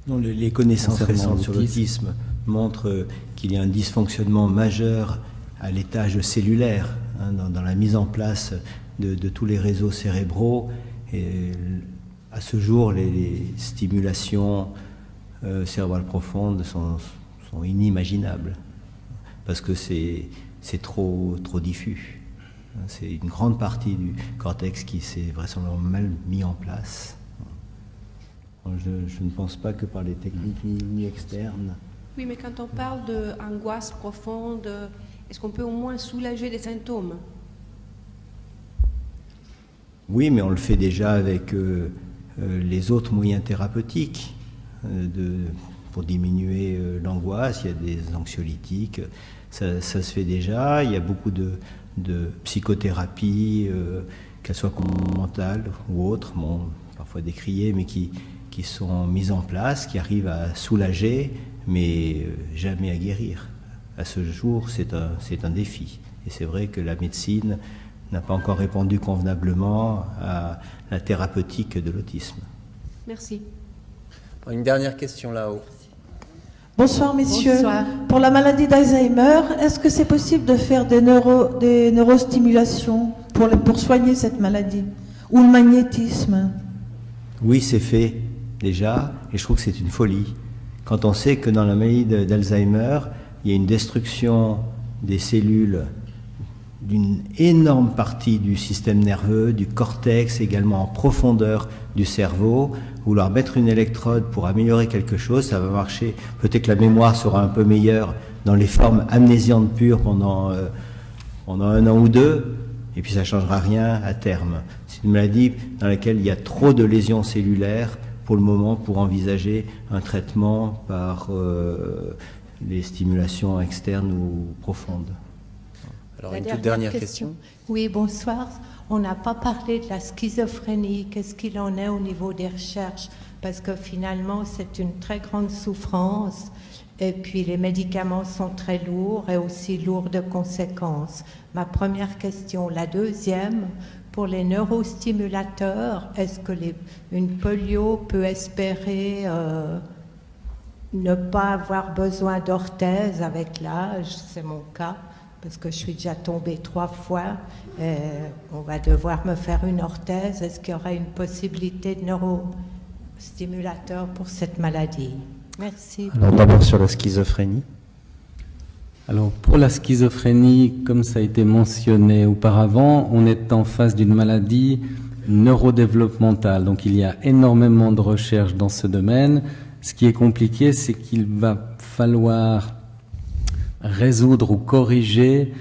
Speaker 6: Non, les connaissances récentes sur l'autisme montrent qu'il y a un dysfonctionnement majeur à l'étage cellulaire, hein, dans la mise en place de tous les réseaux cérébraux. Et à ce jour, les stimulations cérébrales profondes sont inimaginables, parce que c'est trop diffus. C'est une grande partie du cortex qui s'est vraisemblablement mal mis en place. Je ne pense pas que par les techniques ni externes.
Speaker 17: Oui, mais quand on parle d'angoisse profonde, est-ce qu'on peut au moins soulager les symptômes?
Speaker 6: Oui, mais on le fait déjà avec les autres moyens thérapeutiques pour diminuer l'angoisse. Il y a des anxiolytiques, ça se fait déjà. Il y a beaucoup de psychothérapie, qu'elles soient comportementales ou autres, bon, parfois décriées, mais qui sont mises en place, qui arrivent à soulager, mais jamais à guérir. À ce jour, c'est un défi. Et c'est vrai que la médecine n'a pas encore répondu convenablement à la thérapeutique de l'autisme.
Speaker 17: Merci.
Speaker 3: Une dernière question là-haut.
Speaker 18: Bonsoir messieurs.
Speaker 7: Bonsoir.
Speaker 18: Pour la maladie d'Alzheimer, est-ce que c'est possible de faire des neurostimulations pour soigner cette maladie? Ou le magnétisme?
Speaker 6: Oui, c'est fait déjà, et je trouve que c'est une folie. Quand on sait que dans la maladie d'Alzheimer, il y a une destruction des cellules d'une énorme partie du système nerveux, du cortex, également en profondeur du cerveau, vouloir mettre une électrode pour améliorer quelque chose, ça va marcher. Peut-être que la mémoire sera un peu meilleure dans les formes amnésiantes pures pendant 1 an ou 2, et puis ça ne changera rien à terme. C'est une maladie dans laquelle il y a trop de lésions cellulaires pour le moment pour envisager un traitement par les stimulations externes ou profondes.
Speaker 3: Alors, une toute dernière question.
Speaker 19: Oui, bonsoir. On n'a pas parlé de la schizophrénie. Qu'est-ce qu'il en est au niveau des recherches? Parce que finalement, c'est une très grande souffrance. Et puis, les médicaments sont très lourds et aussi lourds de conséquences. Ma première question. La deuxième, pour les neurostimulateurs, est-ce que une polio peut espérer ne pas avoir besoin d'orthèse avec l'âge? C'est mon cas, parce que je suis déjà tombée 3 fois. On va devoir me faire une orthèse. Est-ce qu'il y aura une possibilité de neurostimulateur pour cette maladie? Merci.
Speaker 2: Alors d'abord sur la schizophrénie. Alors pour la schizophrénie, comme ça a été mentionné auparavant, on est en face d'une maladie neurodéveloppementale. Donc il y a énormément de recherches dans ce domaine. Ce qui est compliqué, c'est qu'il va falloir résoudre ou corriger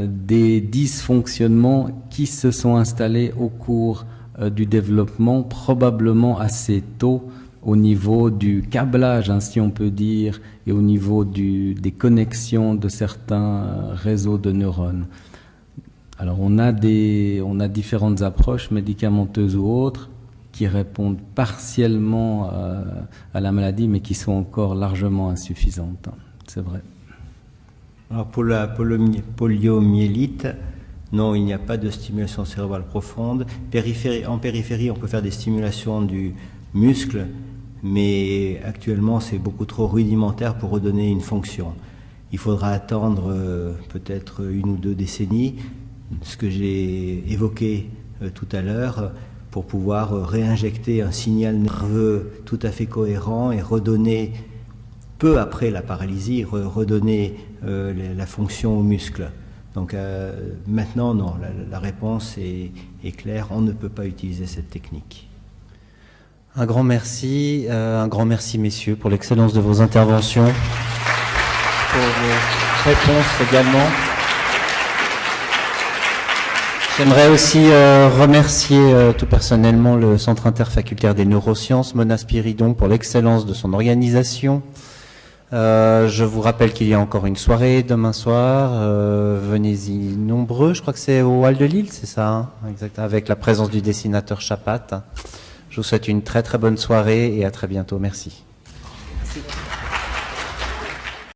Speaker 2: des dysfonctionnements qui se sont installés au cours du développement, probablement assez tôt au niveau du câblage, hein, si on peut dire, et au niveau des connexions de certains réseaux de neurones. Alors on a différentes approches médicamenteuses ou autres qui répondent partiellement à la maladie, mais qui sont encore largement insuffisantes, hein, c'est vrai.
Speaker 6: Alors pour la poliomyélite, non, il n'y a pas de stimulation cérébrale profonde. En périphérie, on peut faire des stimulations du muscle, mais actuellement c'est beaucoup trop rudimentaire pour redonner une fonction. Il faudra attendre peut-être 1 ou 2 décennies, ce que j'ai évoqué tout à l'heure, pour pouvoir réinjecter un signal nerveux tout à fait cohérent et redonner, peu après la paralysie, redonner la fonction aux muscles. Donc maintenant, non, la réponse est claire, on ne peut pas utiliser cette technique.
Speaker 1: Un grand merci messieurs pour l'excellence de vos interventions, pour vos réponses également. J'aimerais aussi remercier tout personnellement le Centre interfacultaire des neurosciences, Mona Spiridon, pour l'excellence de son organisation. Je vous rappelle qu'il y a encore une soirée demain soir. Venez-y nombreux, je crois que c'est au Hall de Lille, c'est ça, hein, exact, avec la présence du dessinateur Chapat. Je vous souhaite une très très bonne soirée et à très bientôt. Merci.